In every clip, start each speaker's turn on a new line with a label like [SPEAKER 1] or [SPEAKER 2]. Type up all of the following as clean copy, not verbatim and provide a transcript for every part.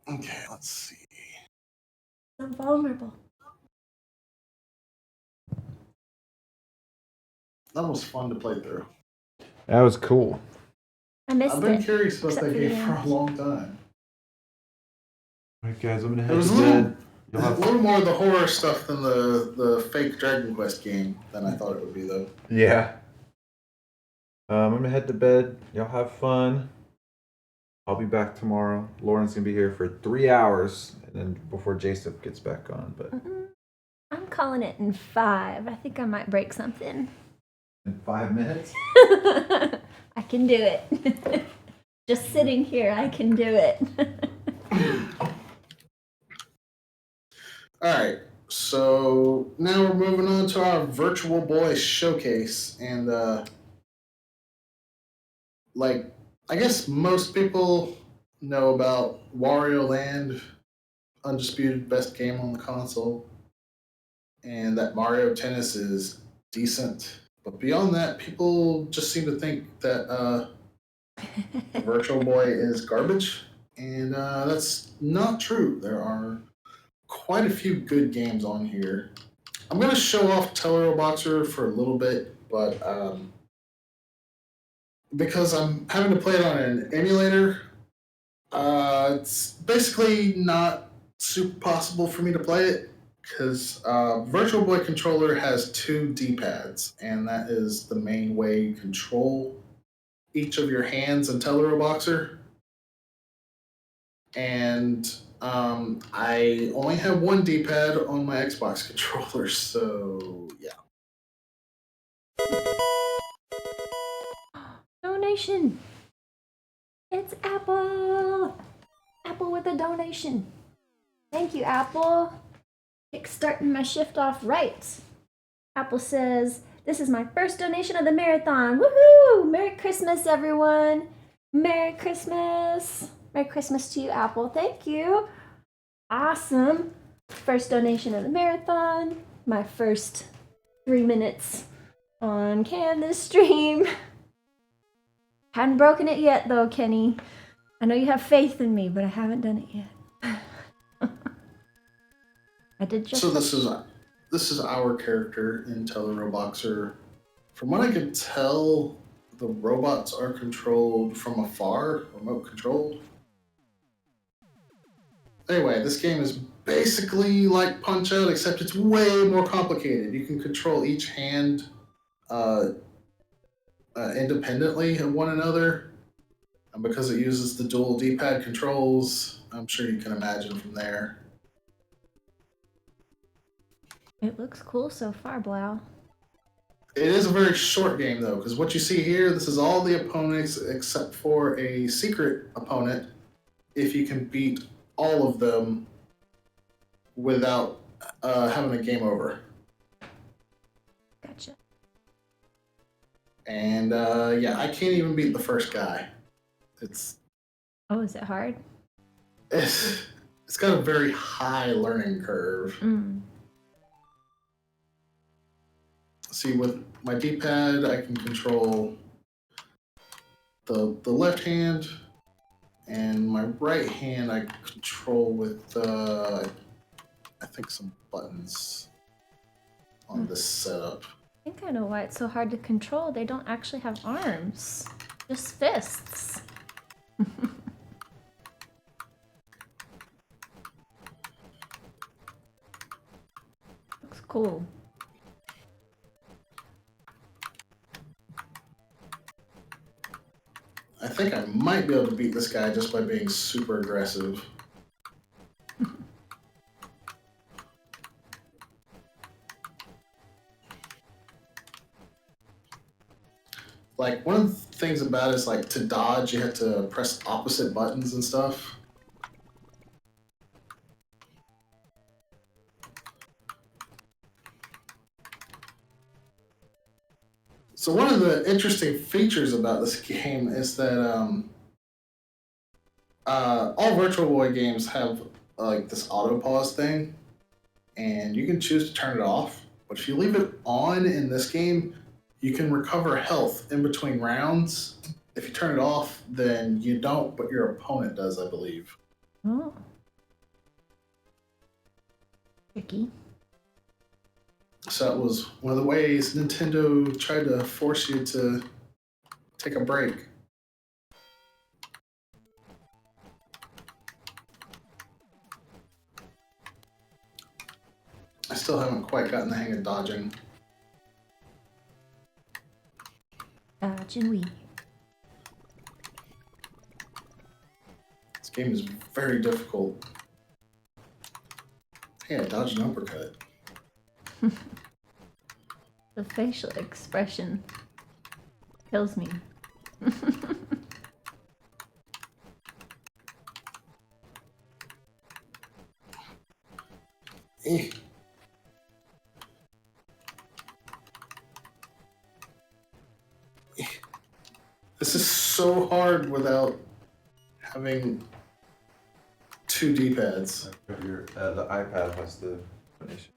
[SPEAKER 1] Okay, let's see.
[SPEAKER 2] I'm vulnerable.
[SPEAKER 1] That was fun to play through.
[SPEAKER 3] That was cool.
[SPEAKER 2] I missed
[SPEAKER 1] I've been
[SPEAKER 2] it.
[SPEAKER 1] curious about
[SPEAKER 2] except
[SPEAKER 1] that
[SPEAKER 2] for the
[SPEAKER 1] game for a
[SPEAKER 2] end.
[SPEAKER 1] long time.
[SPEAKER 3] All right, guys, I'm gonna
[SPEAKER 1] It
[SPEAKER 3] head
[SPEAKER 1] was
[SPEAKER 3] to
[SPEAKER 1] a little,
[SPEAKER 3] bed. You'll have
[SPEAKER 1] little more of the horror stuff than the fake Dragon Quest game than I thought it would be, though.
[SPEAKER 3] Yeah. I'm gonna head to bed. Y'all have fun. I'll be back tomorrow. Lauren's gonna be here for 3 hours, and then before Jason gets back on. But
[SPEAKER 2] I'm calling it in 5. I think I might break something.
[SPEAKER 3] in 5 minutes.
[SPEAKER 2] I can do it. Just sitting here, I can do it.
[SPEAKER 1] All right, so now we're moving on to our Virtual Boy showcase, and I guess most people know about Wario Land, undisputed best game on the console, and that Mario Tennis is decent. But beyond that, people just seem to think that the Virtual Boy is garbage, and that's not true. There are quite a few good games on here. I'm going to show off Tellero Boxer for a little bit, but because I'm having to play it on an emulator, it's basically not super possible for me to play it because Virtual Boy controller has 2 D-pads, and that is the main way you control each of your hands in Tellero Boxer. And I only have 1 D-pad on my Xbox controller, so yeah.
[SPEAKER 2] Donation. It's Apple. Apple with a donation. Thank you, Apple. Kickstarting my shift off right. Apple says, this is my first donation of the marathon. Woohoo! Merry Christmas, everyone. Merry Christmas. Merry Christmas to you, Apple. Thank you. Awesome. First donation of the marathon. My first 3 minutes on Canvas stream. Hadn't broken it yet, though, Kenny. I know you have faith in me, but I haven't done it yet. I did just.
[SPEAKER 1] So this is our character in Tellero Boxer. From what I could tell, the robots are controlled from afar, remote controlled. Anyway, this game is basically like Punch Out, except it's way more complicated. You can control each hand independently of one another. And because it uses the dual D-pad controls, I'm sure you can imagine from there.
[SPEAKER 2] It looks cool so far, Blau.
[SPEAKER 1] It is a very short game, though, because what you see here, this is all the opponents except for a secret opponent. If you can beat all of them without having a game over.
[SPEAKER 2] Gotcha.
[SPEAKER 1] And yeah, I can't even beat the first guy.
[SPEAKER 2] Oh, is it hard?
[SPEAKER 1] It's got a very high learning curve. See, with my D-pad, I can control the left hand, and my right hand I control with I think some buttons on this setup.
[SPEAKER 2] I think I know why it's so hard to control. They don't actually have arms, just fists. Looks cool.
[SPEAKER 1] I think I might be able to beat this guy just by being super aggressive. Like, one of the things about it is, like, to dodge, you have to press opposite buttons and stuff. So one of the interesting features about this game is that all Virtual Boy games have like this auto pause thing, and you can choose to turn it off. But if you leave it on in this game, you can recover health in between rounds. If you turn it off, then you don't, but your opponent does, I believe.
[SPEAKER 2] Oh. Tricky.
[SPEAKER 1] So that was one of the ways Nintendo tried to force you to take a break. I still haven't quite gotten the hang of dodging.
[SPEAKER 2] Dodge and weave.
[SPEAKER 1] This game is very difficult. Hey, I dodged an uppercut.
[SPEAKER 2] The facial expression kills me.
[SPEAKER 1] Eh. This is so hard without having two D-pads.
[SPEAKER 3] The iPad has the donation.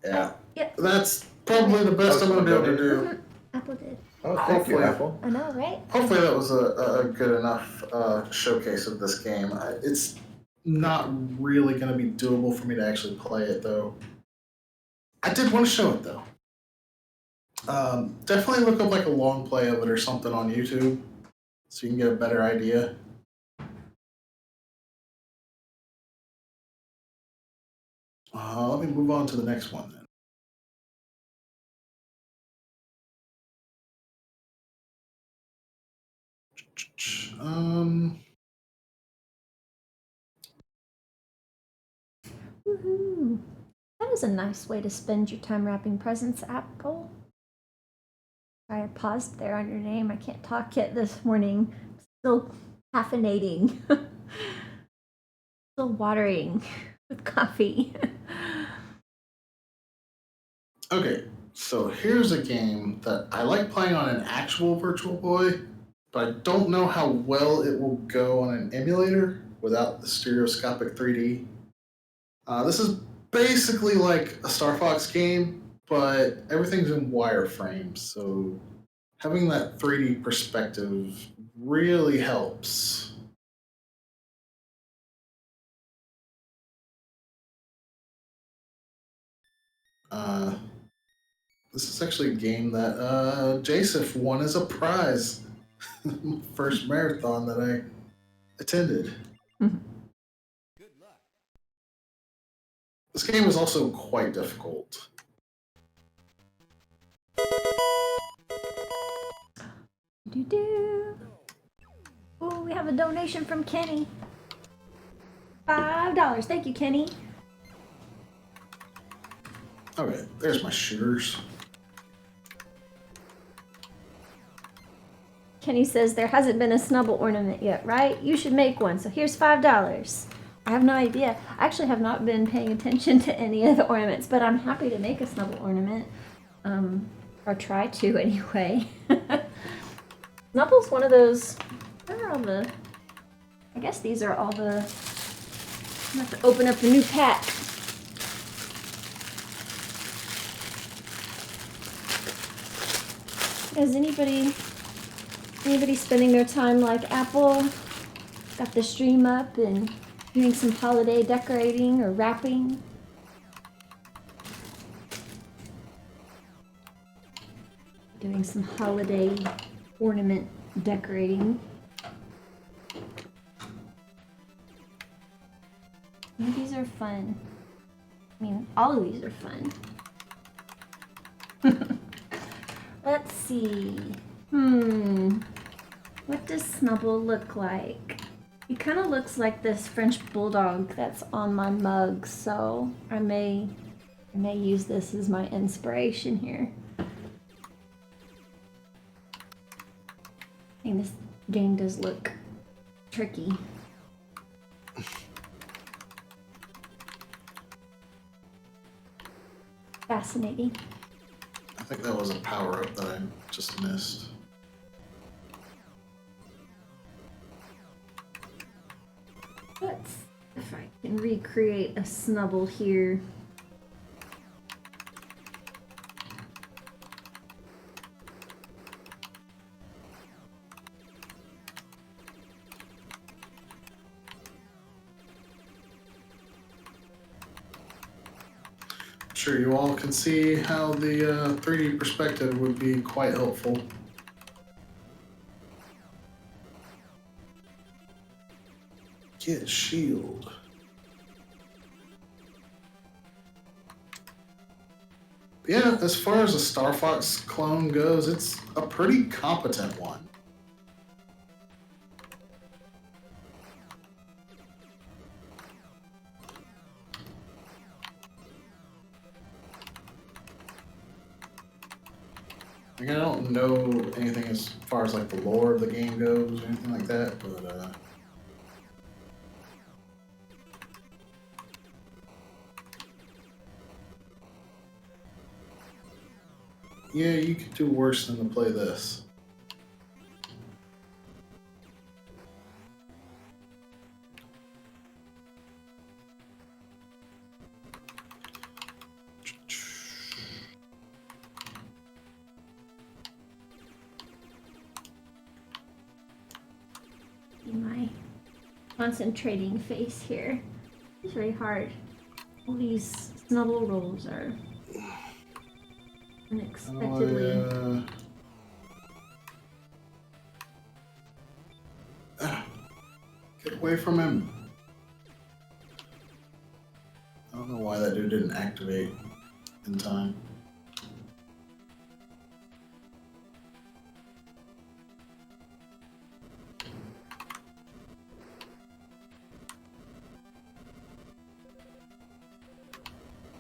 [SPEAKER 1] Yeah.
[SPEAKER 2] Yep.
[SPEAKER 1] That's probably the best I'm going to be able to do.
[SPEAKER 2] Mhm. Apple did.
[SPEAKER 3] Oh, thank you,
[SPEAKER 1] Hopefully.
[SPEAKER 3] Apple.
[SPEAKER 2] I know, right?
[SPEAKER 1] Hopefully that was a good enough showcase of this game. It's not really going to be doable for me to actually play it, though. I did want to show it, though. Definitely look up like a long play of it or something on YouTube so you can get a better idea. Let me move on to the next one then.
[SPEAKER 2] Woohoo! That is a nice way to spend your time wrapping presents, Apple. I paused there on your name. I can't talk yet this morning. Still caffeinating. Still watering with coffee.
[SPEAKER 1] Okay, so here's a game that I like playing on an actual Virtual Boy, but I don't know how well it will go on an emulator without the stereoscopic 3D. This is basically like a Star Fox game, but everything's in wireframes, so having that 3D perspective really helps. This is actually a game that Jasif won as a prize. First marathon that I attended. This game is also quite difficult.
[SPEAKER 2] Do-do. Oh, we have a donation from Kenny. $5. Thank you, Kenny.
[SPEAKER 1] Okay, there's my shooters.
[SPEAKER 2] Kenny says there hasn't been a snubble ornament yet, right? You should make one. So here's $5. I have no idea. I actually have not been paying attention to any of the ornaments, but I'm happy to make a snubble ornament. Or try to anyway. Snubble's one of those. Where are all the? I guess these are all the. I have to open up the new pack. Is anybody spending their time like Apple? Got the stream up and doing some holiday decorating or wrapping? Doing some holiday ornament decorating. These are fun. I mean, all of these are fun. Let's see. What does Snubble look like? He kind of looks like this French bulldog that's on my mug, so I may use this as my inspiration here. I think this game does look tricky. Fascinating.
[SPEAKER 1] I think that was a power-up that I just missed.
[SPEAKER 2] Let's see if I can recreate a Snubble here.
[SPEAKER 1] sure you all can see how the 3D perspective would be quite helpful. Get shield. Yeah, as far as a Star Fox clone goes, it's a pretty competent one. Like, I don't know anything as far as like the lore of the game goes or anything like that, but yeah, you could do worse than to play this.
[SPEAKER 2] My concentrating face here. It's very hard. All these snubble rolls are unexpectedly.
[SPEAKER 1] Get away from him. I don't know why that dude didn't activate in time.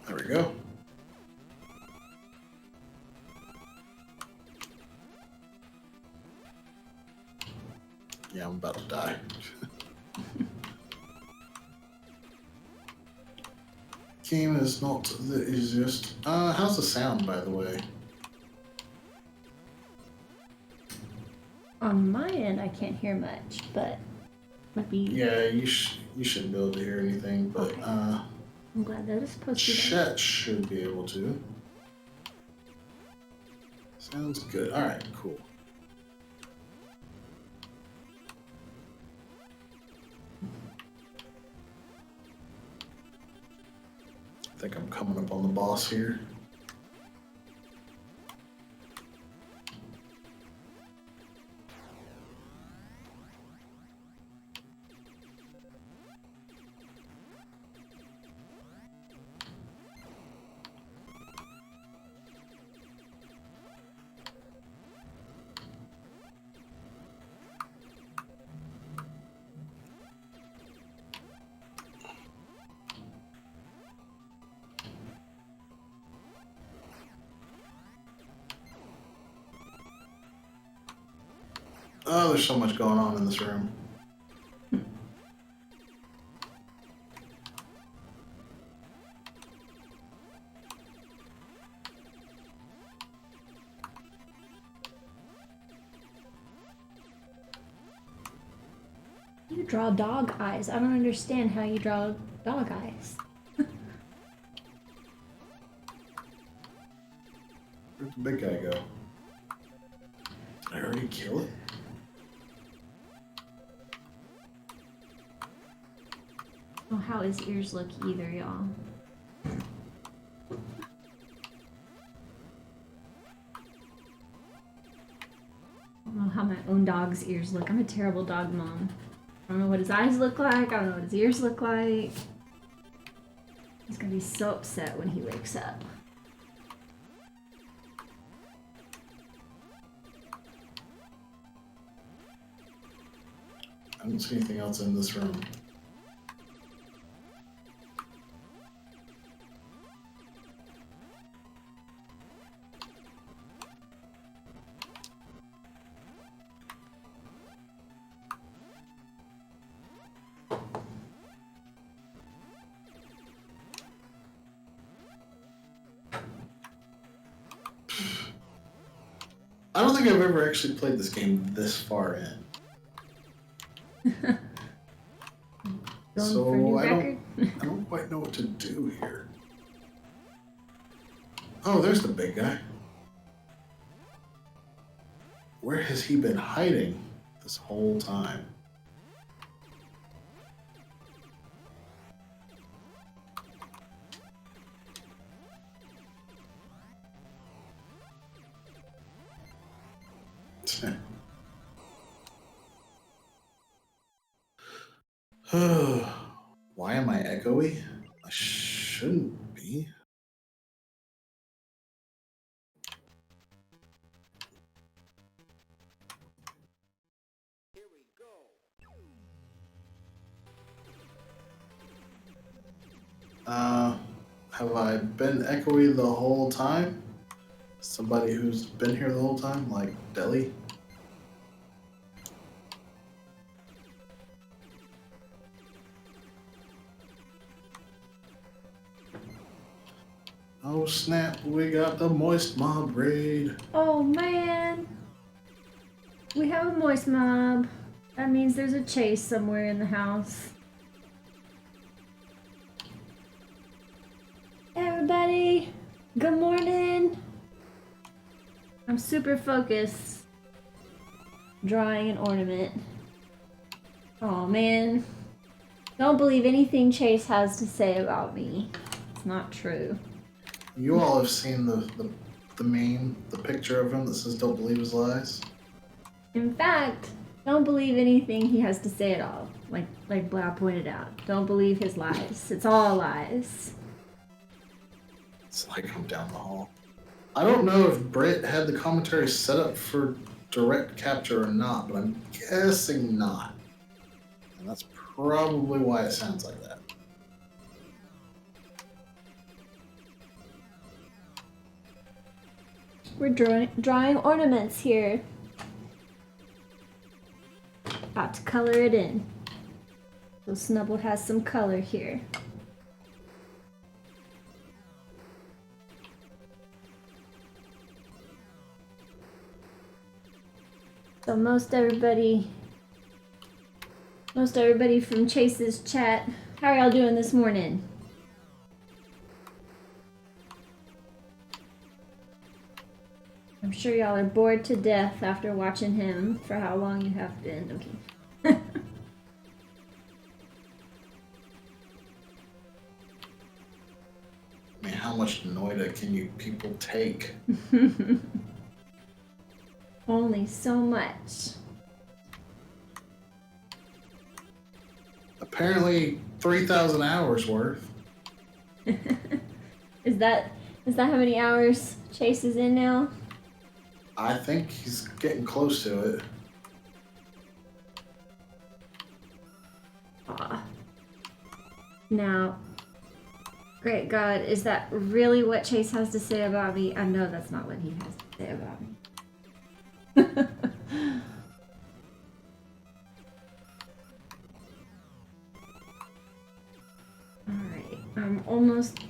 [SPEAKER 1] There we go. Yeah, I'm about to die. Game is not the easiest. How's the sound, by the way?
[SPEAKER 2] On my end, I can't hear much, but might be.
[SPEAKER 1] Yeah, you shouldn't be able to hear anything, but
[SPEAKER 2] Okay. I'm glad that is posted.
[SPEAKER 1] chat should be able to. Sounds good. All right, cool. I think I'm coming up on the boss here. Oh, there's so much going on in this room.
[SPEAKER 2] You draw dog eyes. I don't understand how you draw dog eyes.
[SPEAKER 1] Where'd the big guy go? Did I already kill it?
[SPEAKER 2] Oh, how his ears look either, y'all. I don't know how my own dog's ears look. I'm a terrible dog mom. I don't know what his eyes look like. I don't know what his ears look like. He's gonna be so upset when he wakes up.
[SPEAKER 1] I don't see anything else in this room. I don't think I've ever actually played this game this far in.
[SPEAKER 2] Going
[SPEAKER 1] So
[SPEAKER 2] for a new
[SPEAKER 1] I
[SPEAKER 2] record?
[SPEAKER 1] don't quite know what to do here. Oh, there's the big guy. Where has he been hiding this whole time? Why am I echoey? I shouldn't be. Have I been echoey the whole time? Somebody who's been here the whole time, like Deli? Oh snap, we got the Moist Mob raid.
[SPEAKER 2] Oh man. We have a moist mob. That means there's a chase somewhere in the house. Hey everybody. Good morning. I'm super focused. Drawing an ornament. Oh man. Don't believe anything Chase has to say about me. It's not true.
[SPEAKER 1] You all have seen the meme, the picture of him that says "Don't believe his lies."
[SPEAKER 2] In fact, don't believe anything he has to say at all. Like Blau pointed out. Don't believe his lies. It's all lies.
[SPEAKER 1] It's like I'm down the hall. I don't know if Britt had the commentary set up for direct capture or not, but I'm guessing not. And that's probably why it sounds like that.
[SPEAKER 2] We're drawing ornaments here. About to color it in. So Snubble has some color here. So most everybody from Chase's chat, how are y'all doing this morning? I'm sure y'all are bored to death after watching him for how long you have been. Okay.
[SPEAKER 1] Man, how much Noida can you people take?
[SPEAKER 2] Only so much.
[SPEAKER 1] Apparently 3,000 hours worth.
[SPEAKER 2] Is that how many hours Chase is in now?
[SPEAKER 1] I think he's getting close to it.
[SPEAKER 2] Now, great God, is that really what Chase has to say about me? I know that's not what he has to say about me. Alright, I'm almost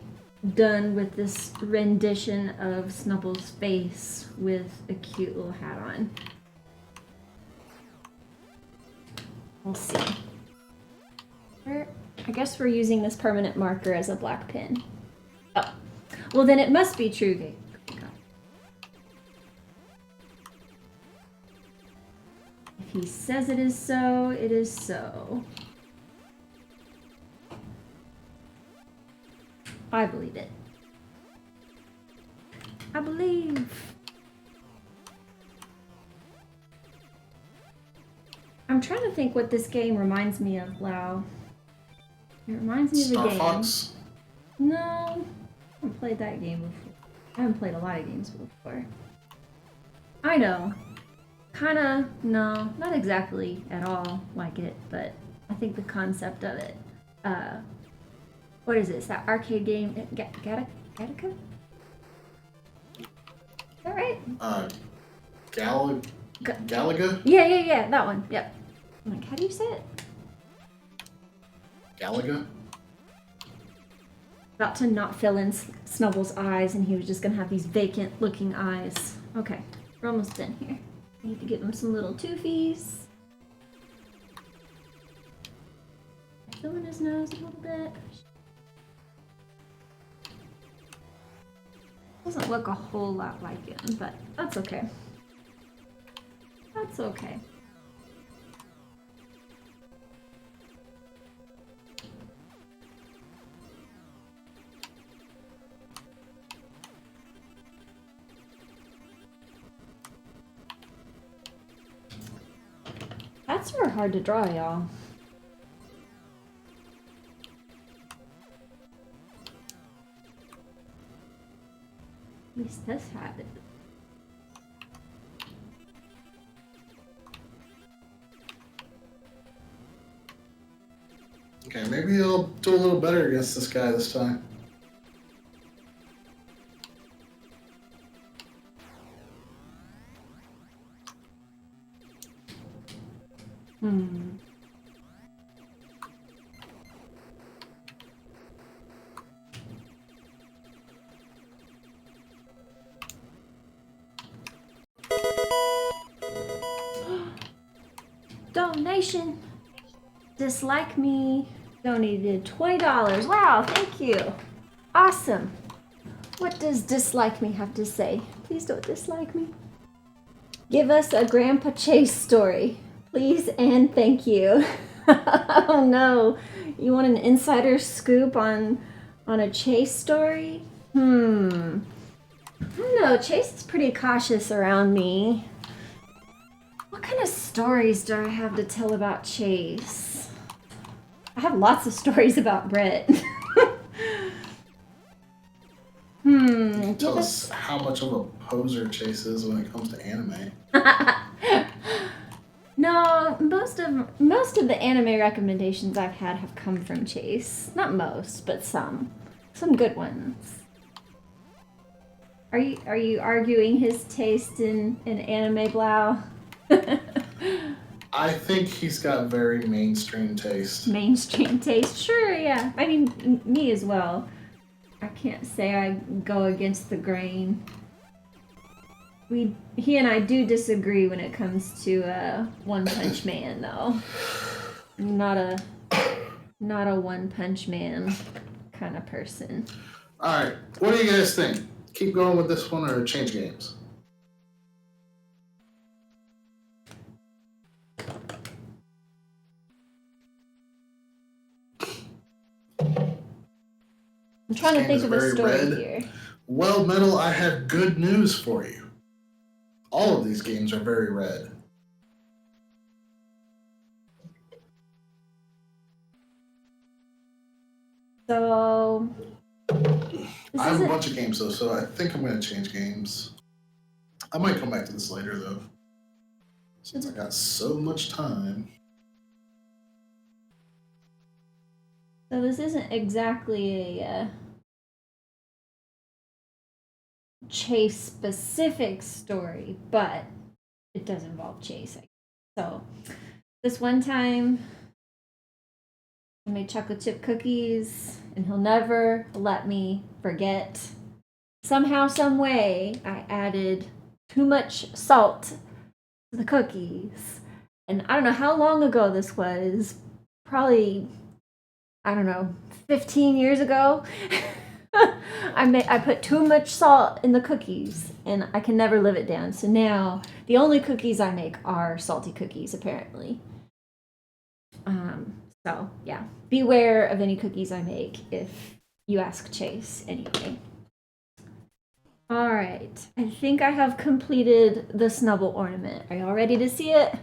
[SPEAKER 2] done with this rendition of Snubble's face with a cute little hat on. We'll see. I guess we're using this permanent marker as a black pen. Oh, well then it must be true. If he says it is so, it is so. I believe it. I believe. I'm trying to think what this game reminds me of, Blau. It reminds me of a
[SPEAKER 1] Star
[SPEAKER 2] game.
[SPEAKER 1] Fox?
[SPEAKER 2] No, I haven't played that game before. I haven't played a lot of games before. I know. Kinda, no, not exactly at all like it, but I think the concept of it. What is it? It's that arcade game, Gattaca? Is that right?
[SPEAKER 1] Galaga?
[SPEAKER 2] Yeah, that one. Yep. I'm like, how do you say it?
[SPEAKER 1] Galaga?
[SPEAKER 2] About to not fill in Snubble's eyes, and he was just gonna have these vacant-looking eyes. Okay, we're almost done here. I need to give him some little toofies. Fill in his nose a little bit. Doesn't look a whole lot like him, but that's okay. That's okay. Cats are hard to draw, y'all. At least this had it.
[SPEAKER 1] Okay, maybe I'll do a little better against this guy this time.
[SPEAKER 2] Donation. Dislike me donated $20. Wow, thank you. Awesome. What does dislike me have to say? Please don't dislike me. Give us a Grandpa Chase story, please and thank you. Oh no, you want an insider scoop on a Chase story? I don't know, Chase is pretty cautious around me. What kind of stories do I have to tell about Chase? I have lots of stories about Brett.
[SPEAKER 1] Tell us how much of a poser Chase is when it comes to anime.
[SPEAKER 2] No, most of the anime recommendations I've had have come from Chase. Not most, but some good ones. Are you arguing his taste in anime, Blau?
[SPEAKER 1] I think he's got very mainstream taste.
[SPEAKER 2] Mainstream taste, sure, yeah. I mean, me as well. I can't say I go against the grain. He and I do disagree when it comes to One Punch Man, though. Not a One Punch Man kind of person.
[SPEAKER 1] All right, what do you guys think? Keep going with this one or change games?
[SPEAKER 2] I'm trying to think of a story here.
[SPEAKER 1] Well, Metal, I have good news for you. All of these games are very red.
[SPEAKER 2] So...
[SPEAKER 1] I have a bunch of games, though, so I think I'm going to change games. I might come back to this later, though. Since I got so much time.
[SPEAKER 2] So this isn't exactly a Chase specific story, but it does involve Chase. So this one time I made chocolate chip cookies and he'll never let me forget. Somehow, some way, I added too much salt to the cookies. And I don't know how long ago this was. Probably, I don't know, 15 years ago. I put too much salt in the cookies and I can never live it down. So now the only cookies I make are salty cookies, apparently. So yeah, beware of any cookies I make if you ask Chase anyway. All right, I think I have completed the Snubble ornament. Are y'all ready to see it?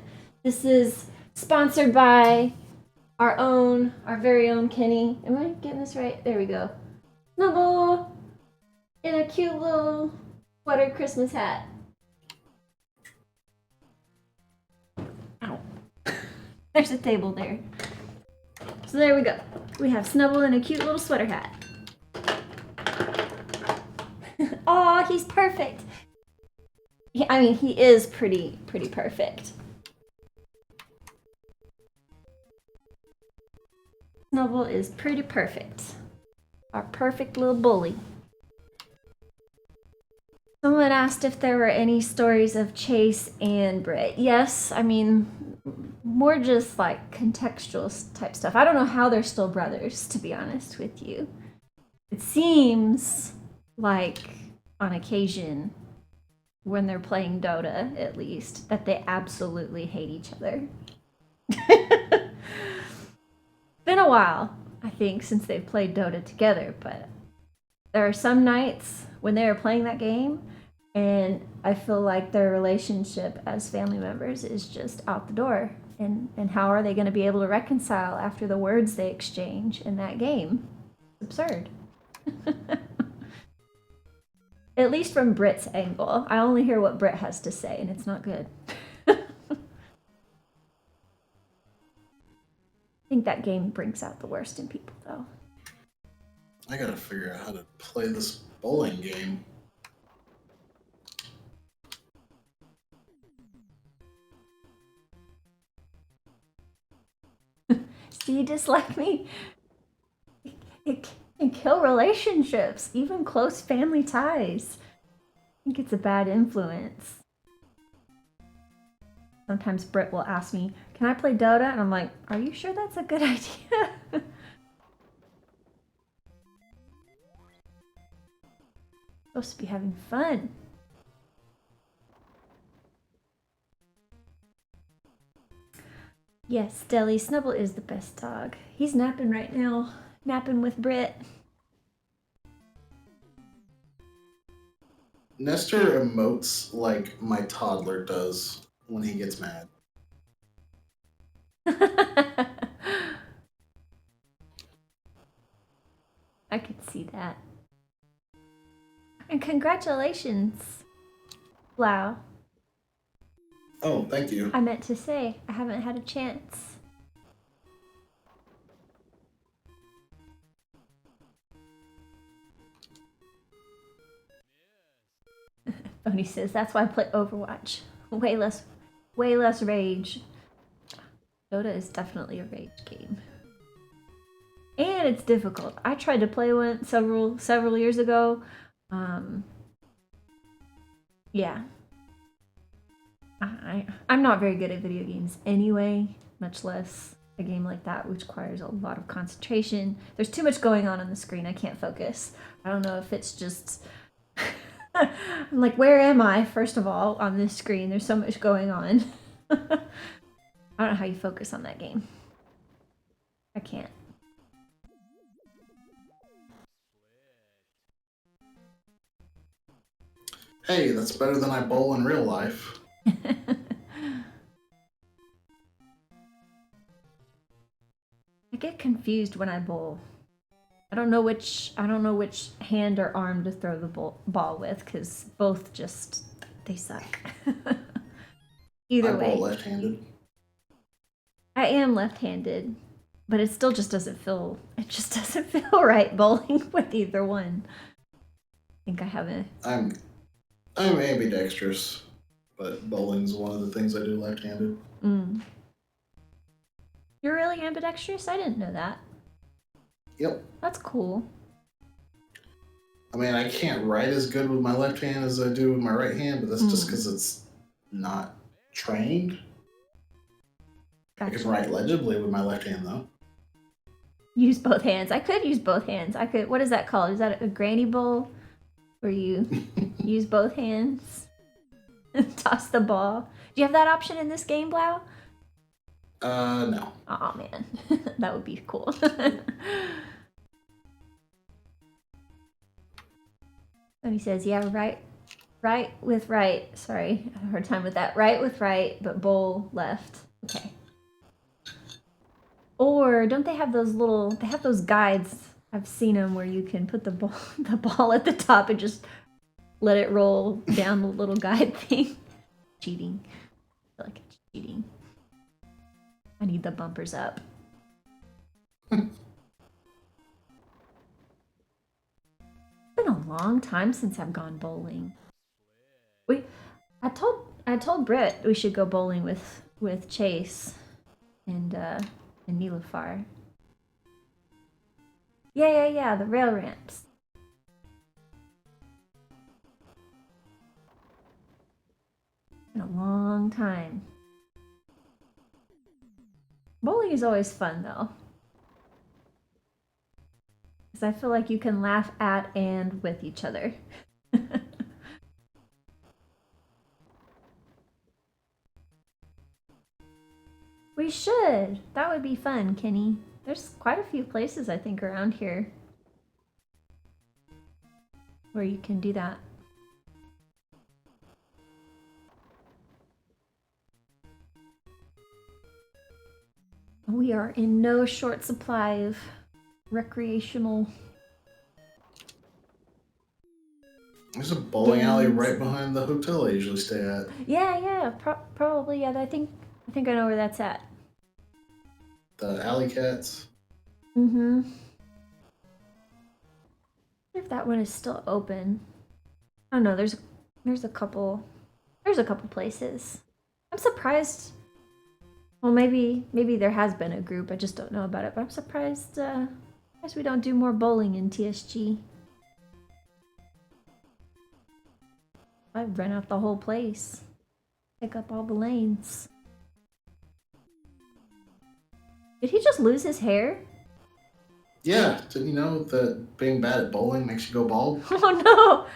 [SPEAKER 2] This is sponsored by our very own Kenny. Am I getting this right? There we go. Snubble in a cute little sweater Christmas hat. Ow. There's a table there. So there we go. We have Snubble in a cute little sweater hat. Aw, he's perfect. I mean, he is pretty perfect. Snubble is pretty perfect. Our perfect little bully. Someone asked if there were any stories of Chase and Britt. Yes, I mean, more just like contextual type stuff. I don't know how they're still brothers, to be honest with you. It seems like on occasion, when they're playing Dota, at least, that they absolutely hate each other. Been a while, I think, since they've played Dota together, but there are some nights when they are playing that game and I feel like their relationship as family members is just out the door. And how are they going to be able to reconcile after the words they exchange in that game? It's absurd. At least from Britt's angle. I only hear what Britt has to say, and it's not good. I think that game brings out the worst in people, though.
[SPEAKER 1] I gotta figure out how to play this bowling game.
[SPEAKER 2] Do you dislike me? It can kill relationships, even close family ties. I think it's a bad influence. Sometimes Britt will ask me, can I play Dota? And I'm like, are you sure that's a good idea? Supposed to be having fun. Yes, Deli, Snubble is the best dog. He's napping right now. Napping with Britt.
[SPEAKER 1] Nestor emotes like my toddler does when he gets mad.
[SPEAKER 2] I could see that. And congratulations, Blau.
[SPEAKER 1] Oh, thank you.
[SPEAKER 2] I meant to say, I haven't had a chance. Boney says, that's why I play Overwatch. Way less rage. Dota is definitely a rage game. And it's difficult. I tried to play one several years ago. Yeah. I'm not very good at video games anyway, much less a game like that, which requires a lot of concentration. There's too much going on the screen. I can't focus. I don't know if it's just... I'm like, where am I, first of all, on this screen? There's so much going on. I don't know how you focus on that game. I can't.
[SPEAKER 1] Hey, that's better than I bowl in real life.
[SPEAKER 2] I get confused when I bowl. I don't know which hand or arm to throw the ball with, because both just, they suck. Either
[SPEAKER 1] I
[SPEAKER 2] way.
[SPEAKER 1] bowl left-handed.
[SPEAKER 2] I am left-handed, but it still just doesn't feel, right bowling with either one. I think I have a...
[SPEAKER 1] I'm ambidextrous, but bowling's one of the things I do left-handed.
[SPEAKER 2] You're really ambidextrous? I didn't know that.
[SPEAKER 1] Yep.
[SPEAKER 2] That's cool.
[SPEAKER 1] I mean, I can't write as good with my left hand as I do with my right hand, but that's just because it's not trained. Gotcha. I can write legibly with my left hand, though.
[SPEAKER 2] Use both hands. I could use both hands. I could. What is that called? Is that a granny bowl? Where you use both hands? Toss the ball. Do you have that option in this game, Blau?
[SPEAKER 1] No.
[SPEAKER 2] Oh man, that would be cool. And he says, yeah, right with right. Sorry, I have a hard time with that. Right with right, but bowl left. Okay. Or don't they have those they have those guides. I've seen them where you can put the ball at the top and just let it roll down the little guide thing. Cheating. I feel like it's cheating. I need the bumpers up. It's been a long time since I've gone bowling. I told Britt we should go bowling with Chase and Nilufar. Yeah, the rail ramps. Been a long time. Bowling is always fun, though. Because I feel like you can laugh at and with each other. We should. That would be fun, Kenny. There's quite a few places, I think, around here where you can do that. We are in no short supply of recreational
[SPEAKER 1] There's a bowling alley
[SPEAKER 2] games.
[SPEAKER 1] right behind the hotel I usually stay at.
[SPEAKER 2] Yeah, probably. Yeah, I think I know where that's at.
[SPEAKER 1] The Alley Cats.
[SPEAKER 2] Mm-hmm. I wonder if that one is still open. I don't know. There's a couple places. I'm surprised. Well, maybe there has been a group. I just don't know about it. But I'm surprised. Surprised we don't do more bowling in TSG. I'd rent out the whole place. Pick up all the lanes. Did he just lose his hair?
[SPEAKER 1] Yeah, didn't you know that being bad at bowling makes you go bald?
[SPEAKER 2] Oh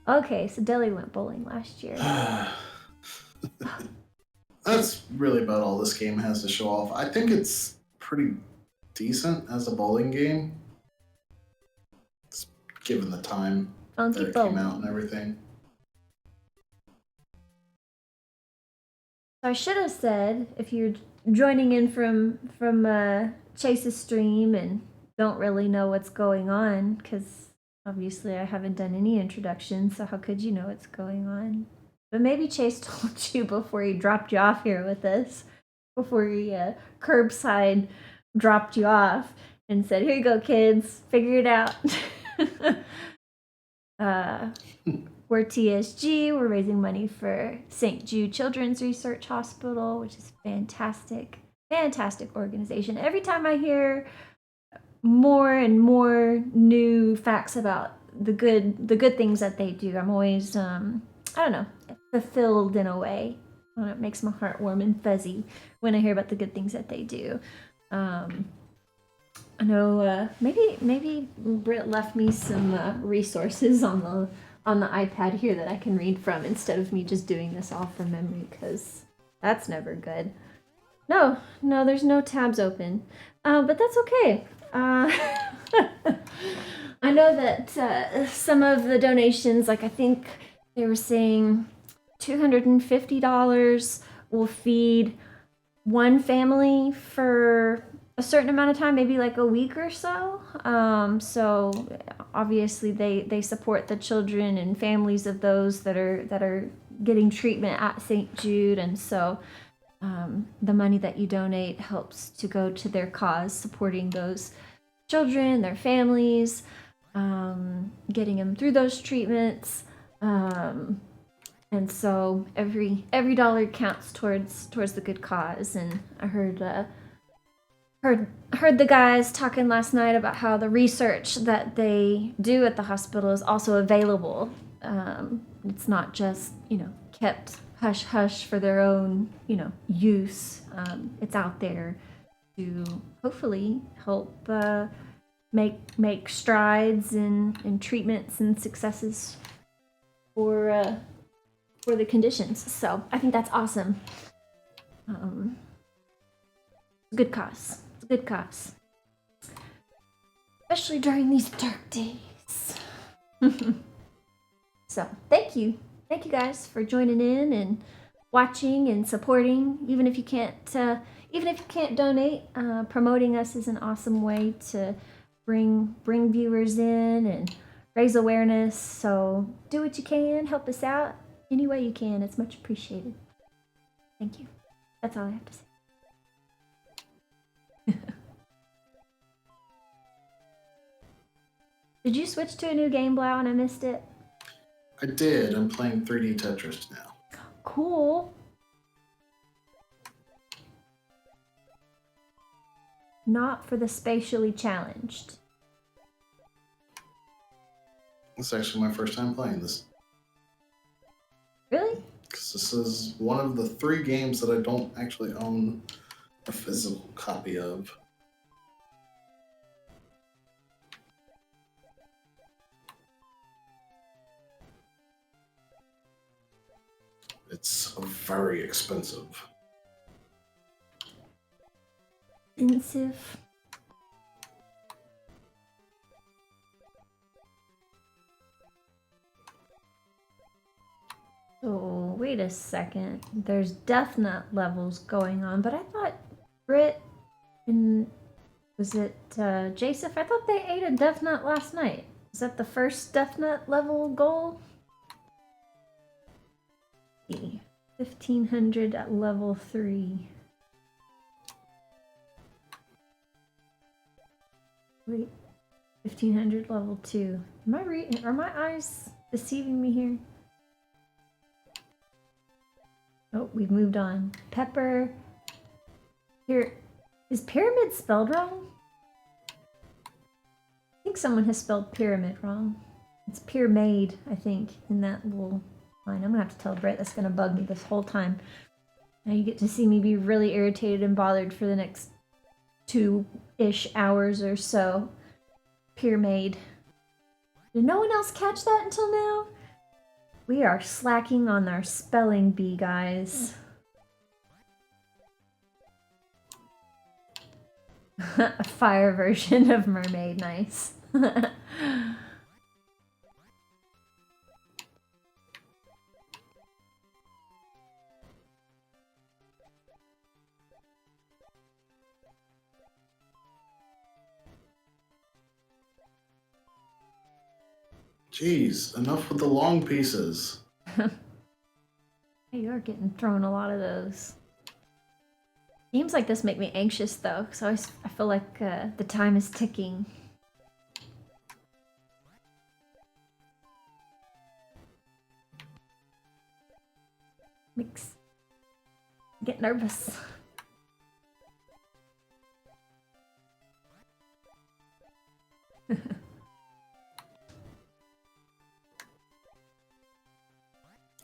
[SPEAKER 2] no! Okay, so Deli went bowling last year.
[SPEAKER 1] That's really about all this game has to show off. I think it's pretty decent as a bowling game. It's given the time that
[SPEAKER 2] Funky
[SPEAKER 1] it came out
[SPEAKER 2] bowling.
[SPEAKER 1] and everything.
[SPEAKER 2] So I should have said, if you're joining in from Chase's stream and don't really know what's going on, because obviously I haven't done any introductions, so how could you know what's going on? But maybe Chase told you before he dropped you off here with us, before he curbside dropped you off and said, "Here you go, kids, figure it out." We're TSG. We're raising money for St. Jude Children's Research Hospital, which is fantastic, fantastic organization. Every time I hear more and more new facts about the good things that they do, I'm always I don't know, fulfilled in a way. It makes my heart warm and fuzzy when I hear about the good things that they do. I know maybe Britt left me some resources on the iPad here that I can read from instead of me just doing this all from memory, because that's never good. No, there's no tabs open, but that's okay. I know that some of the donations, like I think they were saying $250 will feed one family for a certain amount of time, maybe like a week or so. So obviously they support the children and families of those that are getting treatment at St. Jude, and so the money that you donate helps to go to their cause, supporting those children, their families, getting them through those treatments. And so every dollar counts towards the good cause. And I heard the guys talking last night about how the research that they do at the hospital is also available. It's not just kept hush hush for their own use. It's out there to hopefully help make strides in treatments and successes for the conditions. So I think that's awesome. Good cause. It's a good cause. Especially during these dark days. So thank you. Thank you guys for joining in and watching and supporting. Even if you can't donate, promoting us is an awesome way to bring viewers in and raise awareness. So do what you can, help us out any way you can. It's much appreciated. Thank you. That's all I have to say. Did you switch to a new game, Blau, and I missed it?
[SPEAKER 1] I did. I'm playing 3D Tetris now.
[SPEAKER 2] Cool. Not for the spatially challenged.
[SPEAKER 1] It's actually my first time playing this.
[SPEAKER 2] Really?
[SPEAKER 1] Because this is one of the 3 games that I don't actually own a physical copy of. It's very expensive.
[SPEAKER 2] Expensive. Oh, wait a second. There's Death Nut levels going on, but I thought Brit was Was it Jacef? I thought they ate a death nut last night. Is that the first death nut level goal? 1500 at level 3. Wait, 1500 level 2. Am I reading? Are my eyes deceiving me here? Oh, we've moved on. Pepper. Here. Is pyramid spelled wrong? I think someone has spelled pyramid wrong. It's pyramid, I think, in that little line. I'm gonna have to tell Brett. That's gonna bug me this whole time. Now you get to see me be really irritated and bothered for the next 2-ish hours or so. Pyramid. Did no one else catch that until now? We are slacking on our spelling bee, guys. A fire version of mermaid, nice.
[SPEAKER 1] Jeez, enough with the long pieces.
[SPEAKER 2] You are getting thrown a lot of those. Games like this make me anxious though, so I feel like the time is ticking. Makes me get nervous.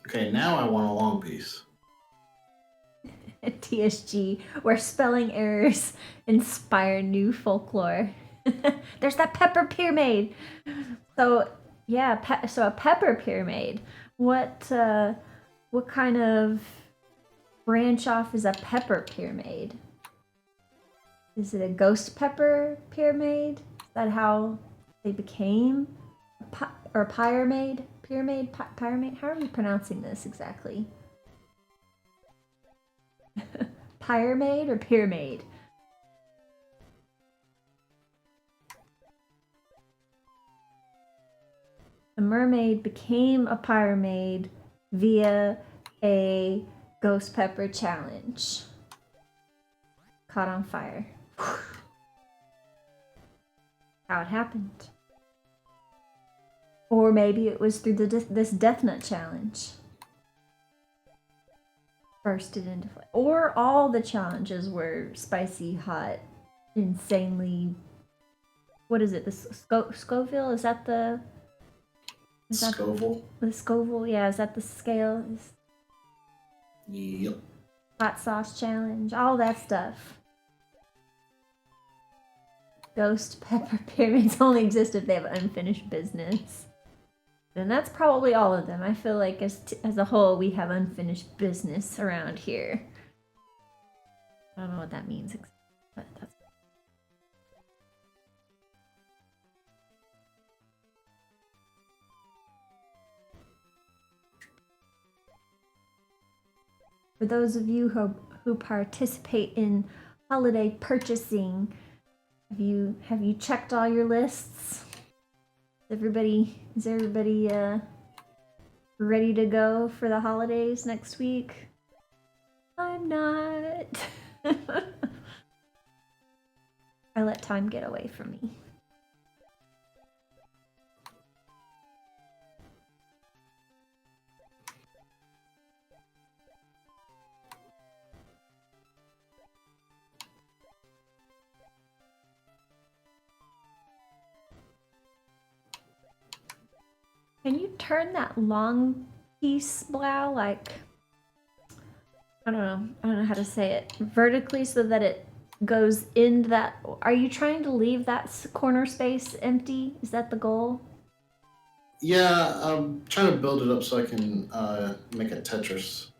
[SPEAKER 1] Okay, now I want a long piece.
[SPEAKER 2] TSG, where spelling errors inspire new folklore. There's that pepper pyramid. So yeah, so a pepper pyramid. What kind of branch off is a pepper pyramid? Is it a ghost pepper pyramid? Is that how they became? Or pyramid? Pyramid? Pyramid? How are we pronouncing this exactly? Pyramid or pyramid? The mermaid became a pyramid via a ghost pepper challenge. Caught on fire. How it happened. Or maybe it was through this Death Nut challenge. Bursted into flame. Or all the challenges were spicy, hot, insanely... What is it? The Scoville? Is that the...
[SPEAKER 1] Scoville?
[SPEAKER 2] The Scoville, yeah. Is that the scale?
[SPEAKER 1] Yep.
[SPEAKER 2] Hot sauce challenge. All that stuff. Ghost pepper pyramids only exist if they have unfinished business. And that's probably all of them. I feel like as a whole, we have unfinished business around here. I don't know what that means, but that's... For those of you who participate in holiday purchasing, have you checked all your lists? Is everybody ready to go for the holidays next week? I'm not. I let time get away from me. Can you turn that long piece, Blau, like, I don't know how to say it, vertically so that it goes into that? Are you trying to leave that corner space empty? Is that the goal?
[SPEAKER 1] Yeah, I'm trying to build it up so I can make a Tetris.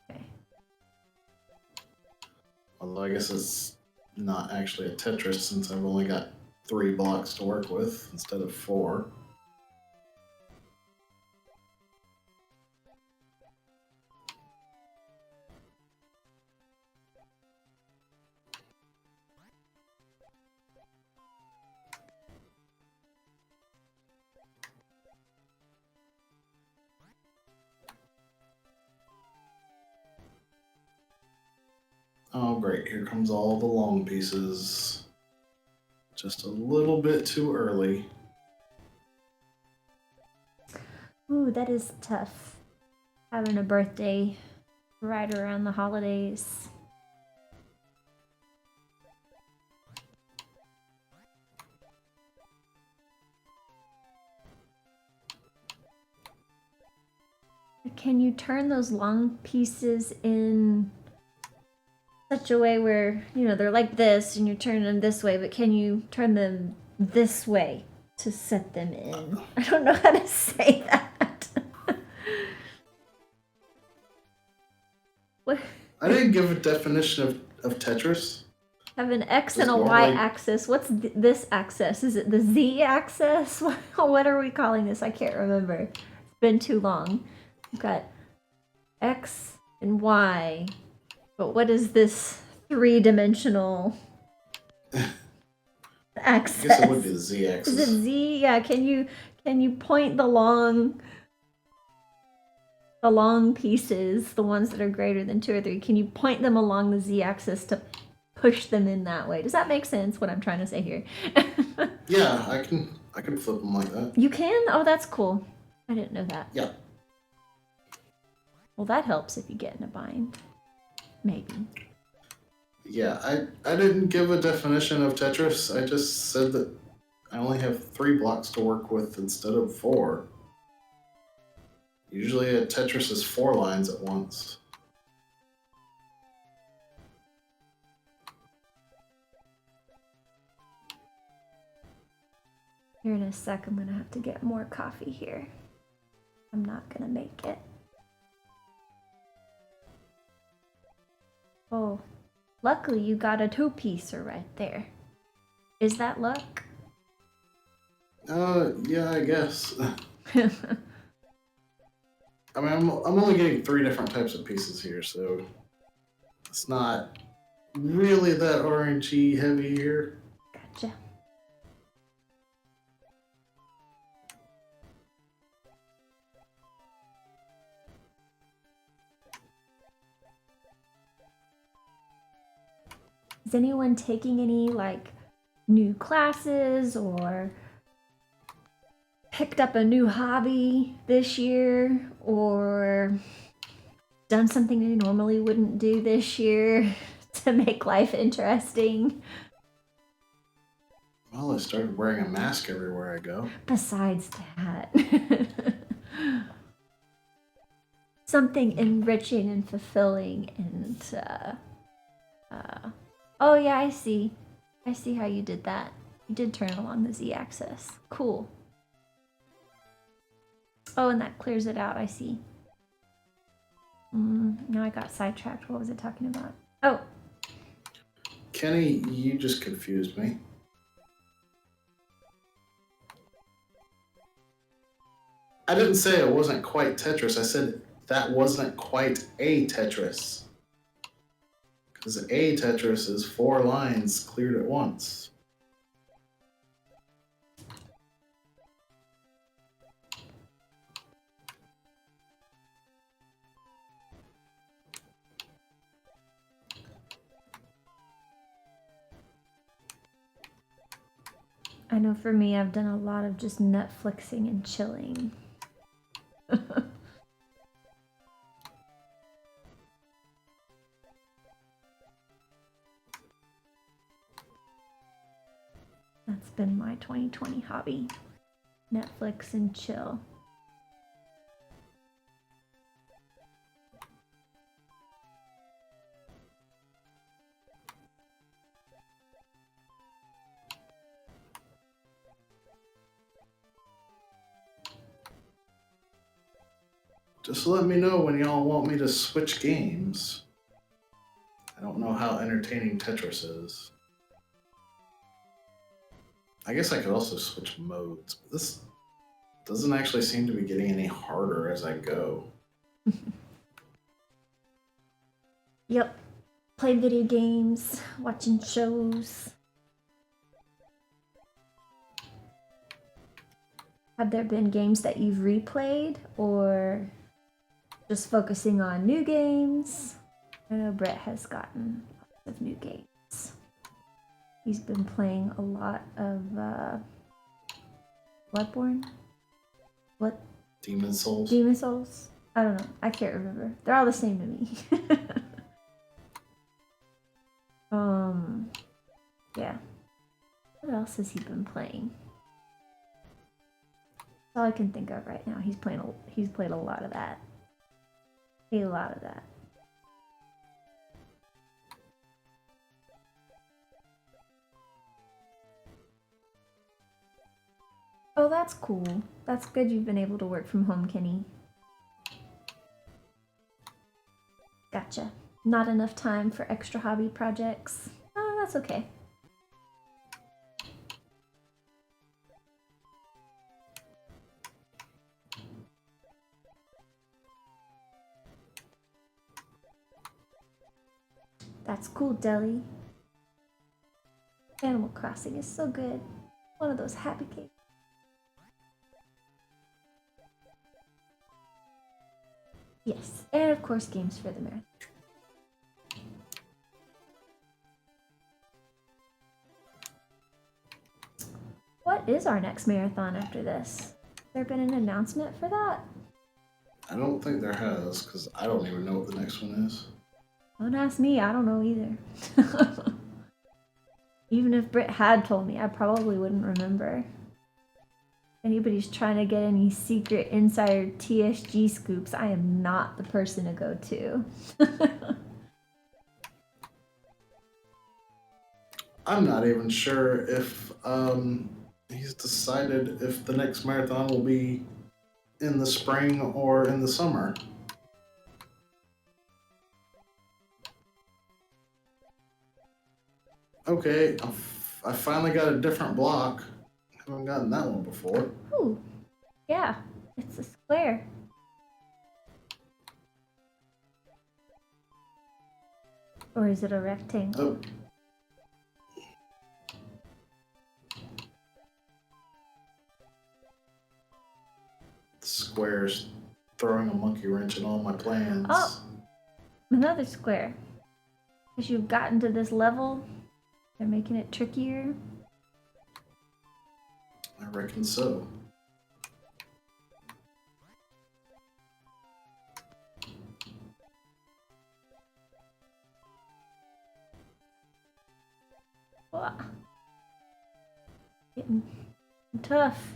[SPEAKER 2] Okay.
[SPEAKER 1] Although I guess it's not actually a Tetris since I've only got 3 blocks to work with instead of 4. Oh, great. Here comes all the long pieces. Just a little bit too early.
[SPEAKER 2] Ooh, that is tough. Having a birthday right around the holidays. Can you turn those long pieces in such a way where, you know, they're like this and you turn them this way, but can you turn them this way to set them in? I don't know how to say that. What?
[SPEAKER 1] I didn't give a definition of Tetris.
[SPEAKER 2] Have an X
[SPEAKER 1] Just
[SPEAKER 2] and a
[SPEAKER 1] normally-
[SPEAKER 2] Y axis. What's this axis? Is it the Z axis? What are we calling this? I can't remember. It's been too long. We've got X and Y. But what is this three-dimensional axis?
[SPEAKER 1] I guess it would be the Z
[SPEAKER 2] Is
[SPEAKER 1] axis.
[SPEAKER 2] it Z? Yeah, can you point the long pieces, the ones that are greater than 2 or 3, can you point them along the Z axis to push them in that way? Does that make sense, what I'm trying to say here?
[SPEAKER 1] Yeah, I can flip them like that.
[SPEAKER 2] You can? Oh, that's cool. I didn't know that.
[SPEAKER 1] Yeah.
[SPEAKER 2] Well, that helps if you get in a bind. Maybe.
[SPEAKER 1] Yeah, I didn't give a definition of Tetris. I just said that I only have 3 blocks to work with instead of 4. Usually a Tetris is 4 lines at once.
[SPEAKER 2] Here in a sec, I'm gonna have to get more coffee here. I'm not gonna make it. Oh, luckily you got a 2-piecer right there. Is that luck?
[SPEAKER 1] Yeah, I guess. I mean, I'm only getting 3 different types of pieces here, so it's not really that RNG heavy here.
[SPEAKER 2] Gotcha. Is anyone taking any, like, new classes or picked up a new hobby this year or done something they normally wouldn't do this year to make life interesting?
[SPEAKER 1] Well, I started wearing a mask everywhere I go.
[SPEAKER 2] Besides that, something enriching and fulfilling and, oh yeah, I see how you did that. You did turn along the Z-axis. Cool. Oh, and that clears it out, I see. Now I got sidetracked. What was it talking about? Oh,
[SPEAKER 1] Kenny, you just confused me. I didn't say it wasn't quite Tetris. I said that wasn't quite a Tetris. Because a Tetris is 4 lines cleared at once.
[SPEAKER 2] I know for me, I've done a lot of just Netflixing and chilling. That's been my 2020 hobby. Netflix and chill.
[SPEAKER 1] Just let me know when y'all want me to switch games. I don't know how entertaining Tetris is. I guess I could also switch modes, but this doesn't actually seem to be getting any harder as I go.
[SPEAKER 2] Yep. Play video games, watching shows. Have there been games that you've replayed or just focusing on new games? I know Brett has gotten of new games. He's been playing a lot of Bloodborne? What?
[SPEAKER 1] Demon Souls.
[SPEAKER 2] Demon Souls? I don't know. I can't remember. They're all the same to me. Yeah. What else has he been playing? That's all I can think of right now. He's played a lot of that. A lot of that. Oh, that's cool. That's good you've been able to work from home, Kenny. Gotcha. Not enough time for extra hobby projects. Oh, that's okay. That's cool, Deli. Animal Crossing is so good. One of those happy games. Yes, and of course games for the marathon. What is our next marathon after this? Has there been an announcement for that?
[SPEAKER 1] I don't think there has, because I don't even know what the next one is.
[SPEAKER 2] Don't ask me, I don't know either. Even if Britt had told me, I probably wouldn't remember. If anybody's trying to get any secret insider TSG scoops, I am not the person to go to.
[SPEAKER 1] I'm not even sure if he's decided if the next marathon will be in the spring or in the summer. Okay, I finally got a different block. Haven't gotten that one before.
[SPEAKER 2] Ooh, yeah, it's a square. Or is it a rectangle?
[SPEAKER 1] Oh. Squares throwing a monkey wrench in all my plans.
[SPEAKER 2] Oh, another square. As you've gotten to this level, they're making it trickier.
[SPEAKER 1] I reckon so.
[SPEAKER 2] Whoa. Getting tough.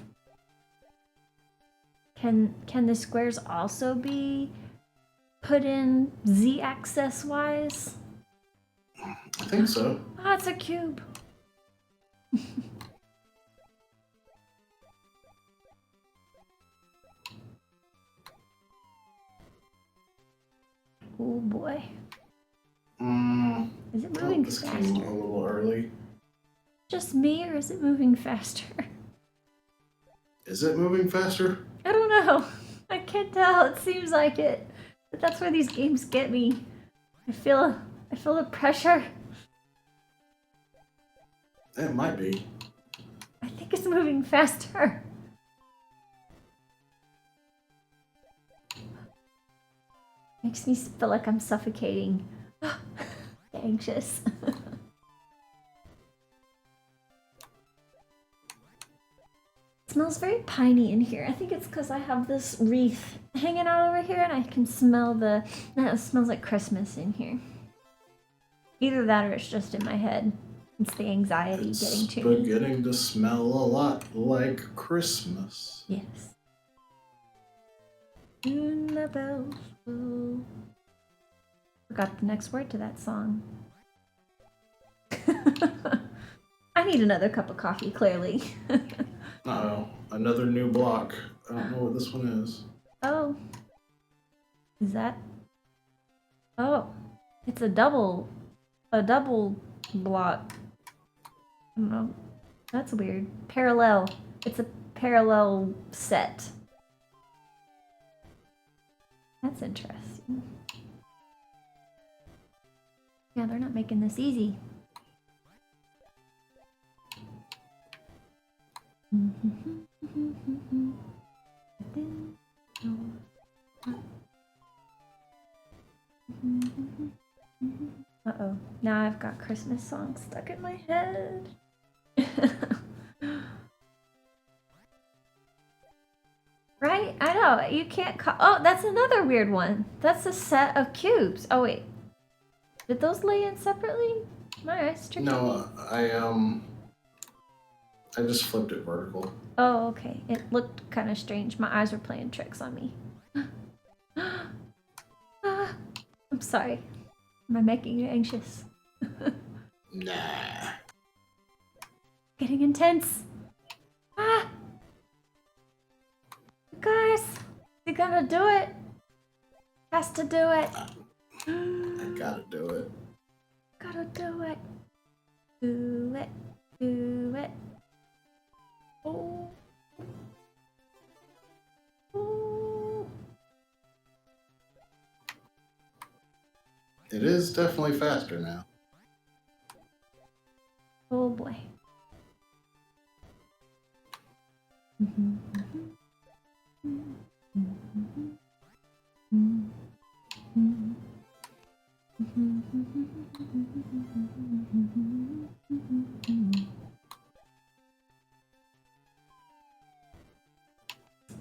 [SPEAKER 2] Can the squares also be put in z-axis wise?
[SPEAKER 1] I think so.
[SPEAKER 2] Ah, it's a cube. Oh boy. Is it moving
[SPEAKER 1] This
[SPEAKER 2] faster?
[SPEAKER 1] came a little early.
[SPEAKER 2] Just me, or is it moving faster?
[SPEAKER 1] Is it moving faster?
[SPEAKER 2] I don't know. I can't tell. It seems like it. But that's where these games get me. I feel the pressure.
[SPEAKER 1] It might be.
[SPEAKER 2] I think it's moving faster. Makes me feel like I'm suffocating. Anxious. It smells very piney in here. I think it's because I have this wreath hanging out over here and I can smell it smells like Christmas in here. Either that or it's just in my head. It's the anxiety getting to me.
[SPEAKER 1] Beginning to smell a lot like Christmas.
[SPEAKER 2] Yes. Soon the bells will... Forgot the next word to that song. I need another cup of coffee, clearly.
[SPEAKER 1] Uh-oh, another new block. I don't know what this one is.
[SPEAKER 2] Oh. Is that... Oh. It's a double block. I don't know. That's weird. Parallel. It's a parallel set. That's interesting. Yeah, they're not making this easy. Uh-oh. Uh-oh. Now I've got Christmas songs stuck in my head. Right? I know. You can't call... Oh, that's another weird one. That's a set of cubes. Oh, wait. Did those lay in separately? My eyes tricked me.
[SPEAKER 1] No, I just flipped it vertical.
[SPEAKER 2] Oh, okay. It looked kind of strange. My eyes were playing tricks on me. Ah, I'm sorry. Am I making you anxious?
[SPEAKER 1] Nah.
[SPEAKER 2] Getting intense. Ah! Guys, you gonna do it? Has to do it.
[SPEAKER 1] I gotta do it.
[SPEAKER 2] Gotta do it. Do it. Do it. Oh. Oh.
[SPEAKER 1] It is definitely faster now.
[SPEAKER 2] Oh boy.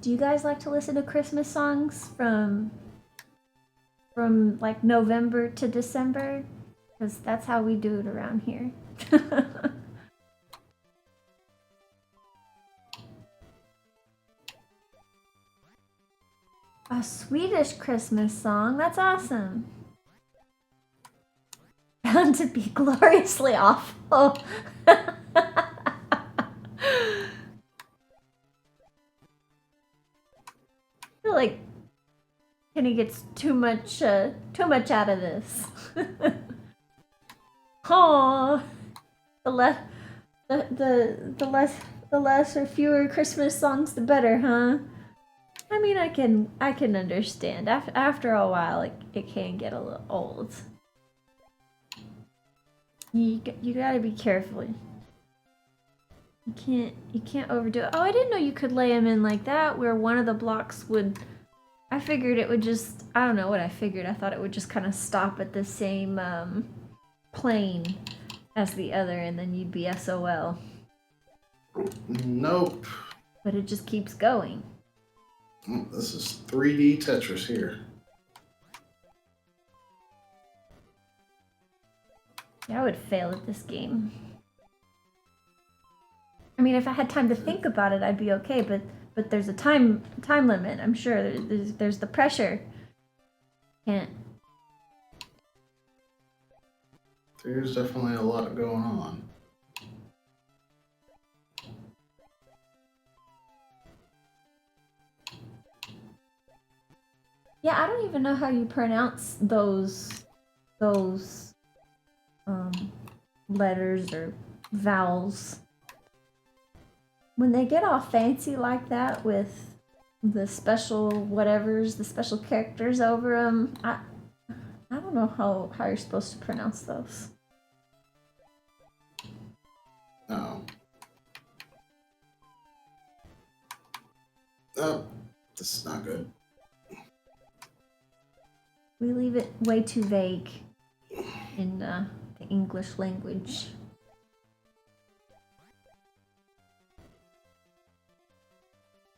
[SPEAKER 2] Do you guys like to listen to Christmas songs from like November to December? Because that's how we do it around here. A Swedish Christmas song? That's awesome. Bound to be gloriously awful. I feel like Kenny gets too much out of this. Oh, the less or fewer Christmas songs, the better, huh? I mean, I can understand. After a while, it can get a little old. You gotta be careful. You can't overdo it. Oh, I didn't know you could lay them in like that, where one of the blocks would. I figured it would just. I don't know what I figured. I thought it would just kind of stop at the same plane as the other, and then you'd be SOL.
[SPEAKER 1] Nope.
[SPEAKER 2] But it just keeps going.
[SPEAKER 1] This is 3D Tetris here.
[SPEAKER 2] Yeah, I would fail at this game. I mean, if I had time to think about it, I'd be okay. But there's a time limit. I'm sure there's the pressure. Can't.
[SPEAKER 1] There's definitely a lot going on.
[SPEAKER 2] Yeah, I don't even know how you pronounce those letters or vowels. When they get all fancy like that with the special whatevers, the special characters over them, I don't know how you're supposed to pronounce those.
[SPEAKER 1] Oh. Oh, this is not good.
[SPEAKER 2] We leave it way too vague in the English language.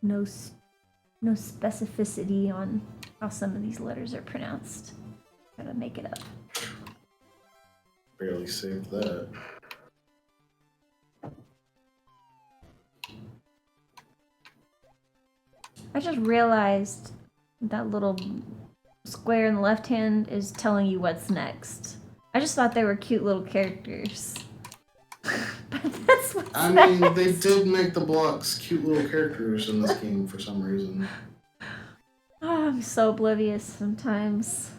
[SPEAKER 2] No specificity on how some of these letters are pronounced. Gotta make it up.
[SPEAKER 1] Barely saved that.
[SPEAKER 2] I just realized that little square in the left hand is telling you what's next. I just thought they were cute little characters. But that's what's
[SPEAKER 1] I
[SPEAKER 2] next.
[SPEAKER 1] mean, they did make the blocks cute little characters in this game for some reason.
[SPEAKER 2] Oh, I'm so oblivious sometimes.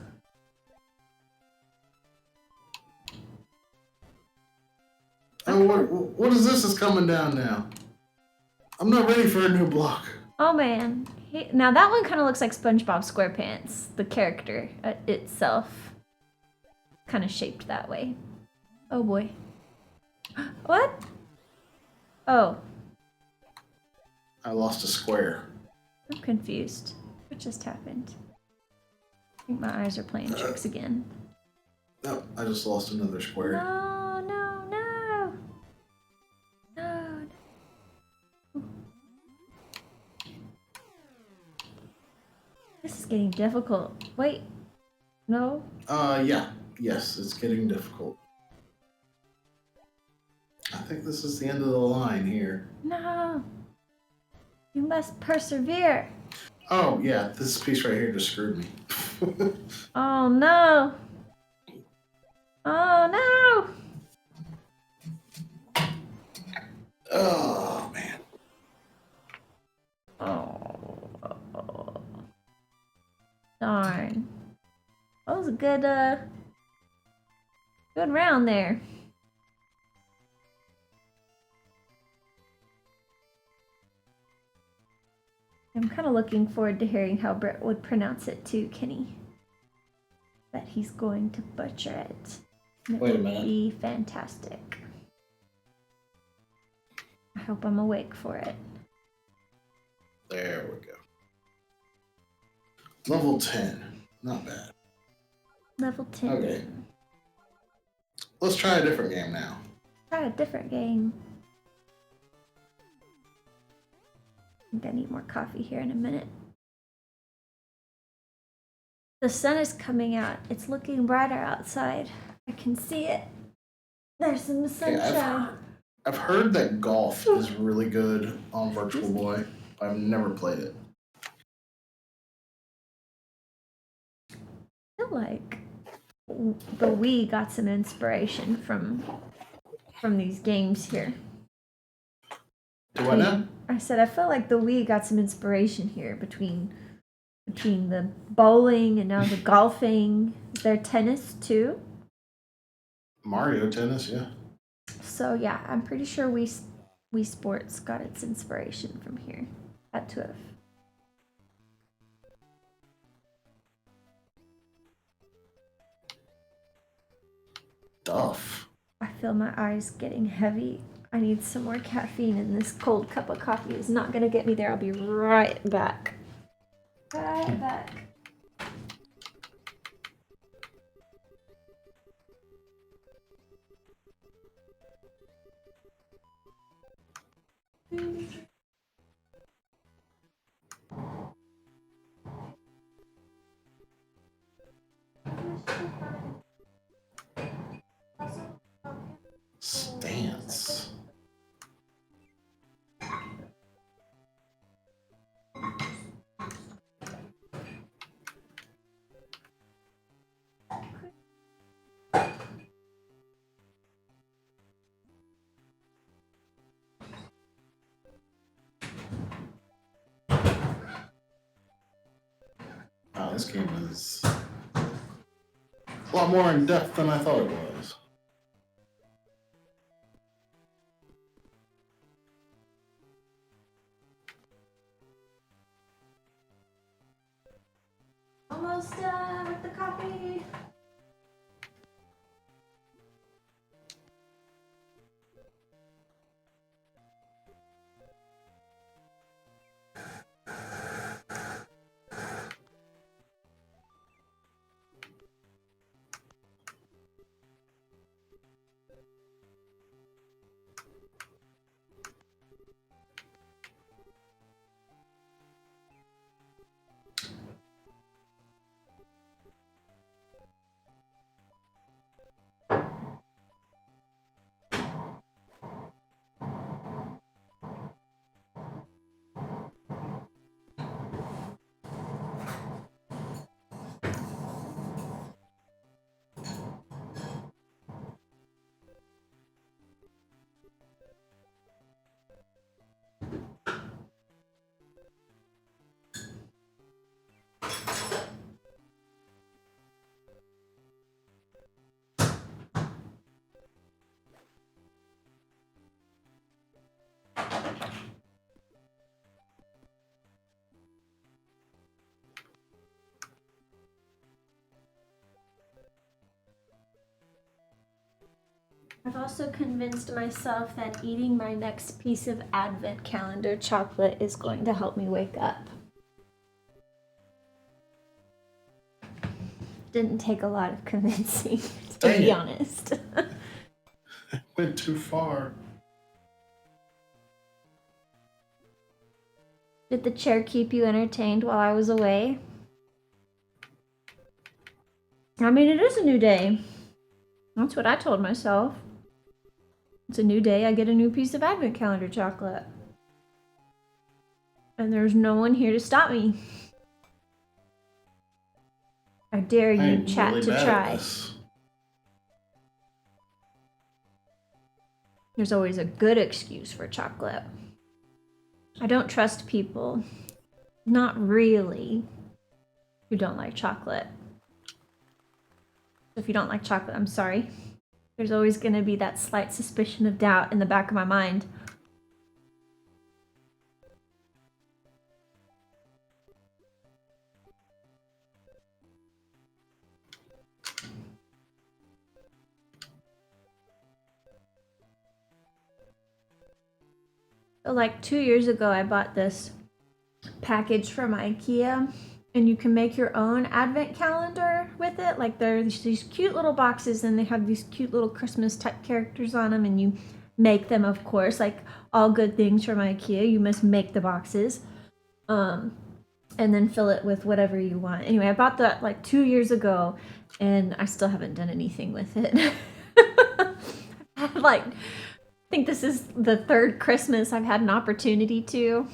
[SPEAKER 1] Oh, what is this that's coming down now? I'm not ready for a new block.
[SPEAKER 2] Oh man. Now that one kind of looks like SpongeBob SquarePants, the character itself. Kind of shaped that way. Oh boy. What? Oh,
[SPEAKER 1] I lost a square.
[SPEAKER 2] I'm confused. What just happened? I think my eyes are playing tricks again.
[SPEAKER 1] Oh, I just lost another square.
[SPEAKER 2] No, no, no. No. This is getting difficult. Wait. No.
[SPEAKER 1] Yeah. Yes, it's getting difficult. I think this is the end of the line here.
[SPEAKER 2] No. You must persevere.
[SPEAKER 1] Oh, yeah, this piece right here just screwed me.
[SPEAKER 2] Oh no. Oh no.
[SPEAKER 1] Oh, man.
[SPEAKER 2] Oh. Darn. That was a good round there. I'm kind of looking forward to hearing how Brett would pronounce it too, Kenny. But he's going to butcher it. And it
[SPEAKER 1] Wait a
[SPEAKER 2] will
[SPEAKER 1] minute.
[SPEAKER 2] be fantastic. I hope I'm awake for it.
[SPEAKER 1] There we go. Level 10. Not bad.
[SPEAKER 2] Level 10.
[SPEAKER 1] Okay. Let's try a different game now.
[SPEAKER 2] Try a different game. I think I need more coffee here in a minute. The sun is coming out. It's looking brighter outside. I can see it. There's some
[SPEAKER 1] Okay,
[SPEAKER 2] sunshine.
[SPEAKER 1] I've heard that golf is really good on Virtual Boy. I've never played it.
[SPEAKER 2] I feel like the Wii got some inspiration from these games here.
[SPEAKER 1] Do I know?
[SPEAKER 2] I said I feel like the Wii got some inspiration here between the bowling and now the golfing. Is there tennis too?
[SPEAKER 1] Mario Tennis, yeah.
[SPEAKER 2] So yeah, I'm pretty sure Wii Sports got its inspiration from here. Had to have.
[SPEAKER 1] Duff.
[SPEAKER 2] I feel my eyes getting heavy. I need some more caffeine, and this cold cup of coffee is not gonna get me there. I'll be right back. Right back.
[SPEAKER 1] Stance. Wow, this game is a lot more in depth than I thought it was.
[SPEAKER 2] Almost done with the coffee. I've also convinced myself that eating my next piece of advent calendar chocolate is going to help me wake up. Didn't take a lot of convincing, to
[SPEAKER 1] Dang
[SPEAKER 2] be
[SPEAKER 1] it.
[SPEAKER 2] honest.
[SPEAKER 1] Went too far.
[SPEAKER 2] Did the chair keep you entertained while I was away? I mean, it is a new day. That's what I told myself. It's a new day, I get a new piece of advent calendar chocolate. And there's no one here to stop me. I dare you,
[SPEAKER 1] I'm
[SPEAKER 2] chat,
[SPEAKER 1] really
[SPEAKER 2] to
[SPEAKER 1] bad
[SPEAKER 2] try.
[SPEAKER 1] at this.
[SPEAKER 2] There's always a good excuse for chocolate. I don't trust people, not really, who don't like chocolate. If you don't like chocolate, I'm sorry. There's always going to be that slight suspicion of doubt in the back of my mind. So like 2 years ago, I bought this package from IKEA, and you can make your own advent calendar with it. Like there's these cute little boxes, and they have these cute little Christmas type characters on them, and you make them, of course, like all good things from IKEA. You must make the boxes, and then fill it with whatever you want. Anyway, I bought that like 2 years ago, and I still haven't done anything with it. Like, I think this is the third Christmas I've had an opportunity to.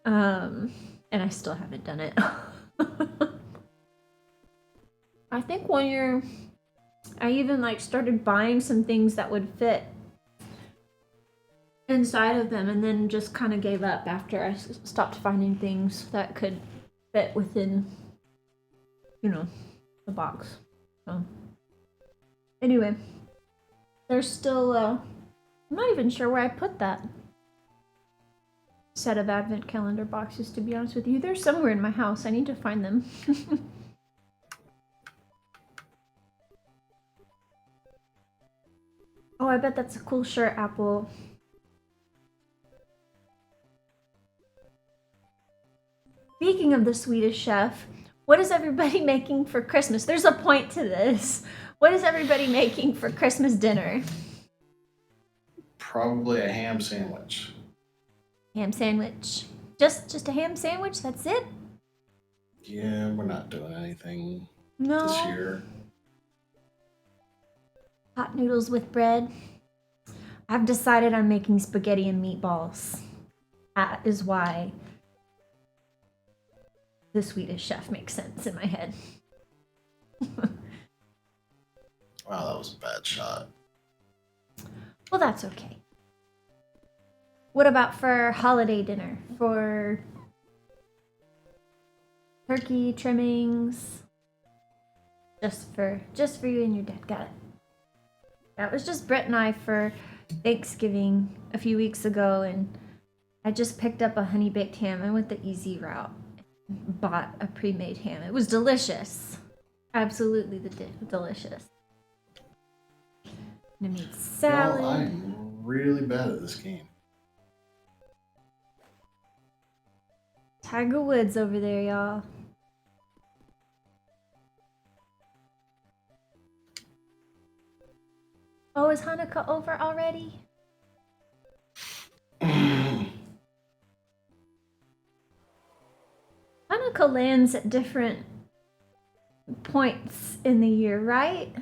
[SPEAKER 2] And I still haven't done it. I think one year I even like started buying some things that would fit inside of them, and then just kind of gave up after I stopped finding things that could fit within, you know, the box. So anyway, there's still I'm not even sure where I put that set of advent calendar boxes, to be honest with you. They're somewhere in my house. I need to find them. Oh, I bet that's a cool shirt, Apple. Speaking of the Swedish chef, what is everybody making for Christmas? There's a point to this. What is everybody making for Christmas dinner?
[SPEAKER 1] Probably a ham sandwich.
[SPEAKER 2] Ham sandwich. Just a ham sandwich? That's it?
[SPEAKER 1] Yeah, we're not doing anything
[SPEAKER 2] No.
[SPEAKER 1] this year.
[SPEAKER 2] Hot noodles with bread. I've decided I'm making spaghetti and meatballs. That is why the Swedish chef makes sense in my head.
[SPEAKER 1] Wow, that was a bad shot.
[SPEAKER 2] Well, that's okay. What about for holiday dinner? For turkey trimmings? Just for you and your dad. Got it. That was just Brett and I for Thanksgiving a few weeks ago, and I just picked up a honey baked ham. I went the easy route. Bought a pre-made ham. It was delicious. Absolutely delicious. And I made salad.
[SPEAKER 1] Well, I'm really bad at this game.
[SPEAKER 2] Tiger Woods over there, y'all. Oh, is Hanukkah over already? Hanukkah lands at different points in the year, right?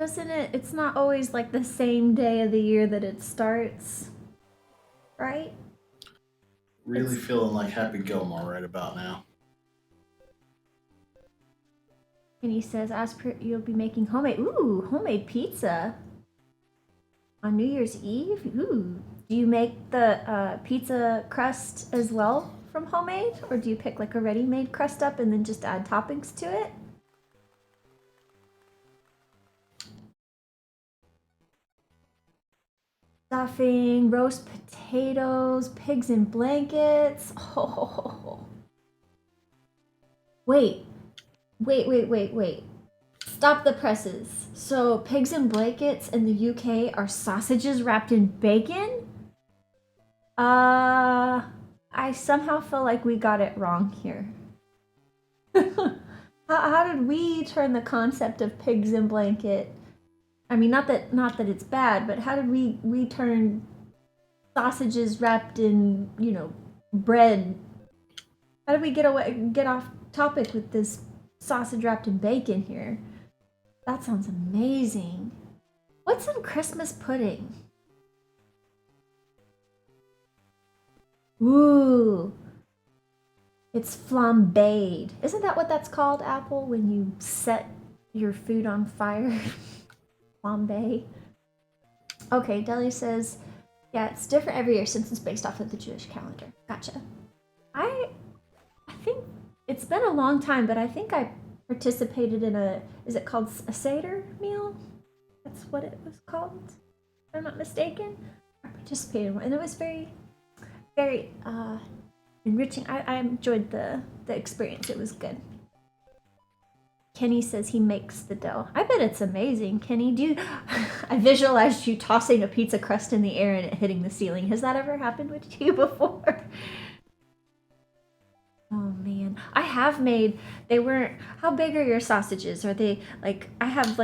[SPEAKER 2] Doesn't it? It's not always like the same day of the year that it starts, right?
[SPEAKER 1] Really feeling like Happy Gilmore right about now.
[SPEAKER 2] And he says, as per, you'll be making homemade pizza on New Year's Eve. Ooh, do you make the pizza crust as well from homemade, or do you pick like a ready-made crust up and then just add toppings to it? Stuffing, roast potatoes, pigs in blankets. Oh. Wait. Stop the presses. So pigs in blankets in the UK are sausages wrapped in bacon? I somehow feel like we got it wrong here. How did we turn the concept of pigs in blanket? I mean, not that it's bad, but how did we turn sausages wrapped in, bread? How did we get off topic with this sausage wrapped in bacon here? That sounds amazing. What's in Christmas pudding? Ooh. It's flambéed. Isn't that what that's called, Apple, when you set your food on fire? Flambe. Okay, Deli says, yeah, it's different every year since it's based off of the Jewish calendar. Gotcha. I think it's been a long time, but I think I participated in is it called a Seder meal? That's what it was called, if I'm not mistaken. I participated in one, and it was very, very enriching. I enjoyed the experience. It was good. Kenny says he makes the dough. I bet it's amazing. Kenny, I visualized you tossing a pizza crust in the air and it hitting the ceiling. Has that ever happened with you before? Oh man, I have made, how big are your sausages? Are they I have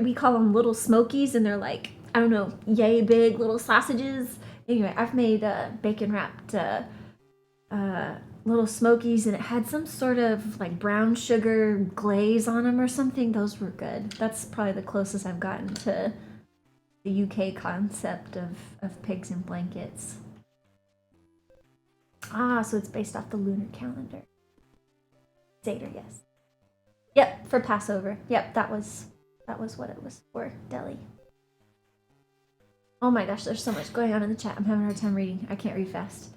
[SPEAKER 2] we call them little smokies, and they're I don't know, yay big little sausages. Anyway, I've made bacon wrapped little smokies, and it had some sort of brown sugar glaze on them or something. Those were good. That's probably the closest I've gotten to the UK concept of pigs in blankets. Ah, so it's based off the lunar calendar. Seder, yes. Yep, for Passover. Yep, that was what it was for, Deli. Oh my gosh, there's so much going on in the chat. I'm having a hard time reading. I can't read fast.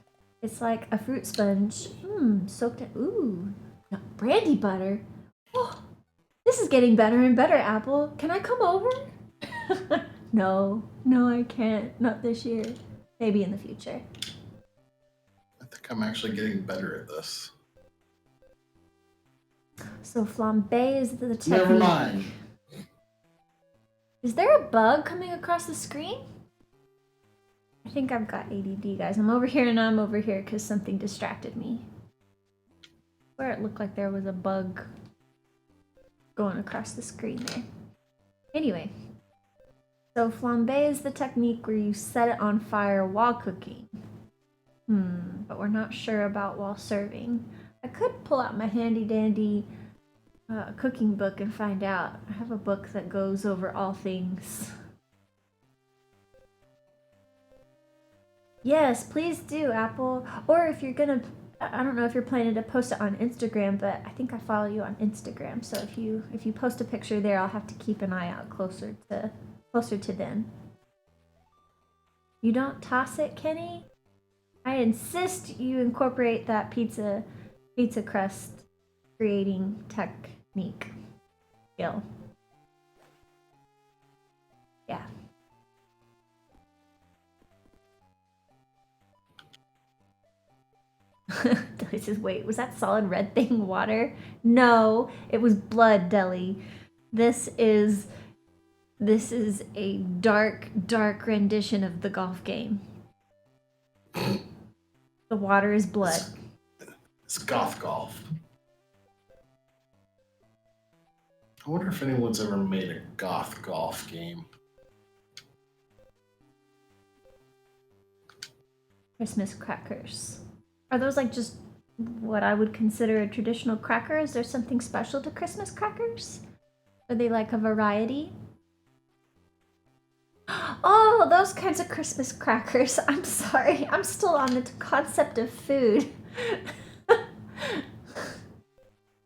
[SPEAKER 2] It's like a fruit sponge. Soaked in, ooh, no, brandy butter. Oh, this is getting better and better, Apple. Can I come over? No, I can't. Not this year. Maybe in the future.
[SPEAKER 1] I think I'm actually getting better at this.
[SPEAKER 2] So flambe is the technique.
[SPEAKER 1] Never mind.
[SPEAKER 2] Is there a bug coming across the screen? I think I've got ADD, guys. I'm over here and I'm over here because something distracted me. Where it looked like there was a bug going across the screen there. Anyway, so flambe is the technique where you set it on fire while cooking. But we're not sure about while serving. I could pull out my handy dandy cooking book and find out. I have a book that goes over all things. Yes, please do, Apple. Or if you're gonna, I don't know if you're planning to post it on Instagram, but I think I follow you on Instagram. So if you post a picture there, I'll have to keep an eye out closer to then. You don't toss it, Kenny? I insist you incorporate that pizza crust creating technique skill. Yeah. Deli says, wait, was that solid red thing water? No, it was blood, Deli. This is a dark rendition of the golf game. The water is blood.
[SPEAKER 1] It's goth golf. I wonder if anyone's ever made a goth golf game.
[SPEAKER 2] Christmas crackers. Are those just what I would consider a traditional cracker? Is there something special to Christmas crackers? Are they a variety? Oh, those kinds of Christmas crackers. I'm sorry. I'm still on the concept of food.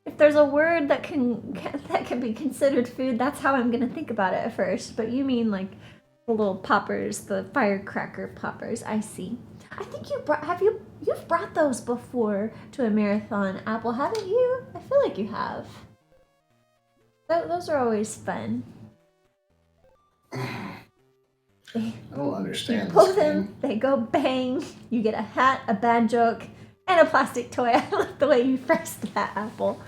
[SPEAKER 2] If there's a word that can be considered food, that's how I'm gonna think about it at first. But you mean the little poppers, the firecracker poppers. I see. I think you've brought those before to a marathon, Apple, haven't you? I feel like you have. Those are always fun.
[SPEAKER 1] I don't understand.
[SPEAKER 2] You pull them, they go bang. You get a hat, a bad joke, and a plastic toy. I like the way you phrased that, Apple.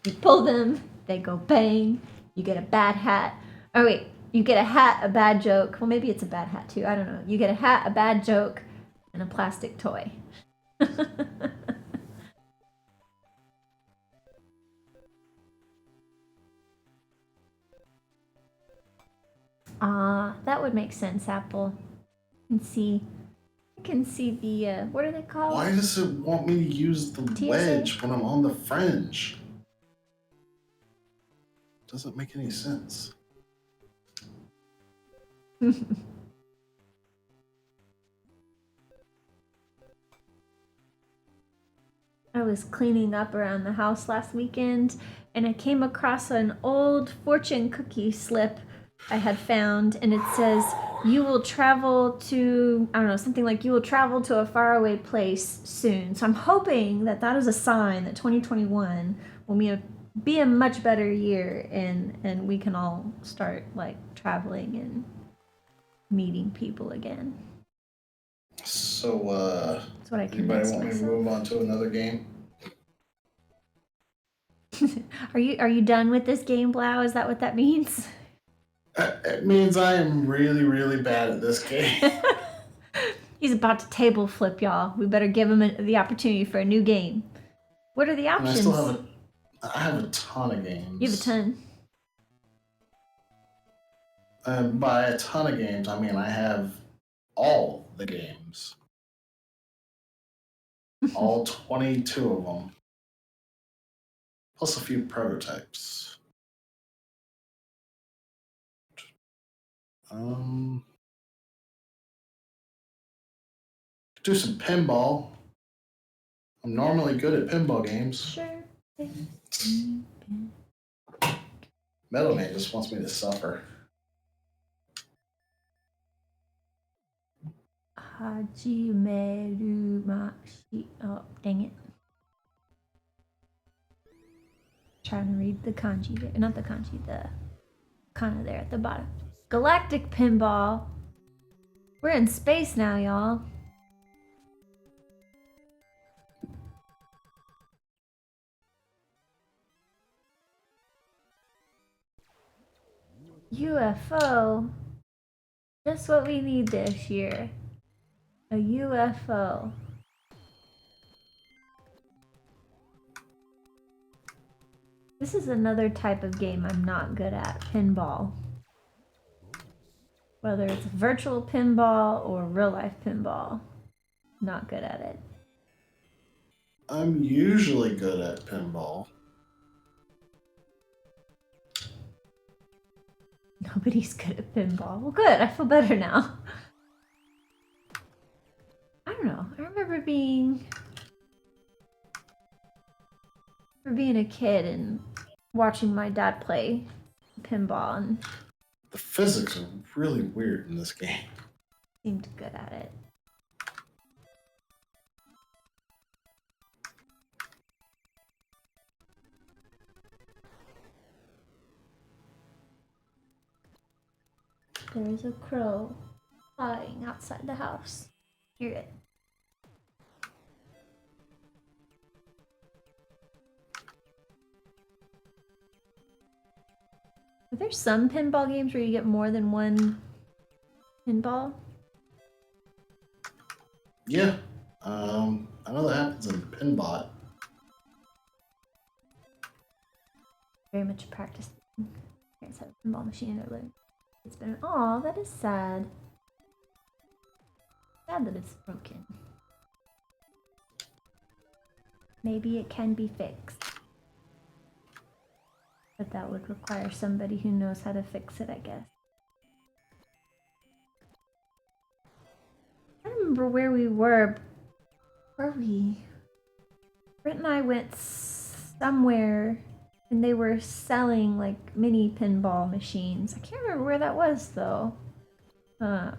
[SPEAKER 2] You pull them, they go bang. You get a bad hat. Oh wait, you get a hat, a bad joke. Well, maybe it's a bad hat too. I don't know. You get a hat, a bad joke, and a plastic toy. Ah, that would make sense, Apple. I can see the, what are they called?
[SPEAKER 1] Why does it want me to use the
[SPEAKER 2] TSA?
[SPEAKER 1] wedge when I'm on the fringe? Doesn't make any sense.
[SPEAKER 2] I was cleaning up around the house last weekend and I came across an old fortune cookie slip I had found, and it says, "You will travel to," I don't know, something like, "You will travel to a faraway place soon." So I'm hoping that that is a sign that 2021 will be a much better year, and we can all start like traveling and meeting people again.
[SPEAKER 1] So,
[SPEAKER 2] That's what I
[SPEAKER 1] anybody
[SPEAKER 2] convinced
[SPEAKER 1] want me to
[SPEAKER 2] myself.
[SPEAKER 1] move on to another game?
[SPEAKER 2] Are you done with this game, Blau? Is that what that means?
[SPEAKER 1] It means I am really, really bad at this game.
[SPEAKER 2] He's about to table flip, y'all. We better give him the opportunity for a new game. What are the
[SPEAKER 1] And
[SPEAKER 2] options?
[SPEAKER 1] I have a ton of games.
[SPEAKER 2] You have a ton.
[SPEAKER 1] And by a ton of games, I mean I have all the games. All 22 of them. Plus a few prototypes. Do some pinball. I'm normally good at pinball games.
[SPEAKER 2] Sure.
[SPEAKER 1] Metal Man just wants me to suffer.
[SPEAKER 2] Hajimerumashi. Oh, dang it. Trying to read the kanji there. Not the kanji, the kana there at the bottom. Galactic Pinball. We're in space now, y'all. UFO. Just what we need this year. A UFO. This is another type of game I'm not good at. Pinball. Whether it's virtual pinball or real life pinball. Not good at it.
[SPEAKER 1] I'm usually good at pinball.
[SPEAKER 2] Nobody's good at pinball. Well, good. I feel better now. I don't know. I remember being a kid and watching my dad play pinball and
[SPEAKER 1] The physics are really weird in this game.
[SPEAKER 2] seemed good at it. There's a crow flying outside the house. Hear it. Are there some pinball games where you get more than one pinball?
[SPEAKER 1] Yeah. I know that happens in Pinbot.
[SPEAKER 2] Very much practice. Parents have a pinball machine in their living. It's been. Aw, that is sad. Sad that it's broken. Maybe it can be fixed. But that would require somebody who knows how to fix it, I guess. I don't remember where we were. Where were we? Britt and I went somewhere and they were selling like mini pinball machines. I can't remember where that was though. Hey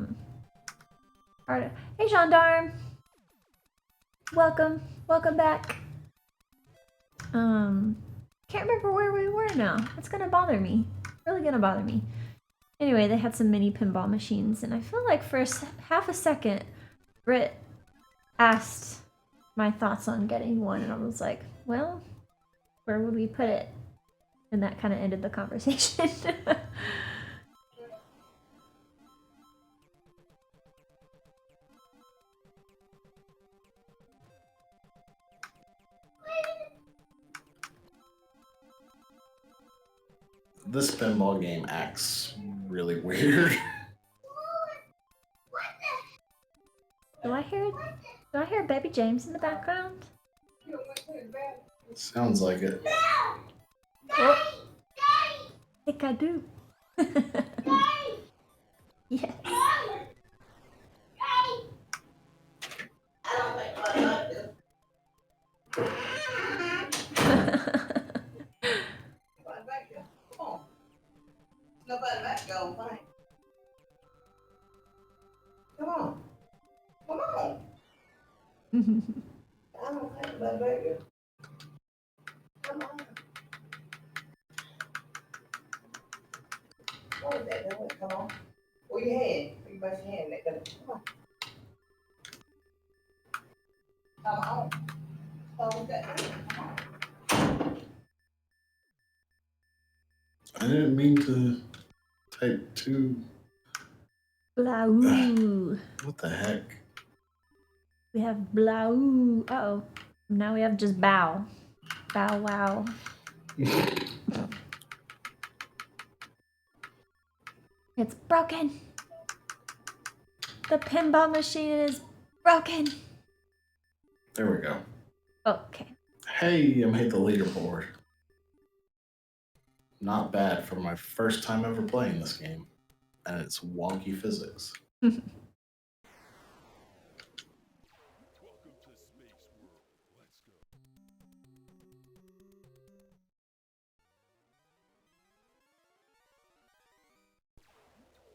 [SPEAKER 2] Gendarme! Welcome back. Can't remember where we were now. It's gonna bother me. Really gonna bother me. Anyway, they had some mini pinball machines, and I feel like for half a second, Britt asked my thoughts on getting one, and I was like, well, where would we put it? And that kind of ended the conversation.
[SPEAKER 1] This pinball game acts really weird.
[SPEAKER 2] Do I hear Baby James in the background?
[SPEAKER 1] Sounds like it.
[SPEAKER 2] Oh, I think I do. Yes.
[SPEAKER 4] Nobody back go fine. Come on. Come on. I don't think nobody back there. Come on. What was that doing? Come on. Where your hand? Where you brush your hand? Come on. Come on. Oh, that. Come on.
[SPEAKER 1] I didn't mean to type 2.
[SPEAKER 2] Blau.
[SPEAKER 1] What the heck?
[SPEAKER 2] We have Blau. Uh-oh. Now we have just Bow. Bow wow. It's broken. The pinball machine is broken.
[SPEAKER 1] There we go.
[SPEAKER 2] Okay.
[SPEAKER 1] Hey, I made the leaderboard. Not bad for my first time ever playing this game. And it's wonky physics.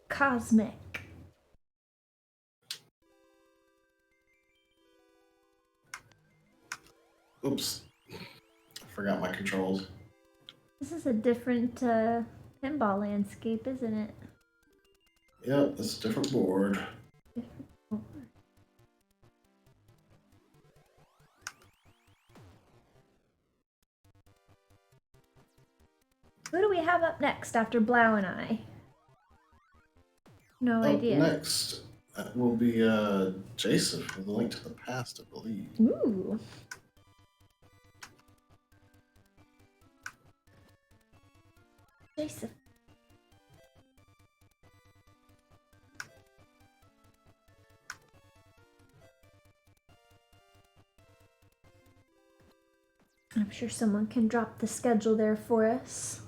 [SPEAKER 2] Cosmic.
[SPEAKER 1] Oops. I forgot my controls.
[SPEAKER 2] This is a different pinball landscape, isn't it?
[SPEAKER 1] Yep, it's a different board.
[SPEAKER 2] Who do we have up next after Blau and I? No
[SPEAKER 1] Up
[SPEAKER 2] idea.
[SPEAKER 1] next will be Jason with a Link to the Past, I believe.
[SPEAKER 2] Ooh. Jason. I'm sure someone can drop the schedule there for us.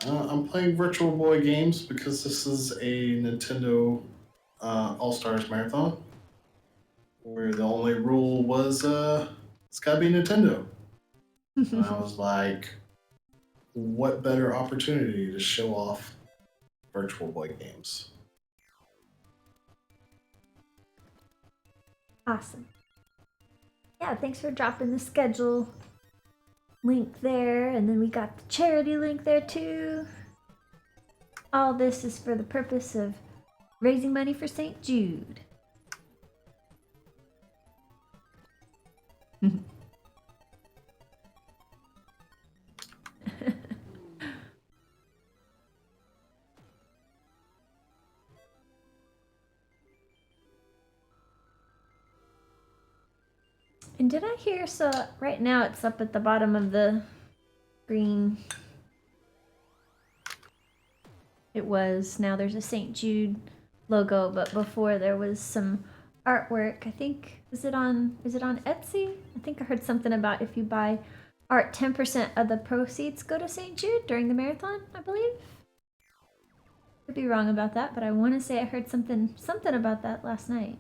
[SPEAKER 1] I'm playing Virtual Boy games because this is a Nintendo All-Stars Marathon, where the only rule was it's gotta be Nintendo. And I was like, what better opportunity to show off Virtual Boy games?
[SPEAKER 2] Awesome. Yeah, thanks for dropping the schedule link there, and then we got the charity link there too. All this is for the purpose of raising money for St. Jude. And did I hear, so right now it's up at the bottom of the screen. It was, now there's a St. Jude logo, but before there was some artwork. I think, is it on Etsy? I think I heard something about if you buy art, 10% of the proceeds go to St. Jude during the marathon, I believe. Could be wrong about that, but I want to say I heard something about that last night.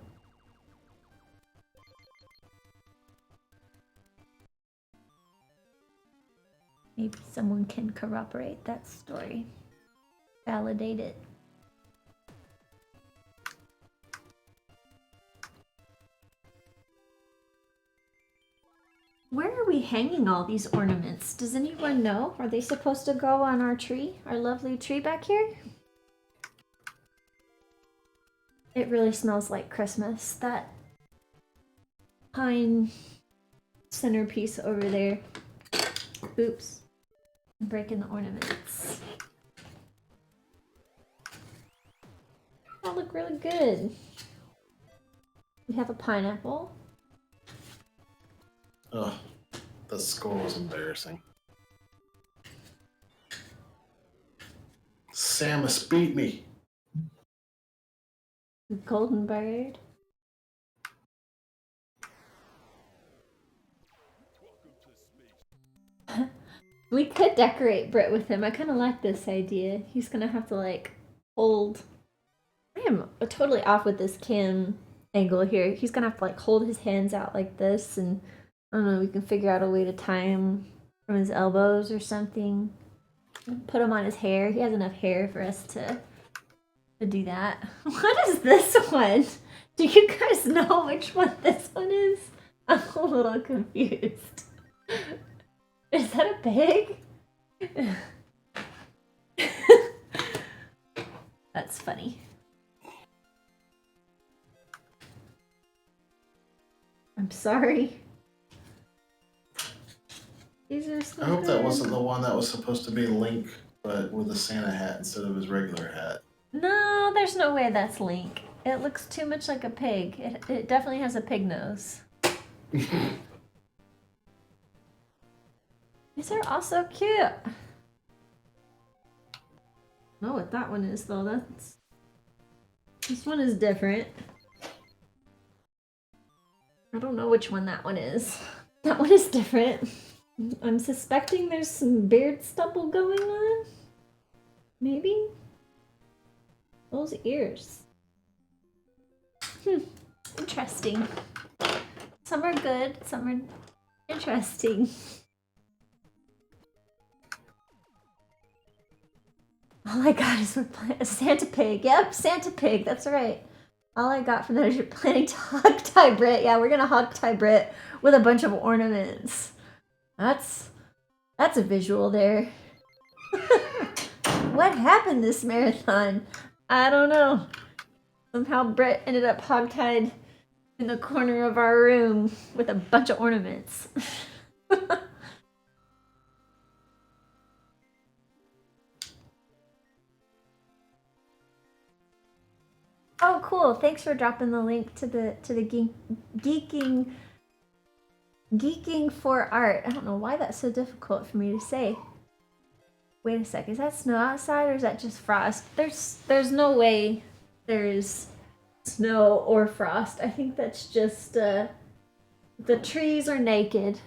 [SPEAKER 2] Maybe someone can corroborate that story. Validate it. Where are we hanging all these ornaments? Does anyone know? Are they supposed to go on our tree? Our lovely tree back here? It really smells like Christmas. That pine centerpiece over there. Oops. I'm breaking the ornaments. That look really good. We have a pineapple.
[SPEAKER 1] Ugh, the score was embarrassing. Samus beat me.
[SPEAKER 2] Golden bird. We could decorate Britt with him. I kind of like this idea. He's gonna have to like hold. I am totally off with this cam angle here. He's gonna have to like hold his hands out like this, and I don't know. We can figure out a way to tie him from his elbows or something. Put him on his hair. He has enough hair for us to do that. What is this one? Do you guys know which one this one is? I'm a little confused. Is that a pig? That's funny. I'm sorry. These are so
[SPEAKER 1] I hope
[SPEAKER 2] good.
[SPEAKER 1] that wasn't the one that was supposed to be Link, but with a Santa hat instead of his regular hat.
[SPEAKER 2] No, there's no way that's Link. It looks too much like a pig. It definitely has a pig nose. These are also cute. Know what that one is though. This one is different. I don't know which one that one is. That one is different. I'm suspecting there's some beard stubble going on. Maybe? Those ears. Interesting. Some are good, some are interesting. All I got is we're playing Santa Pig. Yep, Santa Pig, that's right. All I got from that is you're planning to hog tie Brit. Yeah, we're gonna hog tie Brit with a bunch of ornaments. That's a visual there. What happened this marathon? I don't know. Somehow Brett ended up hogtied in the corner of our room with a bunch of ornaments. Oh, cool! Thanks for dropping the link to the geeking for art. I don't know why that's so difficult for me to say. Wait a sec, is that snow outside or is that just frost? There's no way there's snow or frost. I think that's just the trees are naked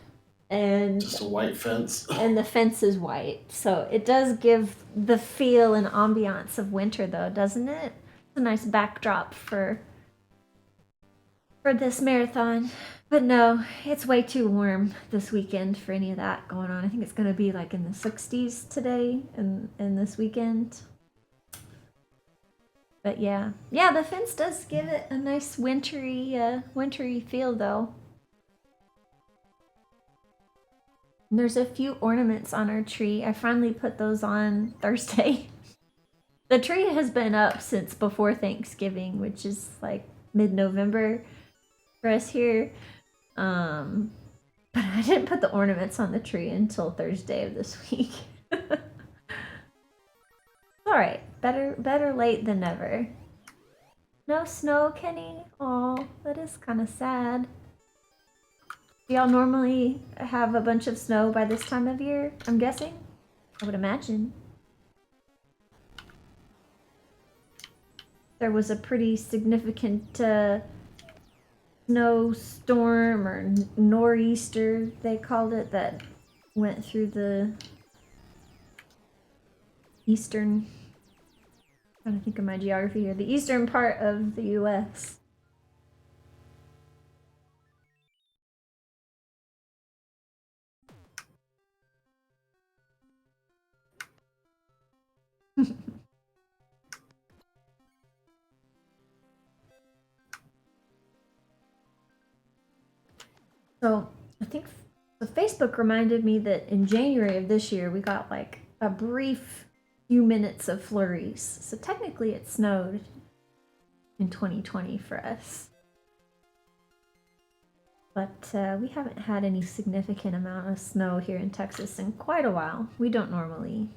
[SPEAKER 2] and
[SPEAKER 1] Just a white fence.
[SPEAKER 2] and the fence is white. So it does give the feel and ambiance of winter though, doesn't it? It's a nice backdrop for this marathon. But no, it's way too warm this weekend for any of that going on. I think it's going to be like in the 60s today and this weekend. But yeah, the fence does give it a nice wintry feel though. And there's a few ornaments on our tree. I finally put those on Thursday. The tree has been up since before Thanksgiving, which is like mid-November for us here. But I didn't put the ornaments on the tree until Thursday of this week. Alright, better late than never. No snow, Kenny? Aw, that is kind of sad. Do y'all normally have a bunch of snow by this time of year, I'm guessing? I would imagine. There was a pretty significant snowstorm or nor'easter, they called it, that went through the eastern, I'm trying to think of my geography here, the eastern part of the US. So I think Facebook reminded me that in January of this year we got like a brief few minutes of flurries. So technically it snowed in 2020 for us. But we haven't had any significant amount of snow here in Texas in quite a while. We don't normally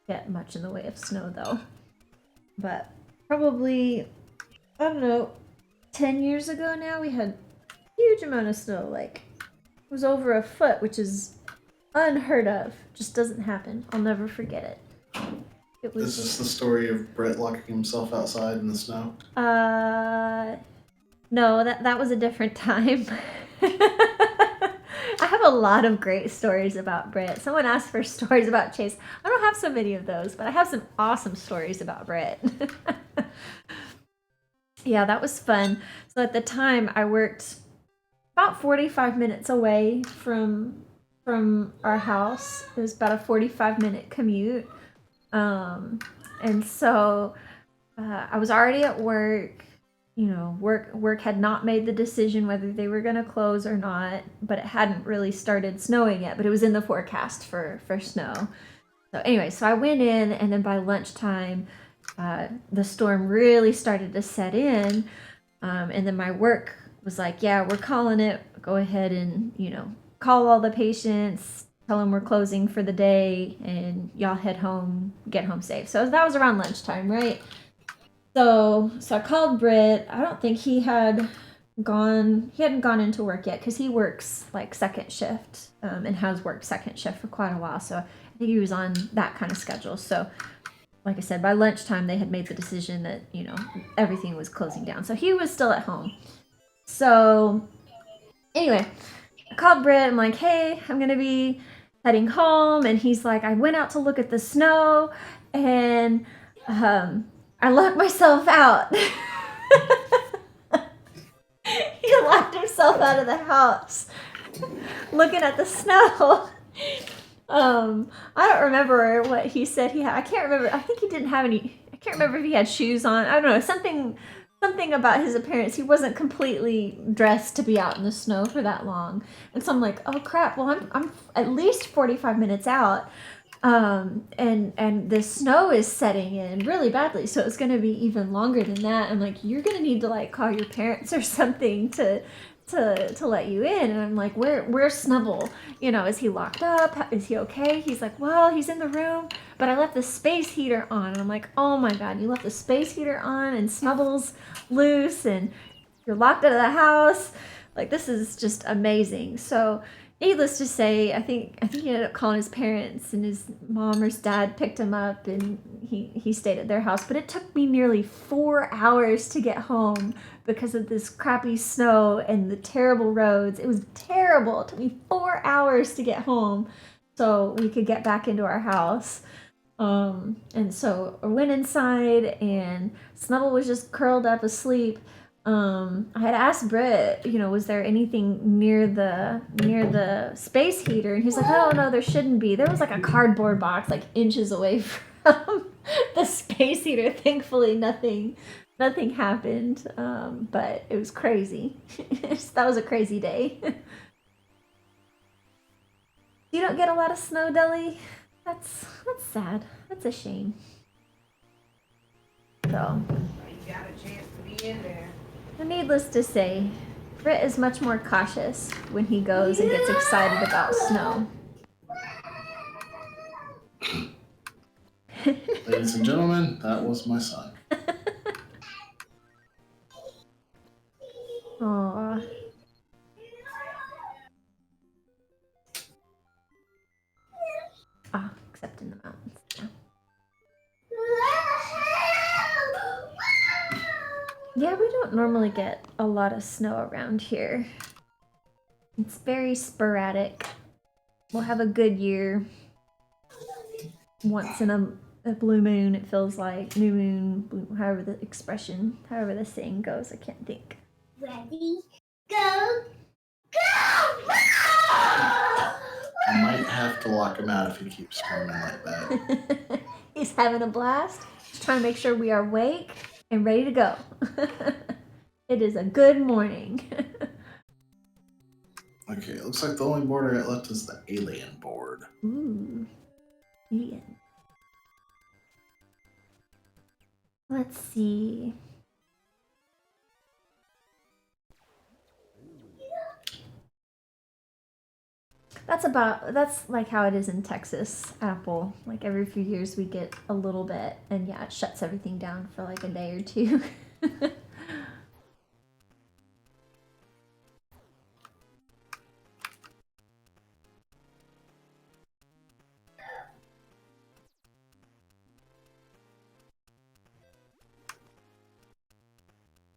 [SPEAKER 2] get much in the way of snow though. But probably, I don't know, 10 years ago now we had huge amount of snow, like it was over a foot, which is unheard of. Just doesn't happen. I'll never forget it. It
[SPEAKER 1] Is this the story of Brett locking himself outside in the snow?
[SPEAKER 2] No, that was a different time. I have a lot of great stories about Britt. Someone asked for stories about Chase. I don't have so many of those, but I have some awesome stories about Britt. Yeah, that was fun. So at the time, I worked about 45 minutes away from our house. It was about a 45-minute commute. And so I was already at work. You know, work had not made the decision whether they were going to close or not, but it hadn't really started snowing yet, but it was in the forecast for snow. So anyway, so I went in, and then by lunchtime, the storm really started to set in. And then my work was like, yeah, we're calling it. Go ahead and, call all the patients, tell them we're closing for the day, and y'all head home, get home safe. So that was around lunchtime, right? So I called Britt. I don't think he hadn't gone into work yet, because he works like second shift, and has worked second shift for quite a while. So I think he was on that kind of schedule. So like I said, by lunchtime they had made the decision that, everything was closing down. So he was still at home. So anyway, I called Britt. I'm like, hey, I'm going to be heading home. And he's like, I went out to look at the snow, and I locked myself out. He locked himself out of the house looking at the snow. I don't remember what he said he had. I can't remember. I think he didn't have any. I can't remember if he had shoes on. I don't know. Something about his appearance. He wasn't completely dressed to be out in the snow for that long. And so I'm like, oh crap. Well, I'm at least 45 minutes out. And the snow is setting in really badly, so it's going to be even longer than that. I'm like, you're going to need to like call your parents or something to let you in. And I'm like, where's Snubble? Is he locked up? Is he okay? He's like, well, he's in the room, but I left the space heater on. And I'm like, oh my god, you left the space heater on, and Snubble's loose, and you're locked out of the house. Like, this is just amazing. So needless to say, I think he ended up calling his parents, and his mom or his dad picked him up, and he stayed at their house. But it took me nearly 4 hours to get home because of this crappy snow and the terrible roads. It was terrible. It took me 4 hours to get home so we could get back into our house. And so I went inside, and Snubble was just curled up asleep. I had asked Britt, was there anything near the space heater? And he's like, oh no, there shouldn't be. There was like a cardboard box like inches away from the space heater. Thankfully, nothing happened. But it was crazy. That was a crazy day. You don't get a lot of snow, Deli? That's sad. That's a shame. So
[SPEAKER 4] You got a chance to be in there.
[SPEAKER 2] needless to say, Britt is much more cautious when he goes and gets excited about snow.
[SPEAKER 1] Ladies and gentlemen, that was my son.
[SPEAKER 2] Aww. Ah, except in the mountains. Yeah, we don't normally get a lot of snow around here. It's very sporadic. We'll have a good year once in a blue moon, it feels like. New moon, blue, however the saying goes, I can't think.
[SPEAKER 5] Ready, go, go!
[SPEAKER 1] I might have to lock him out if he keeps screaming like that.
[SPEAKER 2] He's having a blast. Just trying to make sure we are awake and ready to go. It is a good morning.
[SPEAKER 1] Okay, it looks like the only board I got left is the alien board.
[SPEAKER 2] Ooh, alien. Let's see. That's like how it is in Texas, Apple. Like every few years we get a little bit, and yeah, it shuts everything down for like a day or two.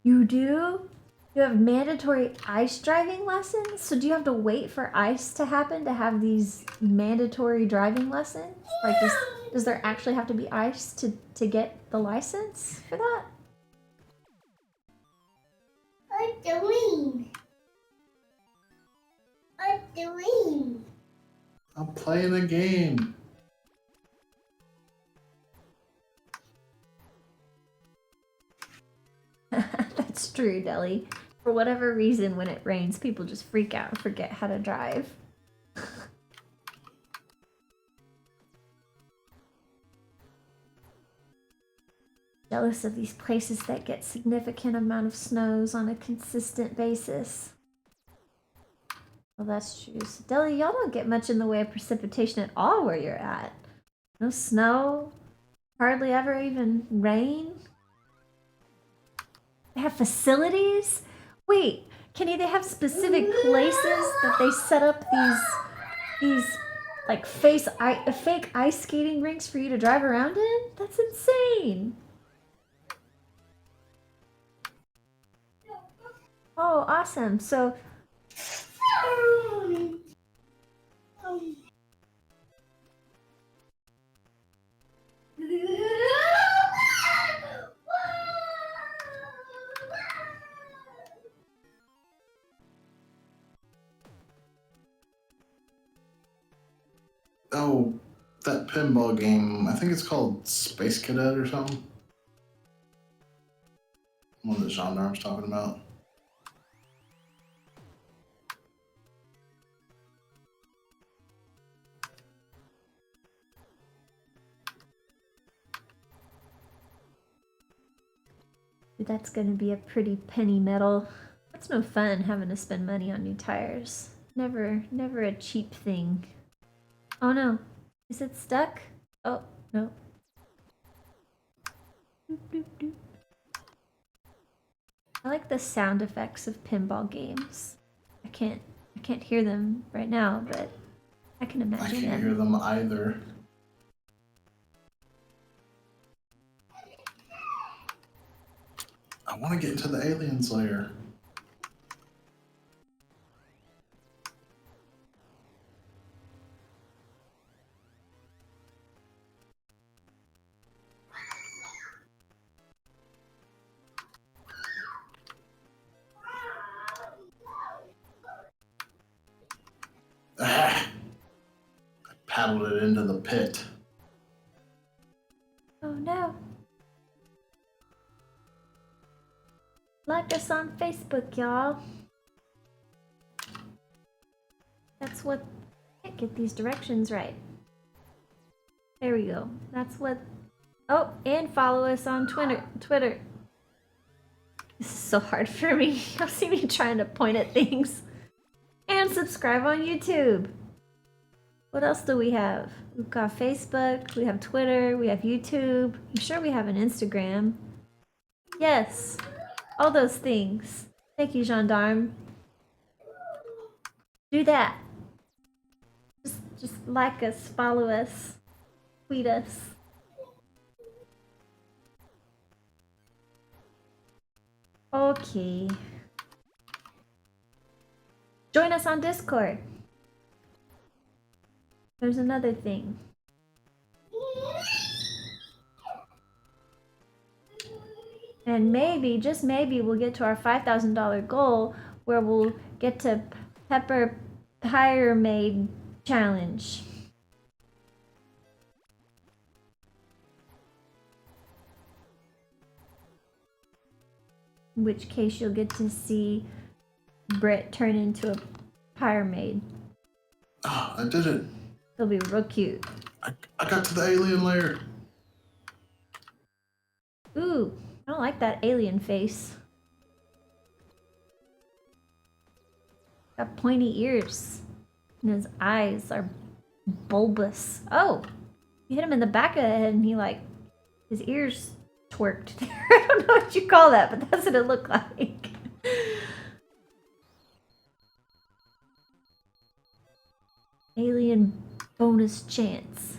[SPEAKER 2] You do? You have mandatory ice driving lessons? So do you have to wait for ice to happen to have these mandatory driving lessons? Like, does there actually have to be ice to get the license for that?
[SPEAKER 5] What doing? What doing?
[SPEAKER 1] I'm playing a game.
[SPEAKER 2] That's true, Deli. For whatever reason, when it rains, people just freak out and forget how to drive. Jealous of these places that get significant amount of snows on a consistent basis. Well, that's true. So, Deli, y'all don't get much in the way of precipitation at all where you're at. No snow, hardly ever even rain. They have facilities? Wait, Kenny, they have specific places that they set up these like fake ice skating rinks for you to drive around in? That's insane. Oh, awesome. So
[SPEAKER 1] Oh, that pinball game. I think it's called Space Cadet or something. One of the gendarmes talking about.
[SPEAKER 2] that's gonna be a pretty penny medal. That's no fun having to spend money on new tires. Never a cheap thing. Oh no. Is it stuck? Oh, no. Doop, doop, doop. I like the sound effects of pinball games. I can't hear them right now, but I can
[SPEAKER 1] I
[SPEAKER 2] imagine
[SPEAKER 1] can't
[SPEAKER 2] them.
[SPEAKER 1] hear them either. I want to get into the aliens layer. Ah, I paddled it into the pit.
[SPEAKER 2] Oh no. Like us on Facebook, y'all. That's what... I can't get these directions right. There we go. That's what... Oh, and follow us on Twitter. This is so hard for me. I've seen me trying to point at things. And subscribe on YouTube. What else do we have? We've got Facebook, we have Twitter, we have YouTube. I'm sure we have an Instagram. Yes, all those things. Thank you, gendarme. Do that. Just like us, follow us, tweet us. Okay. Join us on Discord. There's another thing. And maybe, just maybe, we'll get to our $5,000 goal where we'll get to Pepper Pyramid Challenge. In which case you'll get to see Britt turn into a pyramid.
[SPEAKER 1] Ah, I did it.
[SPEAKER 2] It'll be real cute.
[SPEAKER 1] I got to the alien layer.
[SPEAKER 2] Ooh, I don't like that alien face. Got pointy ears. And his eyes are bulbous. Oh! You hit him in the back of the head and he his ears twerked there. I don't know what you call that, but that's what it looked like. Alien bonus chance.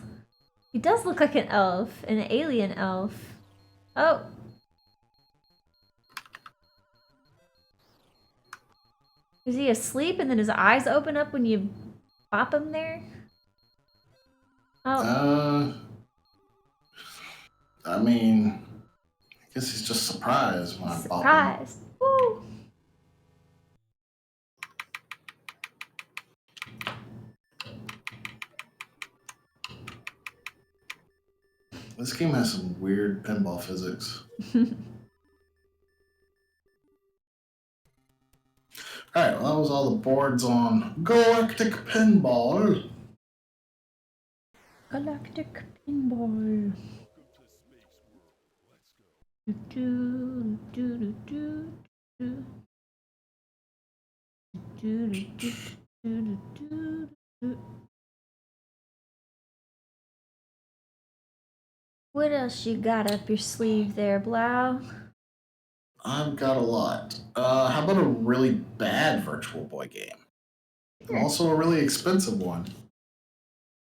[SPEAKER 2] He does look like an elf, an alien elf. Oh! Is he asleep and then his eyes open up when you bop him there? Oh,
[SPEAKER 1] I mean, I guess he's just surprised when I bop him.
[SPEAKER 2] surprise! Woo!
[SPEAKER 1] This game has some weird pinball physics. Alright, well, that was all the boards on Galactic Pinball.
[SPEAKER 2] Galactic pinball. Do, do, do, do, do. Do, do, do, do, do, do. What else you got up your sleeve there, Blau?
[SPEAKER 1] I've got a lot. How about a really bad Virtual Boy game?
[SPEAKER 2] Sure.
[SPEAKER 1] Also a really expensive one.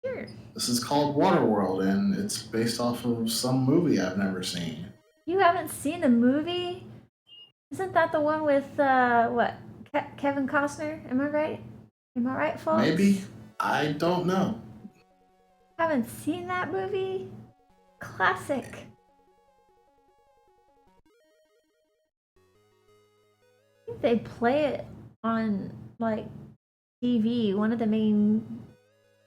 [SPEAKER 2] Sure.
[SPEAKER 1] This is called Waterworld, and it's based off of some movie I've never seen.
[SPEAKER 2] You haven't seen the movie? Isn't that the one with Kevin Costner? Am I right? Am I right, folks?
[SPEAKER 1] Maybe? I don't know.
[SPEAKER 2] Haven't seen that movie? Classic. I think they play it on like TV, one of the main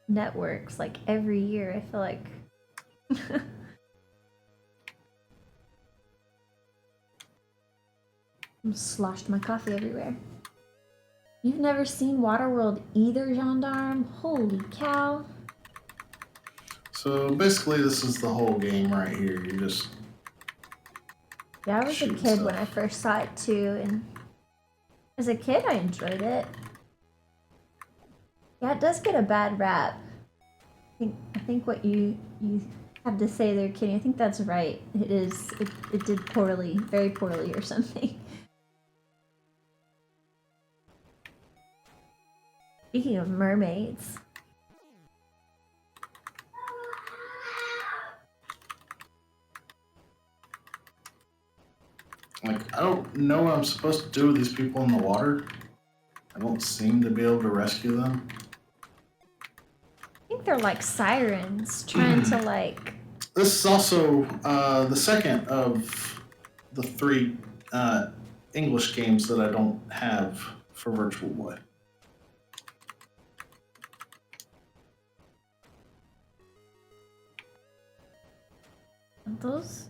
[SPEAKER 2] networks, like every year. I feel like. I sloshed my coffee everywhere. You've never seen Waterworld either, Gendarme? Holy cow.
[SPEAKER 1] So basically, this is the whole game right here. You just
[SPEAKER 2] Yeah, I was a
[SPEAKER 1] shoot
[SPEAKER 2] kid
[SPEAKER 1] stuff.
[SPEAKER 2] when I first saw it too, and as a kid I enjoyed it. Yeah, it does get a bad rap. I think what you have to say there, Kitty, I think that's right. It did poorly, very poorly or something. Speaking of mermaids.
[SPEAKER 1] Like, I don't know what I'm supposed to do with these people in the water. I don't seem to be able to rescue them.
[SPEAKER 2] I think they're like sirens trying to like...
[SPEAKER 1] This is also the second of the three English games that I don't have for Virtual Boy.
[SPEAKER 2] Those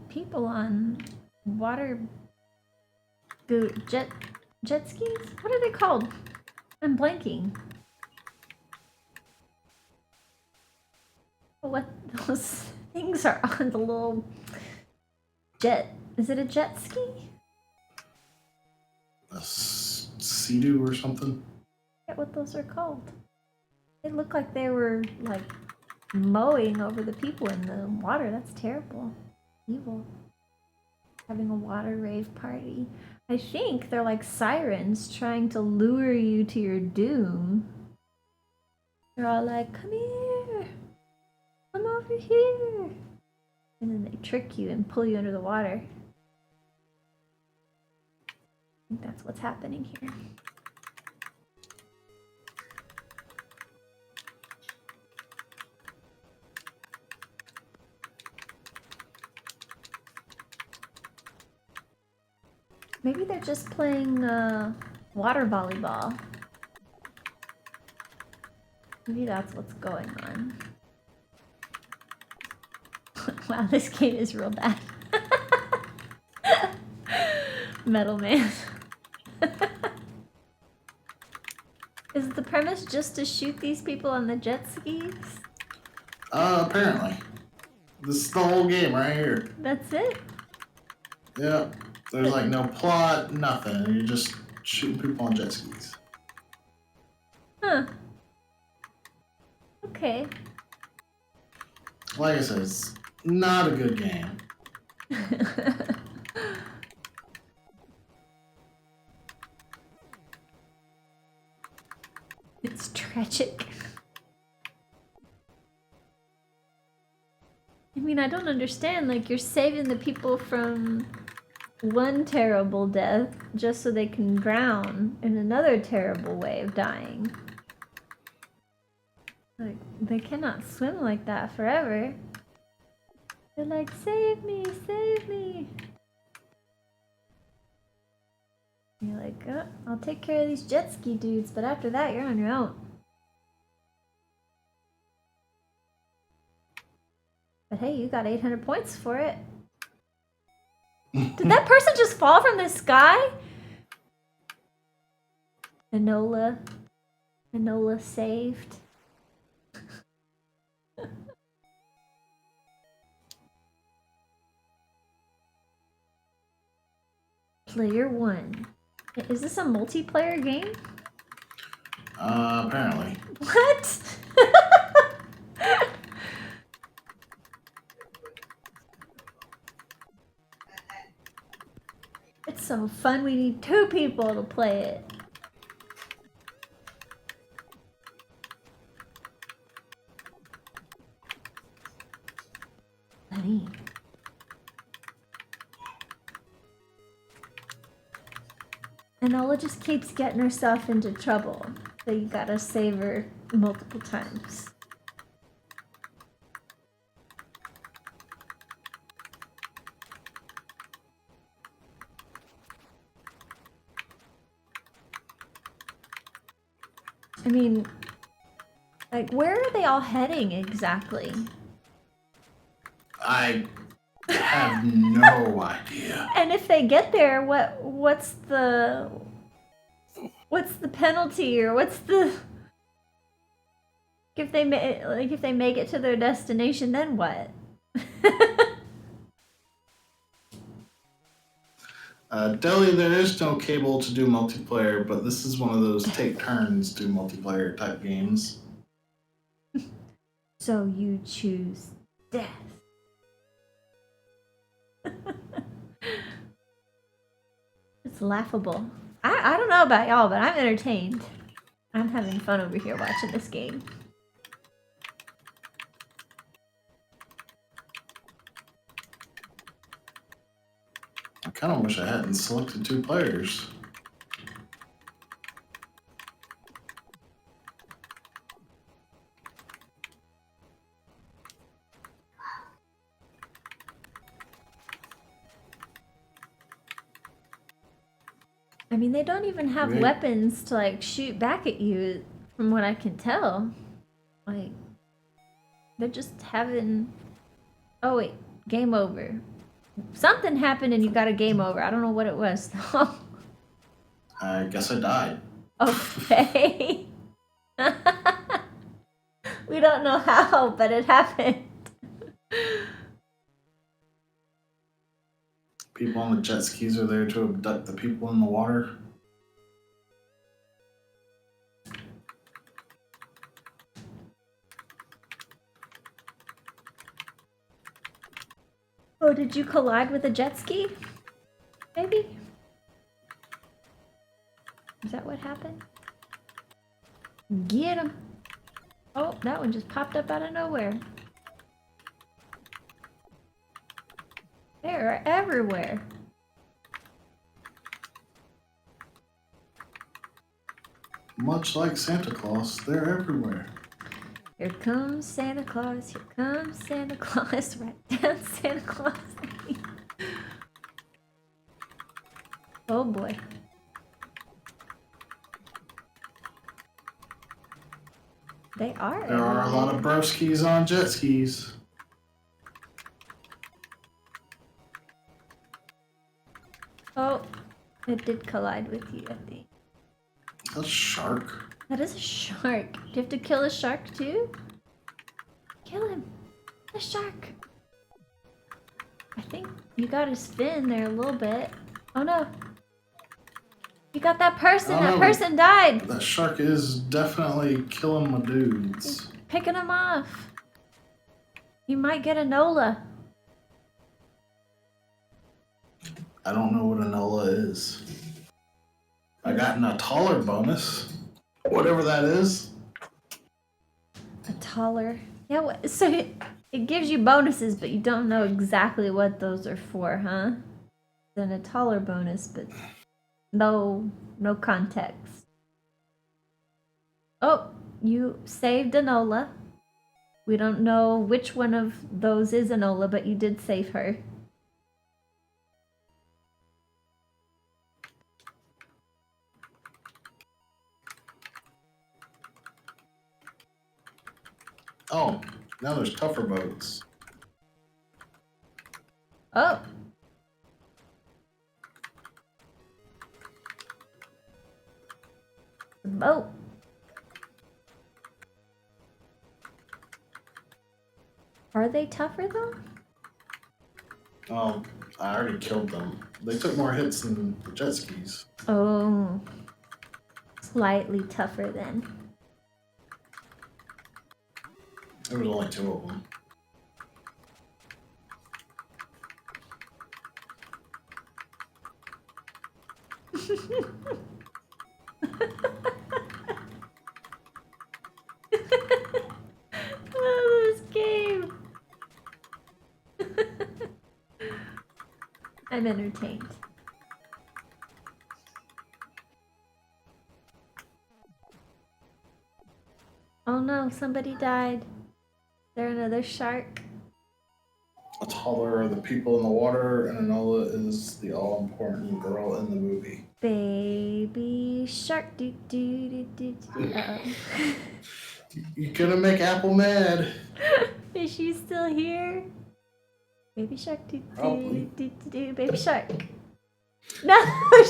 [SPEAKER 2] people on water jet skis? What are they called? I'm blanking. What those things are on the little jet? Is it a jet ski?
[SPEAKER 1] A Sea-Doo or something?
[SPEAKER 2] I forget what those are called. They look like they were like mowing over the people in the water. That's terrible. Evil. Having a water rave party. I think they're like sirens trying to lure you to your doom. They're all like, come here! Come over here! And then they trick you and pull you under the water. I think that's what's happening here. Maybe they're just playing water volleyball. Maybe that's what's going on. Wow, this game is real bad. Metal Man. Is the premise just to shoot these people on the jet skis?
[SPEAKER 1] Apparently. This is the whole game right here.
[SPEAKER 2] That's it?
[SPEAKER 1] Yeah. There's like no plot, nothing. You're just shooting people on jet skis.
[SPEAKER 2] Huh. Okay.
[SPEAKER 1] Like I said, it's not a good game.
[SPEAKER 2] It's tragic. I mean, I don't understand. Like, you're saving the people from one terrible death just so they can drown in another terrible way of dying. Like, they cannot swim like that forever. They're like, save me, save me. And you're like, oh, I'll take care of these jet ski dudes, but after that, you're on your own. But hey, you got 800 points for it. Did that person just fall from the sky? Enola saved. Player 1. Is this a multiplayer game?
[SPEAKER 1] Apparently.
[SPEAKER 2] What? It's so fun, we need 2 people to play it. Funny. Enola just keeps getting herself into trouble, so you gotta save her multiple times. I mean, like, where are they all heading exactly?
[SPEAKER 1] I have no idea.
[SPEAKER 2] And if they get there, what's the penalty, or what's the if they make it to their destination, then what?
[SPEAKER 1] Deli, there is no cable to do multiplayer, but this is one of those take turns do multiplayer type games.
[SPEAKER 2] So you choose death. It's laughable. I don't know about y'all, but I'm entertained. I'm having fun over here watching this game.
[SPEAKER 1] I kind of wish I hadn't selected 2 players.
[SPEAKER 2] I mean, they don't even have
[SPEAKER 1] Right.
[SPEAKER 2] weapons to, like, shoot back at you, from what I can tell. Like, they're just having... Oh, wait. Game over. Something happened and you got a game over. I don't know what it was, though.
[SPEAKER 1] I guess I died.
[SPEAKER 2] Okay. We don't know how, but it happened.
[SPEAKER 1] People on the jet skis are there to abduct the people in the water.
[SPEAKER 2] Oh, did you collide with a jet ski? Maybe? Is that what happened? Get him! Oh, that one just popped up out of nowhere. They're everywhere.
[SPEAKER 1] Much like Santa Claus, they're everywhere.
[SPEAKER 2] Here comes Santa Claus, here comes Santa Claus, right down Santa Claus. Oh boy. They are.
[SPEAKER 1] There are a lot of broskies on jet skis.
[SPEAKER 2] Oh, it did collide with you, I think.
[SPEAKER 1] A shark.
[SPEAKER 2] That is a shark. Do you have to kill a shark too? Kill him. The shark. I think you got his fin there a little bit. Oh no. You got that person.
[SPEAKER 1] Oh,
[SPEAKER 2] That
[SPEAKER 1] no.
[SPEAKER 2] person died.
[SPEAKER 1] That shark is definitely killing my dudes.
[SPEAKER 2] Picking him off. You might get a Nola.
[SPEAKER 1] I don't know what a NOLA is. I got a taller bonus. Whatever that is.
[SPEAKER 2] A taller. Yeah, so it gives you bonuses, but you don't know exactly what those are for, huh? then a taller bonus, but no context. Oh, you saved Enola. We don't know which one of those is Enola, but you did save her.
[SPEAKER 1] Oh, now there's tougher boats.
[SPEAKER 2] Oh. The boat. Are they tougher though?
[SPEAKER 1] Oh, I already killed them. They took more hits than the jet skis.
[SPEAKER 2] Oh. Slightly tougher then.
[SPEAKER 1] There was only 2 of them.
[SPEAKER 2] Oh, this game. I'm entertained. Oh no, somebody died. Is there another shark?
[SPEAKER 1] A taller are the people in the water, and Enola is the all-important girl in the movie.
[SPEAKER 2] Baby shark, do do do do do. Uh-oh.
[SPEAKER 1] You're gonna make Apple mad.
[SPEAKER 2] Is she still here? Baby shark, do do
[SPEAKER 1] Probably.
[SPEAKER 2] do do do. Baby shark. No,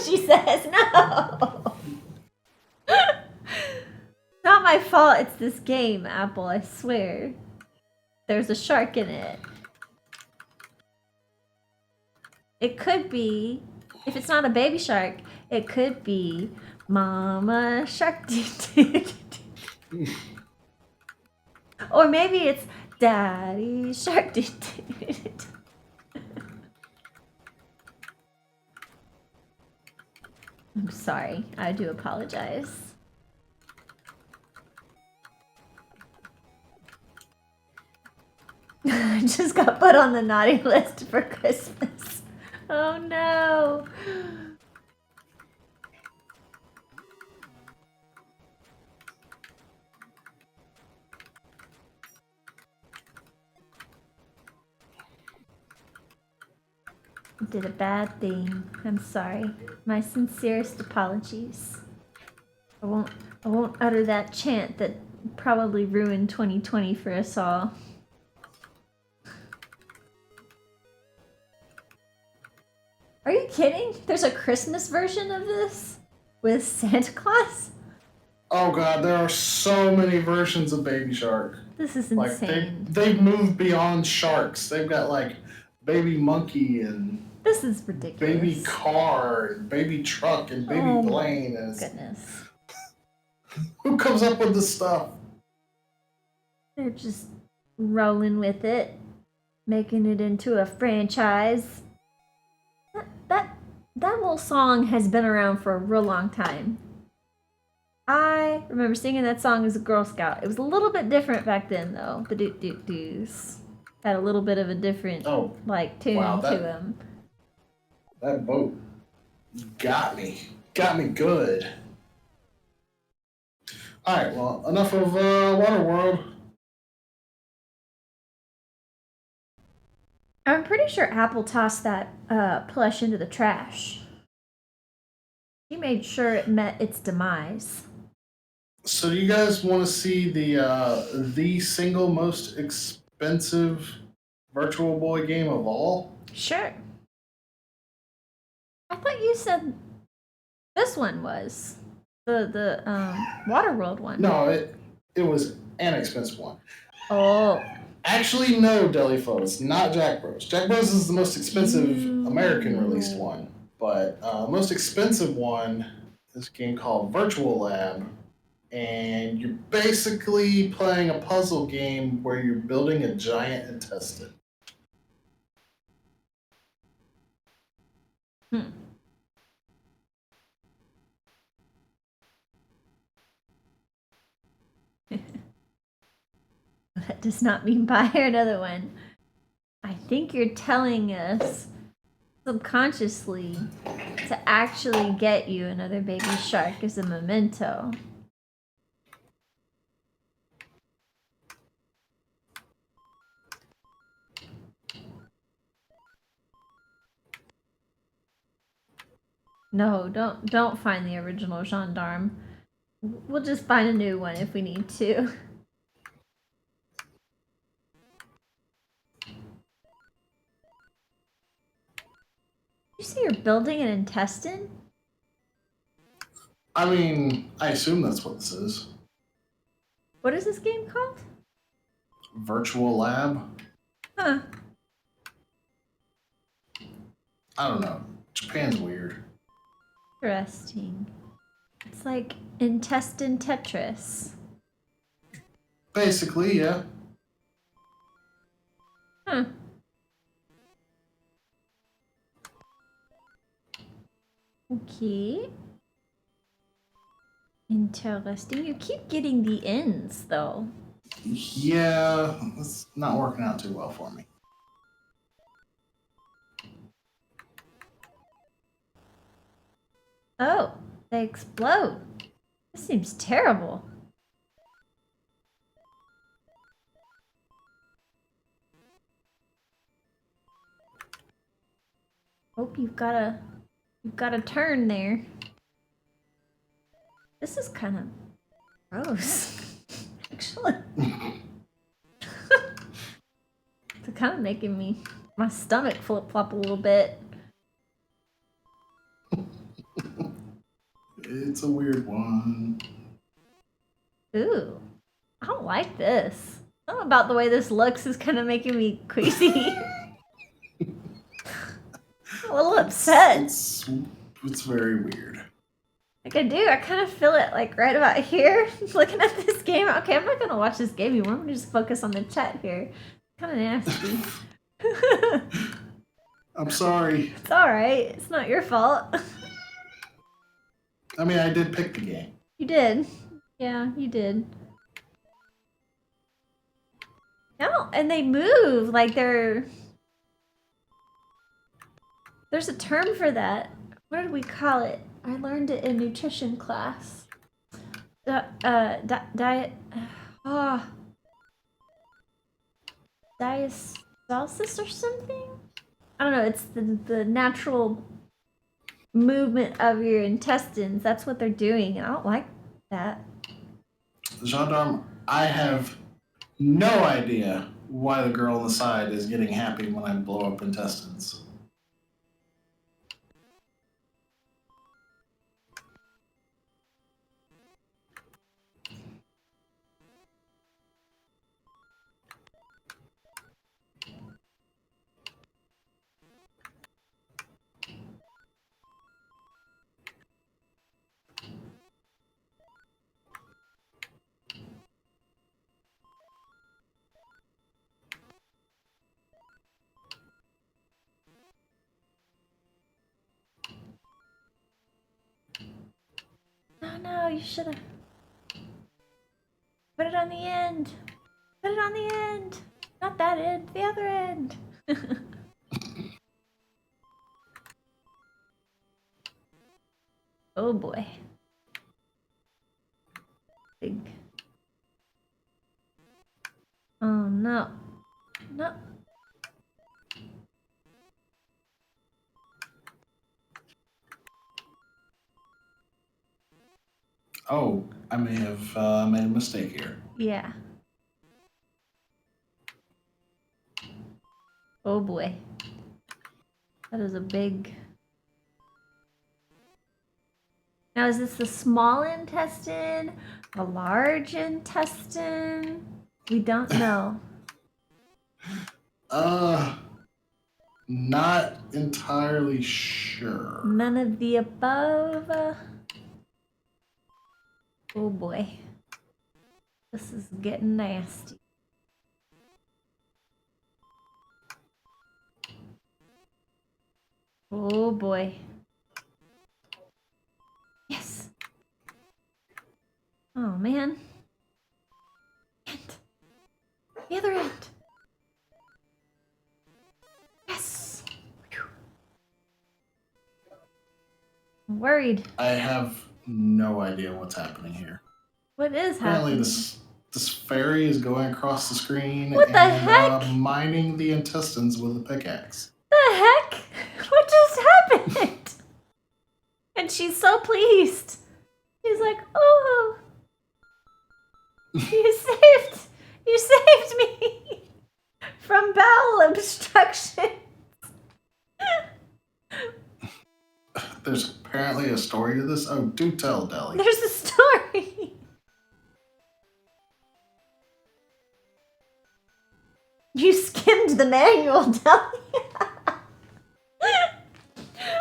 [SPEAKER 2] she says no. Not my fault. It's this game, Apple. I swear. There's a shark in it. It could be, if it's not a baby shark, it could be Mama Shark. Or maybe it's Daddy Shark. I'm sorry. I do apologize. I just got put on the naughty list for Christmas. Oh no. I did a bad thing. I'm sorry. My sincerest apologies. I won't utter that chant that probably ruined 2020 for us all. Are you kidding? There's a Christmas version of this? With Santa Claus?
[SPEAKER 1] Oh god, there are so many versions of Baby Shark.
[SPEAKER 2] This is
[SPEAKER 1] Like
[SPEAKER 2] insane.
[SPEAKER 1] they've moved beyond sharks. They've got like baby monkey and
[SPEAKER 2] This is ridiculous.
[SPEAKER 1] baby car and baby truck and baby
[SPEAKER 2] Oh my
[SPEAKER 1] plane. And
[SPEAKER 2] goodness.
[SPEAKER 1] who comes up with this stuff?
[SPEAKER 2] They're just rolling with it, making it into a franchise. That little song has been around for a real long time. I remember singing that song as a Girl Scout. It was a little bit different back then, though. The doot doot doos had a little bit of a different tune
[SPEAKER 1] wow,
[SPEAKER 2] to them.
[SPEAKER 1] That boat got me good. All right, well, enough of Waterworld.
[SPEAKER 2] I'm pretty sure Apple tossed that plush into the trash. She made sure it met its demise.
[SPEAKER 1] So, do you guys want to see the single most expensive Virtual Boy game of all?
[SPEAKER 2] Sure. I thought you said this one was the Waterworld one.
[SPEAKER 1] No, it was an expensive one.
[SPEAKER 2] Oh.
[SPEAKER 1] Actually, no, Delifo. It's not Jack Bros. Jack Bros is the most expensive American released one. But most expensive one is a game called Virtual Lab. And you're basically playing a puzzle game where you're building a giant intestine.
[SPEAKER 2] That does not mean buy another one. I think you're telling us subconsciously to actually get you another baby shark as a memento. No, don't find the original gendarme. We'll just find a new one if we need to. You say you're building an intestine?
[SPEAKER 1] I mean, I assume that's what this is.
[SPEAKER 2] What is this game called?
[SPEAKER 1] Virtual lab?
[SPEAKER 2] Huh.
[SPEAKER 1] I don't know. Japan's weird.
[SPEAKER 2] Interesting. It's like intestine Tetris.
[SPEAKER 1] Basically, yeah.
[SPEAKER 2] Huh. Okay. Interesting. You keep getting the ends, though.
[SPEAKER 1] Yeah, it's not working out too well for me.
[SPEAKER 2] Oh, they explode. This seems terrible. Hope you've got a turn there. This is kind of gross, actually. It's kind of making my stomach flip flop a little bit.
[SPEAKER 1] It's a weird one.
[SPEAKER 2] Ooh, I don't like this. Something about the way this looks is kind of making me queasy. I'm a little upset.
[SPEAKER 1] It's very weird.
[SPEAKER 2] Like I kind of feel it like right about here. Looking at this game. Okay, I'm not gonna watch this game anymore. I'm gonna just focus on the chat here. Kind of nasty.
[SPEAKER 1] I'm sorry.
[SPEAKER 2] It's alright. It's not your fault.
[SPEAKER 1] I mean, I did pick the game.
[SPEAKER 2] You did. Yeah, you did. No, and they move like there's a term for that. What did we call it? I learned it in nutrition class. Diet. Oh. Diastasis or something? I don't know. It's the natural movement of your intestines. That's what they're doing, and I don't like that.
[SPEAKER 1] Gendarme, I have no idea why the girl on the side is getting happy when I blow up intestines.
[SPEAKER 2] No, you should have put it on the end. Put it on the end. Not that end, the other end. Oh boy. Big. Oh no. No.
[SPEAKER 1] Oh, I may have made a mistake here.
[SPEAKER 2] Yeah. Oh boy. That is a big... Now, is this the small intestine? A large intestine? We don't know.
[SPEAKER 1] Not entirely sure.
[SPEAKER 2] None of the above. Oh boy. This is getting nasty. Oh boy. Yes. Oh man. And the other end. Yes. Whew. I'm worried.
[SPEAKER 1] I have no idea what's happening here.
[SPEAKER 2] What is
[SPEAKER 1] Apparently,
[SPEAKER 2] happening?
[SPEAKER 1] this fairy is going across the screen
[SPEAKER 2] What the
[SPEAKER 1] and
[SPEAKER 2] heck?
[SPEAKER 1] mining the intestines with a pickaxe.
[SPEAKER 2] The heck? What just happened? And she's so pleased. She's like, oh, you saved me from bowel obstruction.
[SPEAKER 1] There's apparently a story to this. Oh, do tell, Deli.
[SPEAKER 2] There's a story. You skimmed the manual, Deli.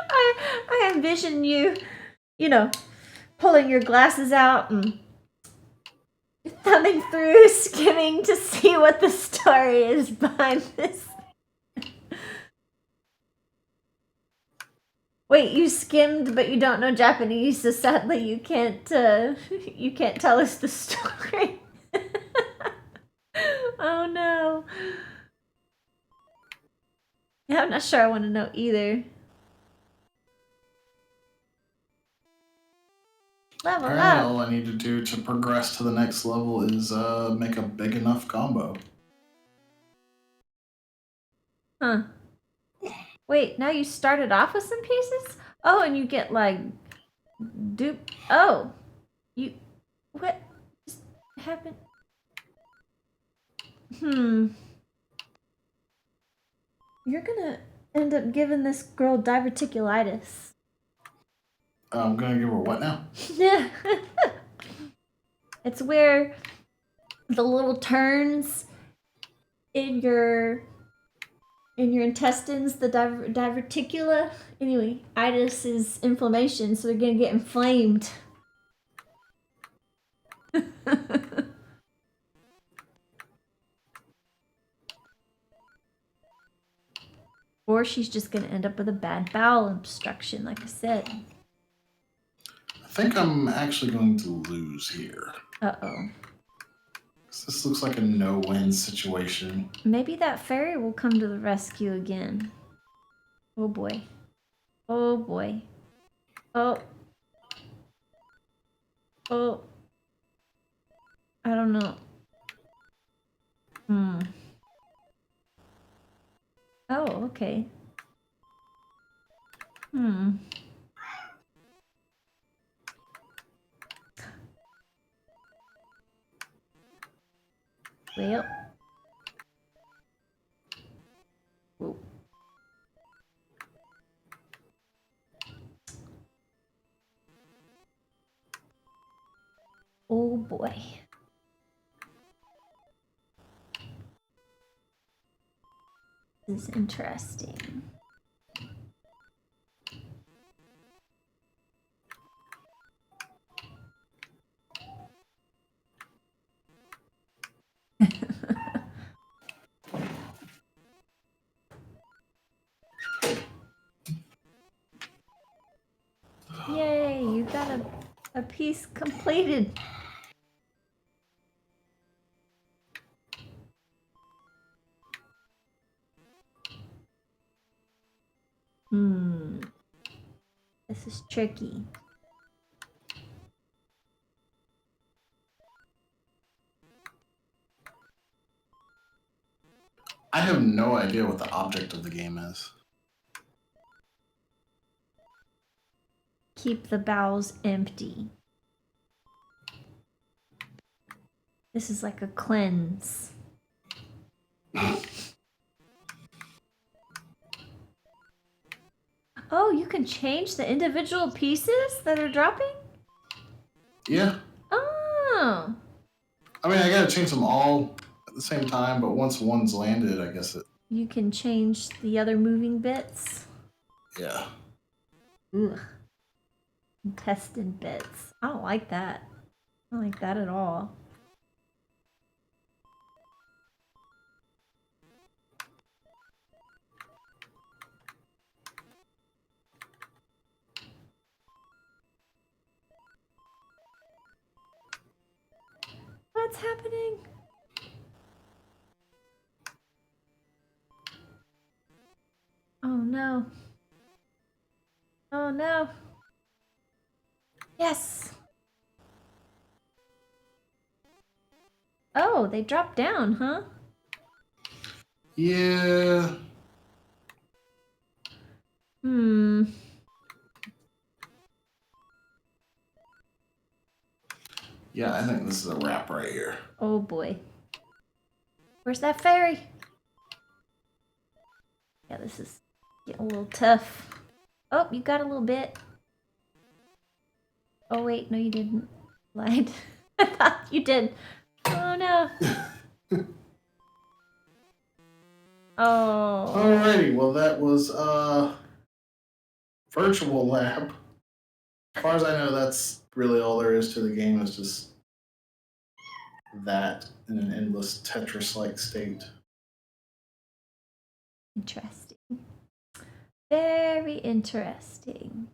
[SPEAKER 2] I envision you, pulling your glasses out and thumbing through, skimming to see what the story is behind this. Wait, you skimmed, but you don't know Japanese, so sadly you can't tell us the story. Oh no. Yeah, I'm not sure I want to know either. Level
[SPEAKER 1] Apparently,
[SPEAKER 2] up.
[SPEAKER 1] all I need to do to progress to the next level is make a big enough combo.
[SPEAKER 2] Huh. Wait, now you started off with some pieces? Oh, and you get like dupe. Oh, what just happened? You're gonna end up giving this girl diverticulitis.
[SPEAKER 1] I'm gonna give her what now?
[SPEAKER 2] Yeah. It's where the little turns in your intestines, the diverticula. Anyway, itis is inflammation, so they're gonna get inflamed. Or she's just gonna end up with a bad bowel obstruction, like I said.
[SPEAKER 1] I think I'm actually going to lose here.
[SPEAKER 2] Uh-oh.
[SPEAKER 1] This looks like a no-win situation.
[SPEAKER 2] Maybe that fairy will come to the rescue again. Oh boy. Oh boy. Oh. Oh. I don't know. Oh, okay. Well. Whoa. Oh boy. This is interesting. Yay, you got a piece completed. This is tricky.
[SPEAKER 1] I have no idea what the object of the game is.
[SPEAKER 2] Keep the bowels empty. This is like a cleanse. Oh, you can change the individual pieces that are dropping?
[SPEAKER 1] Yeah.
[SPEAKER 2] Oh.
[SPEAKER 1] I mean, I gotta change them all at the same time, but once one's landed, I guess it...
[SPEAKER 2] You can change the other moving bits?
[SPEAKER 1] Yeah.
[SPEAKER 2] Ugh. Intestine bits. I don't like that. I don't like that at all. What's happening? Oh no. Oh no. Yes. Oh, they dropped down, huh?
[SPEAKER 1] Yeah.
[SPEAKER 2] Hmm.
[SPEAKER 1] Yeah, I think this is a wrap right here.
[SPEAKER 2] Oh boy. Where's that fairy? Yeah, this is getting a little tough. Oh, you got a little bit. Oh wait, no you didn't. Lied. I thought you did. Oh no. Oh.
[SPEAKER 1] Alrighty, well that was virtual lab. As far as I know, that's really all there is to the game. Is just that in an endless Tetris-like state.
[SPEAKER 2] Interesting. Very interesting.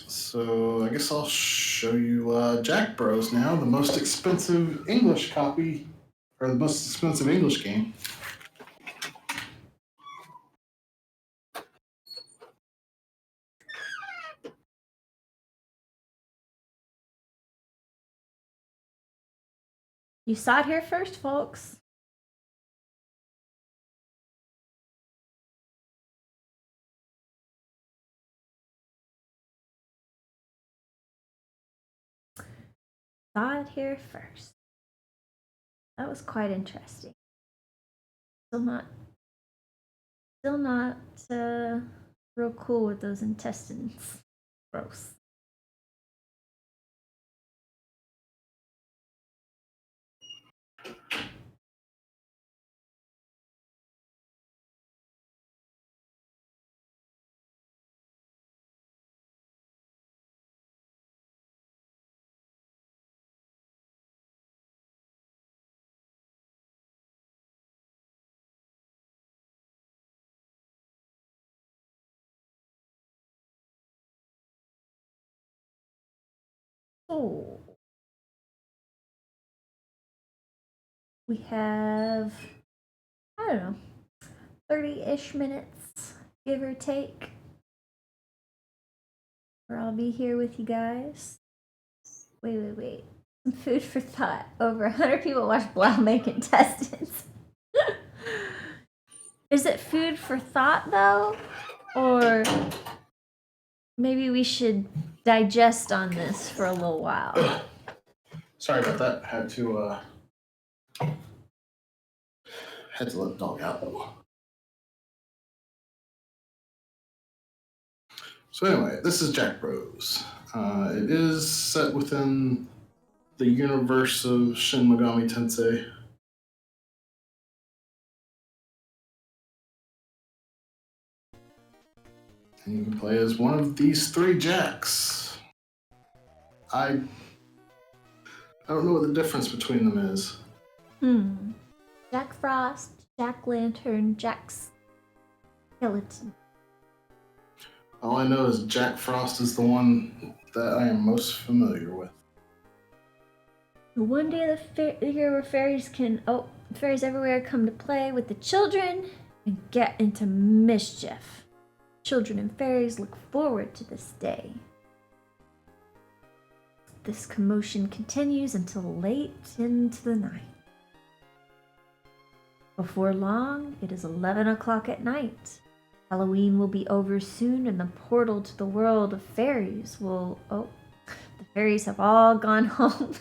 [SPEAKER 1] So I guess I'll show you Jack Bros now, the most expensive English copy, or the most expensive English game.
[SPEAKER 2] You saw it here first, folks. Saw it here first. That was quite interesting. Still not real cool with those intestines. Gross. Oh. We have, I don't know, 30-ish minutes, give or take, where I'll be here with you guys. Wait. Some food for thought. Over 100 people watch Blaumagier intestines. Is it food for thought, though? Or maybe we should digest on this for a little while.
[SPEAKER 1] Sorry about that. Had to let the dog out. So anyway, this is Jack Bros. It is set within the universe of Shin Megami Tensei. And you can play as one of these three Jacks. I don't know what the difference between them is.
[SPEAKER 2] Jack Frost, Jack Lantern, Jack Skeleton.
[SPEAKER 1] All I know is Jack Frost is the one that I am most familiar with.
[SPEAKER 2] One day the year where fairies everywhere come to play with the children and get into mischief. Children and fairies look forward to this day. This commotion continues until late into the night. Before long, it is 11 o'clock at night. Halloween will be over soon, and the portal to the world of fairies will... Oh, the fairies have all gone home.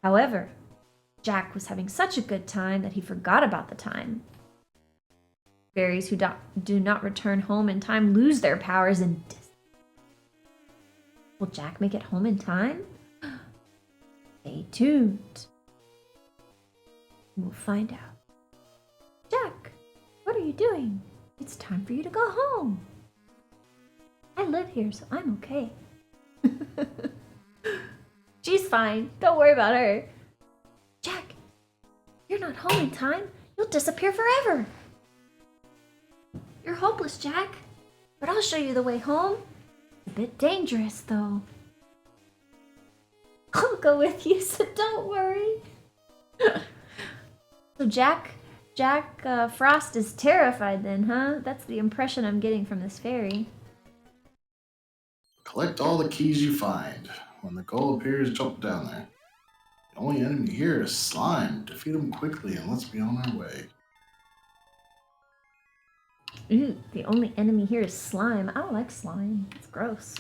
[SPEAKER 2] However, Jack was having such a good time that he forgot about the time. Fairies who do not return home in time lose their powers and will Jack make it home in time? Stay tuned. We'll find out. Jack, what are you doing? It's time for you to go home. I live here, so I'm okay. She's fine. Don't worry about her. Jack, you're not home in time. You'll disappear forever. You're hopeless, Jack. But I'll show you the way home. A bit dangerous, though. I'll go with you, so don't worry. So Jack Jack Frost is terrified then, huh? That's the impression I'm getting from this fairy.
[SPEAKER 1] Collect all the keys you find. When the goal appears, jump down there. The only enemy here is slime. Defeat him quickly and let's be on our way.
[SPEAKER 2] Ooh, the only enemy here is slime. I don't like slime. It's gross.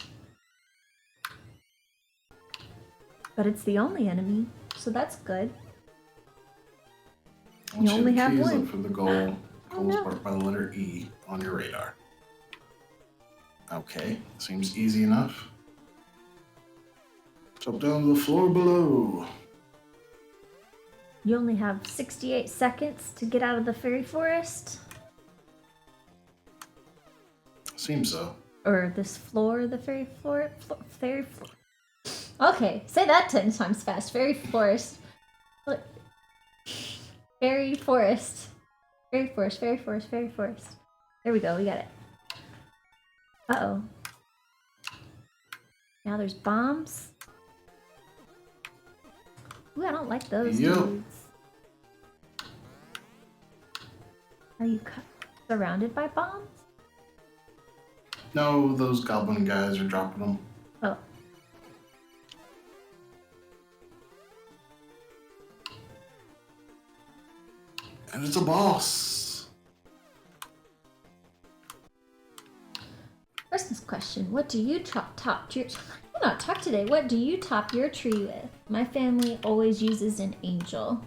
[SPEAKER 2] But it's the only enemy, so that's good.
[SPEAKER 1] Once
[SPEAKER 2] only
[SPEAKER 1] the
[SPEAKER 2] have
[SPEAKER 1] keys,
[SPEAKER 2] one.
[SPEAKER 1] look for the goal.
[SPEAKER 2] Oh,
[SPEAKER 1] Goal is
[SPEAKER 2] no.
[SPEAKER 1] marked by the letter E on your radar. Okay, seems easy enough. Jump down to the floor below.
[SPEAKER 2] You only have 68 seconds to get out of the fairy forest.
[SPEAKER 1] Seems so.
[SPEAKER 2] Or this floor, the fairy floor, fairy floor. Okay, say that 10 times fast. Fairy forest. Look. Fairy forest. Fairy forest, fairy forest, fairy forest. There we go, we got it. Uh-oh. Now there's bombs. Ooh, I don't like those
[SPEAKER 1] Yep.
[SPEAKER 2] dudes. Are you surrounded by bombs?
[SPEAKER 1] No, those goblin guys are dropping them.
[SPEAKER 2] Oh.
[SPEAKER 1] And it's a boss.
[SPEAKER 2] Christmas question. What do you top your... I cannot talk today. What do you top your tree with? My family always uses an angel.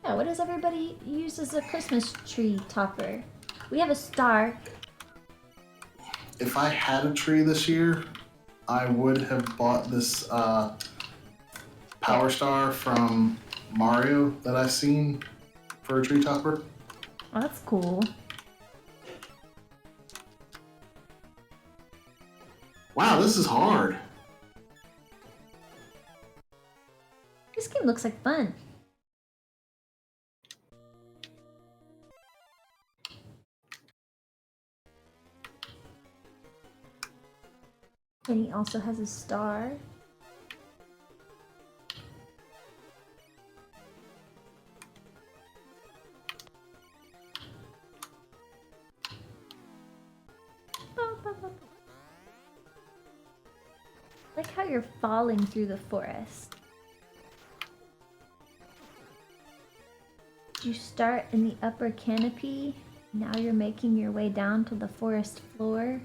[SPEAKER 2] Yeah, what does everybody use as a Christmas tree topper? We have a star.
[SPEAKER 1] If I had a tree this year, I would have bought this Power Star from Mario that I've seen for a tree topper.
[SPEAKER 2] Oh, that's cool.
[SPEAKER 1] Wow, this is hard.
[SPEAKER 2] This game looks like fun. And he also has a star. Like how you're falling through the forest. You start in the upper canopy. Now you're making your way down to the forest floor.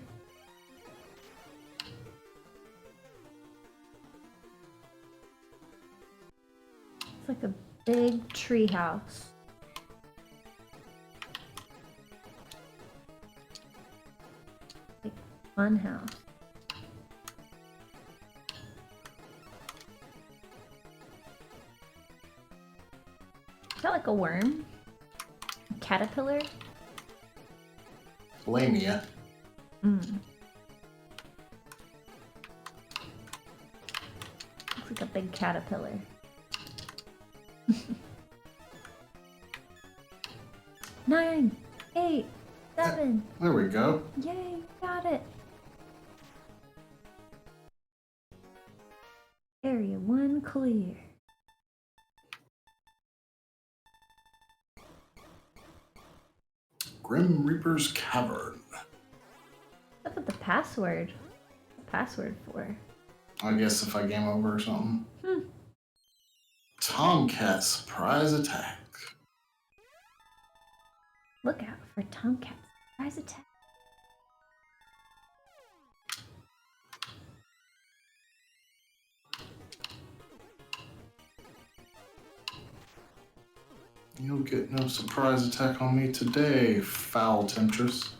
[SPEAKER 2] It's like a big tree house. Like fun house. Is that like a worm? A caterpillar?
[SPEAKER 1] Lamia.
[SPEAKER 2] Mm. Looks like a big caterpillar. Nine, 8, 7.
[SPEAKER 1] There we go.
[SPEAKER 2] Yay, got it. Area 1 clear.
[SPEAKER 1] Grim Reaper's Cavern.
[SPEAKER 2] What's with the password? The password for?
[SPEAKER 1] I guess if I game over or something.
[SPEAKER 2] Hmm.
[SPEAKER 1] Tomcat surprise attack.
[SPEAKER 2] Look out for Tomcat's surprise attack.
[SPEAKER 1] You'll get no surprise attack on me today, foul temptress.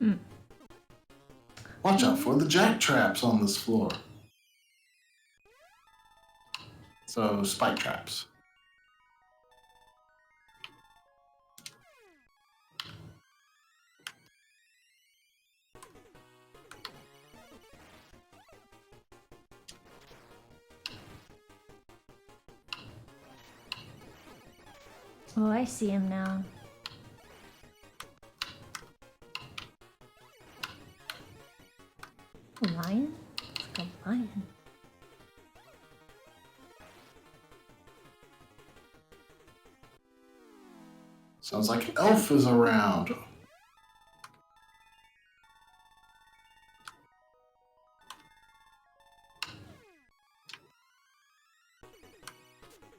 [SPEAKER 2] Hmm.
[SPEAKER 1] Watch out for the jack traps on this floor. So, spike traps.
[SPEAKER 2] Oh, I see him now. A lion? It's like a lion.
[SPEAKER 1] Sounds like Elf is around.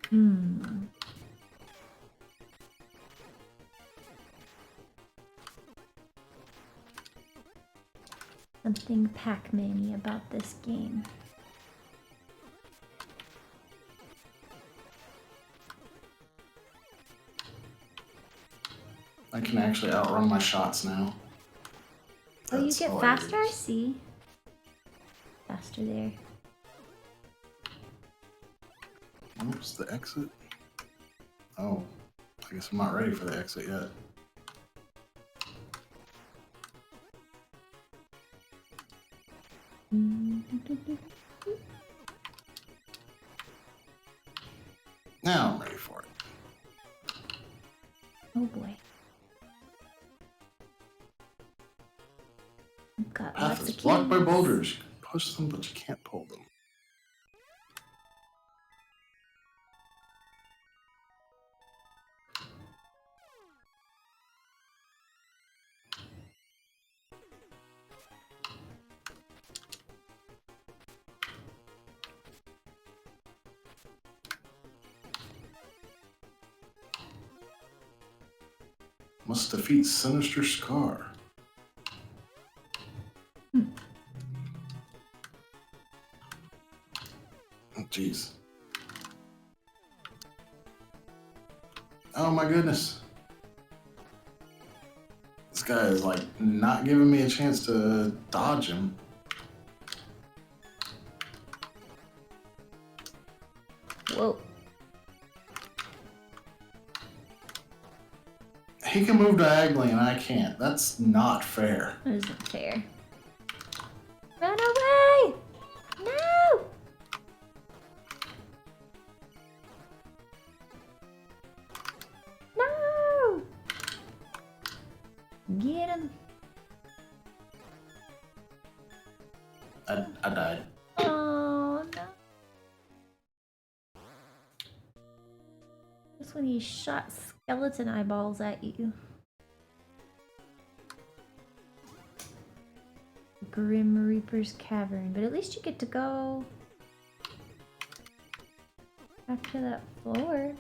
[SPEAKER 2] Hmm. Something Pac-Man-y about this game.
[SPEAKER 1] I can actually outrun my shots now.
[SPEAKER 2] Oh, you
[SPEAKER 1] That's
[SPEAKER 2] get faster? I
[SPEAKER 1] hilarious.
[SPEAKER 2] see. Faster there.
[SPEAKER 1] Oops, the exit. Oh, I guess I'm not ready for the exit yet. Now I'm ready for it.
[SPEAKER 2] Oh boy. I've got
[SPEAKER 1] Path
[SPEAKER 2] lots
[SPEAKER 1] is
[SPEAKER 2] of
[SPEAKER 1] blocked by
[SPEAKER 2] keys.
[SPEAKER 1] boulders. You can push them, but you can't pull them. Must defeat Sinister Scar. Oh, jeez. Oh my goodness. This guy is like not giving me a chance to dodge him.
[SPEAKER 2] Whoa.
[SPEAKER 1] He can move diagonally and I can't. That's not fair.
[SPEAKER 2] That isn't fair. Run away! No! No! Get him.
[SPEAKER 1] I died.
[SPEAKER 2] Oh no. That's when he shot skeleton eyeballs at you. Grim Reaper's Cavern, but at least you get to go back to that floor.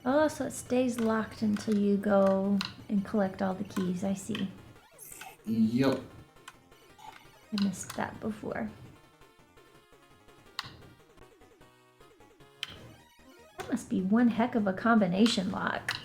[SPEAKER 2] Oh, so it stays locked until you go and collect all the keys. I see.
[SPEAKER 1] Yup.
[SPEAKER 2] I missed that before. That must be one heck of a combination lock.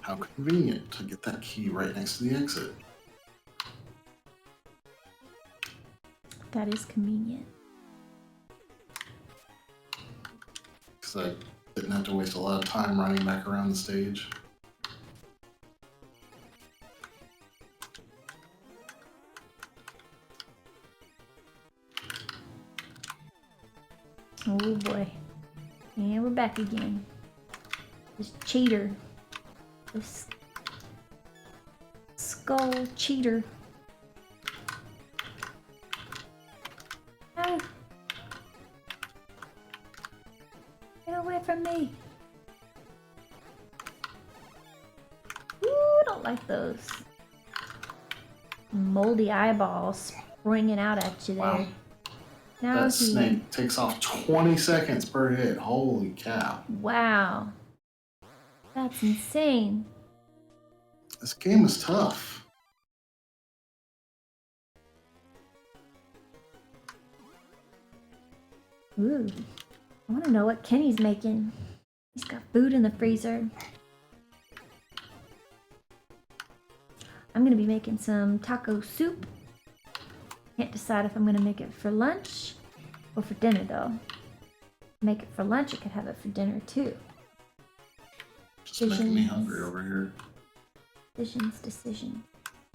[SPEAKER 1] How convenient to get that key right next to the exit.
[SPEAKER 2] That is convenient.
[SPEAKER 1] Because I didn't have to waste a lot of time running back around the stage.
[SPEAKER 2] Oh boy. And we're back again. This cheater. This skull cheater. Ah. Get away from me. Ooh, don't like those moldy eyeballs springing out at you there.
[SPEAKER 1] Wow.
[SPEAKER 2] Now
[SPEAKER 1] That
[SPEAKER 2] he...
[SPEAKER 1] snake takes off 20 seconds per hit. Holy cow.
[SPEAKER 2] Wow. That's insane.
[SPEAKER 1] This game is tough.
[SPEAKER 2] Ooh. I want to know what Kenny's making. He's got food in the freezer. I'm going to be making some taco soup. Can't decide if I'm going to make it for lunch or for dinner though. Make it for lunch, I could have it for dinner too.
[SPEAKER 1] Just making me hungry over here.
[SPEAKER 2] Decisions.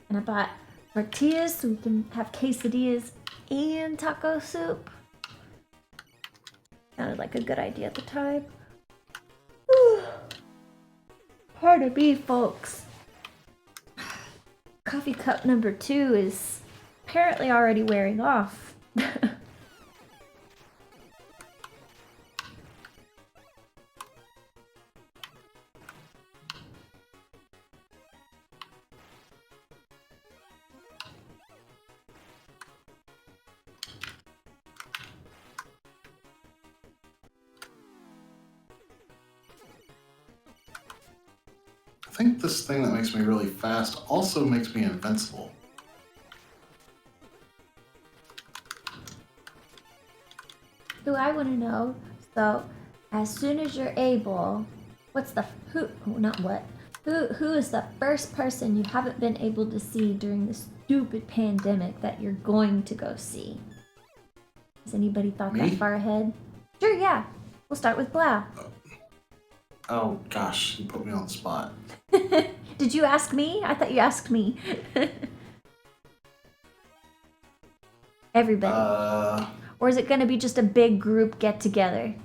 [SPEAKER 2] And I bought tortillas so we can have quesadillas and taco soup. Sounded like a good idea at the time. Pardon me, folks. Coffee cup number 2 is apparently already wearing off.
[SPEAKER 1] I think this thing that makes me really fast also makes me invincible.
[SPEAKER 2] Who I want to know. So, as soon as you're able, what's the who? Oh, not what. Who is the first person you haven't been able to see during this stupid pandemic that you're going to go see? Has anybody thought
[SPEAKER 1] Me?
[SPEAKER 2] that far ahead? Sure, yeah. We'll start with Blau.
[SPEAKER 1] Oh gosh, you put me on the spot.
[SPEAKER 2] Did you ask me? I thought you asked me. Everybody. Or is it going to be just a big group get together?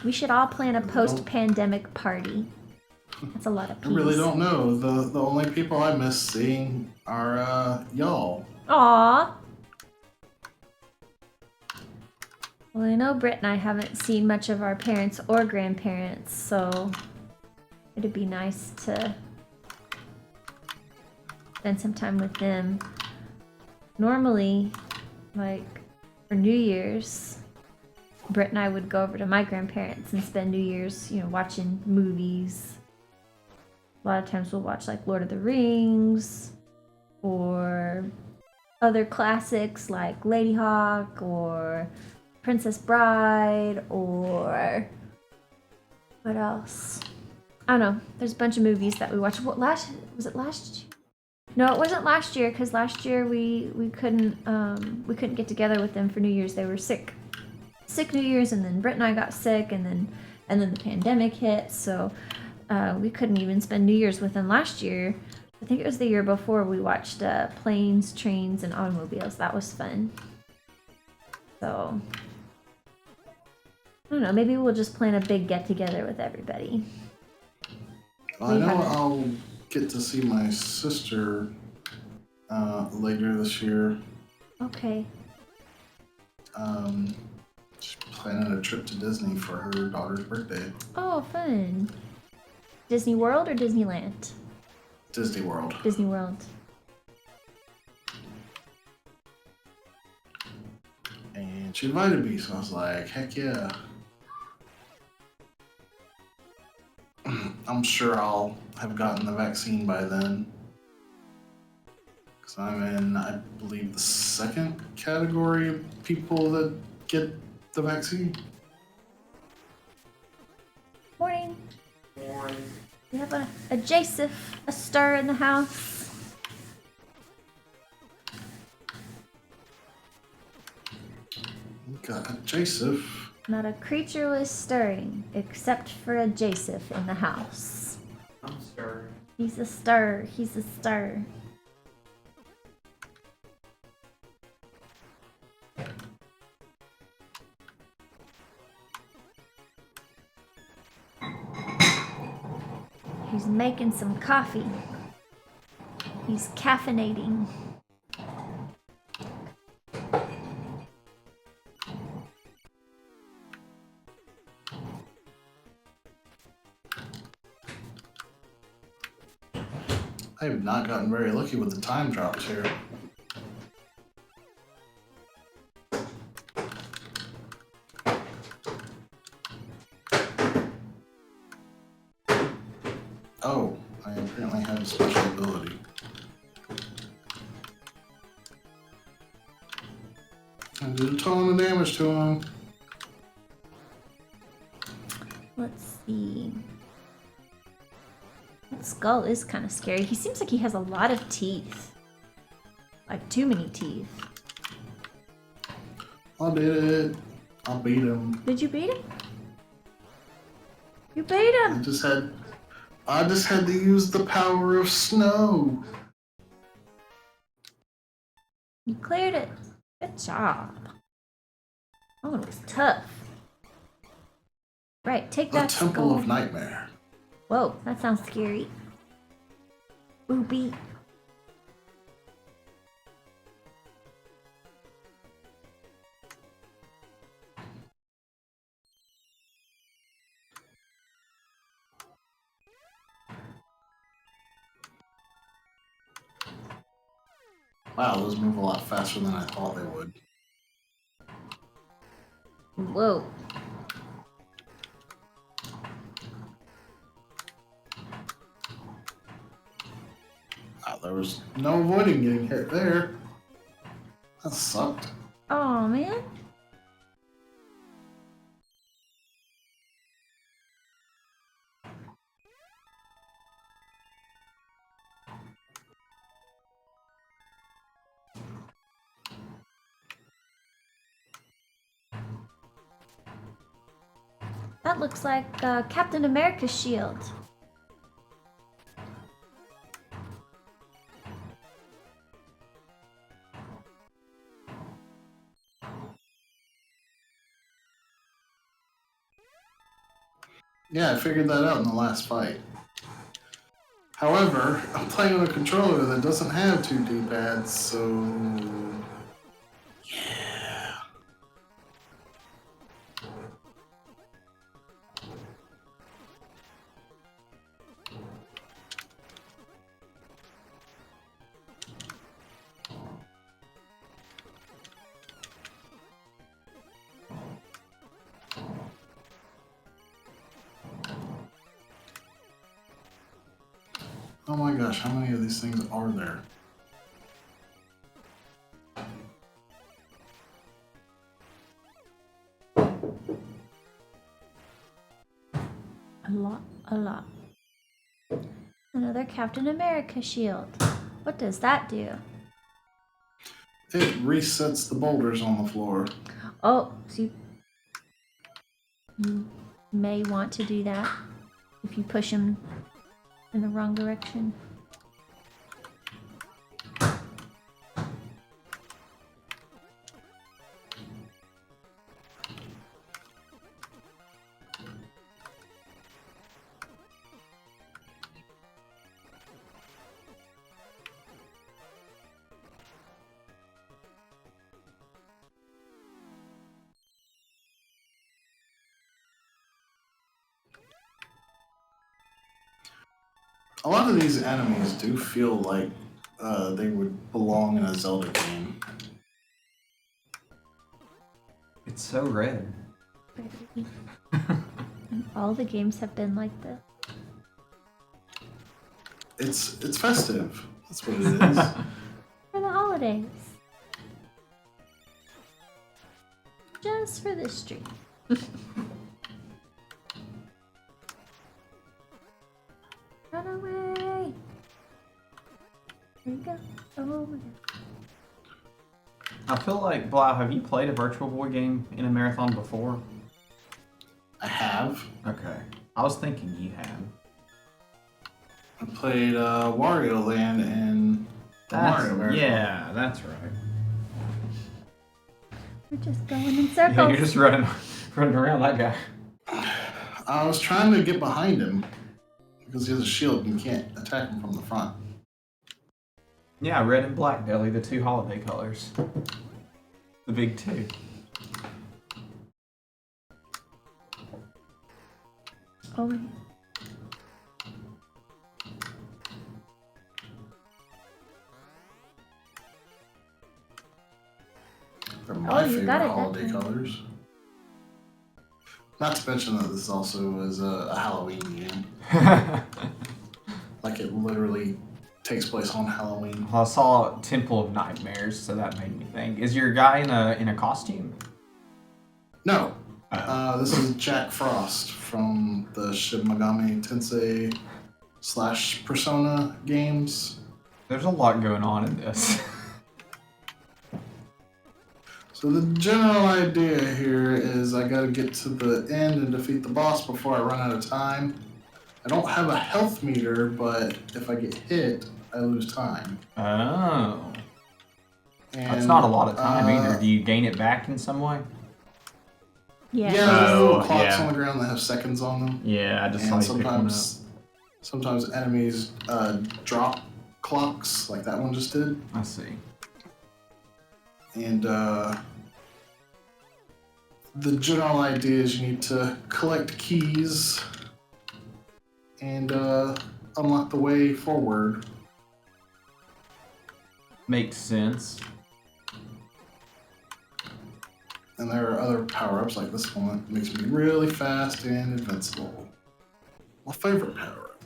[SPEAKER 2] We should all plan a post-pandemic party. That's a lot of
[SPEAKER 1] I
[SPEAKER 2] peas.
[SPEAKER 1] really don't know. The only people I miss seeing are y'all.
[SPEAKER 2] Aww. Well, I know Britt and I haven't seen much of our parents or grandparents, so it'd be nice to spend some time with them. Normally, like for New Year's, Britt and I would go over to my grandparents and spend New Year's, watching movies. A lot of times we'll watch like Lord of the Rings or other classics like Lady Hawk or Princess Bride or what else? I don't know. There's a bunch of movies that we watched. Was it last year? No, it wasn't last year because last year we couldn't get together with them for New Year's. They were sick New Year's, and then Britt and I got sick, and then the pandemic hit, so we couldn't even spend New Year's with them last year. I think it was the year before we watched Planes, Trains, and Automobiles. That was fun. So I don't know, maybe we'll just plan a big get-together with everybody.
[SPEAKER 1] Well, I know I'll get to see my sister later this year.
[SPEAKER 2] Okay.
[SPEAKER 1] She's planning a trip to Disney for her daughter's birthday.
[SPEAKER 2] Oh, fun. Disney World or Disneyland?
[SPEAKER 1] Disney World.
[SPEAKER 2] Disney World.
[SPEAKER 1] And she invited me, so I was like, heck yeah. I'm sure I'll have gotten the vaccine by then. Because I'm in, I believe, the second category of people that get the vaccine.
[SPEAKER 2] Morning. We have a Joseph, a stir in the house.
[SPEAKER 1] We got a Joseph.
[SPEAKER 2] Not a creature was stirring, except for a Joseph in the house.
[SPEAKER 3] I'm stirring.
[SPEAKER 2] He's a stir. He's a stir. He's making some coffee. He's caffeinating.
[SPEAKER 1] I have not gotten very lucky with the time drops here. Oh, I apparently have a special ability. I did a ton of damage to him.
[SPEAKER 2] Let's see. That skull is kind of scary. He seems like he has a lot of teeth. Like too many teeth.
[SPEAKER 1] I did it. I beat him.
[SPEAKER 2] Did you beat him? You beat him!
[SPEAKER 1] I just had to use the power of snow.
[SPEAKER 2] You cleared it. Good job. Oh, it was tough. Right, take
[SPEAKER 1] The
[SPEAKER 2] that
[SPEAKER 1] Temple
[SPEAKER 2] skull.
[SPEAKER 1] of Nightmare.
[SPEAKER 2] Whoa, that sounds scary. Booby.
[SPEAKER 1] Wow, those move a lot faster than I thought they would.
[SPEAKER 2] Whoa.
[SPEAKER 1] Wow, there was no avoiding getting hit there. That sucked.
[SPEAKER 2] Oh man. That looks like Captain America's shield.
[SPEAKER 1] Yeah, I figured that out in the last fight. However, I'm playing on a controller that doesn't have two D-pads, so... Yeah. Oh my gosh, how many of these things are there?
[SPEAKER 2] A lot, a lot. Another Captain America shield. What does that do?
[SPEAKER 1] It resets the boulders on the floor.
[SPEAKER 2] Oh, so you may want to do that if you push him in the wrong direction.
[SPEAKER 1] A lot of these enemies do feel like they would belong in a Zelda game.
[SPEAKER 6] It's so red.
[SPEAKER 2] And all the games have been like this.
[SPEAKER 1] It's festive. That's what it is.
[SPEAKER 2] For the holidays. Just for this stream. Run away! There you go. Oh my god.
[SPEAKER 6] I feel like, Blau, have you played a Virtual Boy game in a marathon before?
[SPEAKER 1] I have.
[SPEAKER 6] Okay. I was thinking you had.
[SPEAKER 1] I played Wario Land and Mario Marathon.
[SPEAKER 6] Yeah, that's right.
[SPEAKER 2] We're just going in circles.
[SPEAKER 6] Yeah, you're just running around that guy.
[SPEAKER 1] I was trying to get behind him, Because he has a shield and you can't attack him from the front.
[SPEAKER 6] Yeah, red and black, Deli, the two holiday colors. The big two.
[SPEAKER 2] Oh,
[SPEAKER 1] They're my
[SPEAKER 2] you
[SPEAKER 1] favorite
[SPEAKER 2] got it that
[SPEAKER 1] holiday
[SPEAKER 2] time.
[SPEAKER 1] colors. Not to mention that this also is a Halloween game. Like it literally takes place on Halloween.
[SPEAKER 6] Well, I saw Temple of Nightmares, so that made me think. Is your guy in a costume?
[SPEAKER 1] No,
[SPEAKER 6] Oh.
[SPEAKER 1] this is Jack Frost from the Shin Megami Tensei / Persona games.
[SPEAKER 6] There's a lot going on in this.
[SPEAKER 1] So the general idea here is I gotta get to the end and defeat the boss before I run out of time. I don't have a health meter, but if I get hit, I lose time.
[SPEAKER 6] Oh.
[SPEAKER 1] And,
[SPEAKER 6] That's not a lot of time either. Do you gain it back in some way?
[SPEAKER 2] yeah.
[SPEAKER 1] Yeah, there's little
[SPEAKER 6] Oh,
[SPEAKER 1] clocks
[SPEAKER 6] yeah.
[SPEAKER 1] on the ground that have seconds on them.
[SPEAKER 6] Yeah, I just saw
[SPEAKER 1] And
[SPEAKER 6] you pick one up.
[SPEAKER 1] sometimes enemies drop clocks, like that one just did.
[SPEAKER 6] I see.
[SPEAKER 1] And the general idea is you need to collect keys and unlock the way forward.
[SPEAKER 6] Makes sense.
[SPEAKER 1] And there are other power-ups like this one that makes me really fast and invincible. My favorite power-up.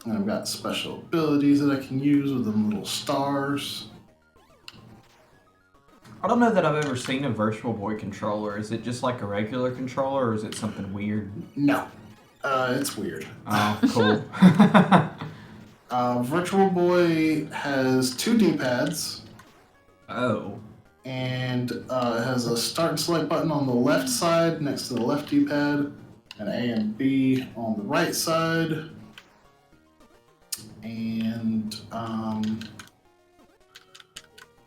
[SPEAKER 1] And I've got special abilities that I can use with them little stars.
[SPEAKER 6] I don't know that I've ever seen a Virtual Boy controller. Is it just like a regular controller, or is it something weird?
[SPEAKER 1] No, it's weird.
[SPEAKER 6] Oh, cool.
[SPEAKER 1] Virtual Boy has 2 D-pads.
[SPEAKER 6] Oh.
[SPEAKER 1] And it has a start and select button on the left side next to the left D-pad, and A and B on the right side, and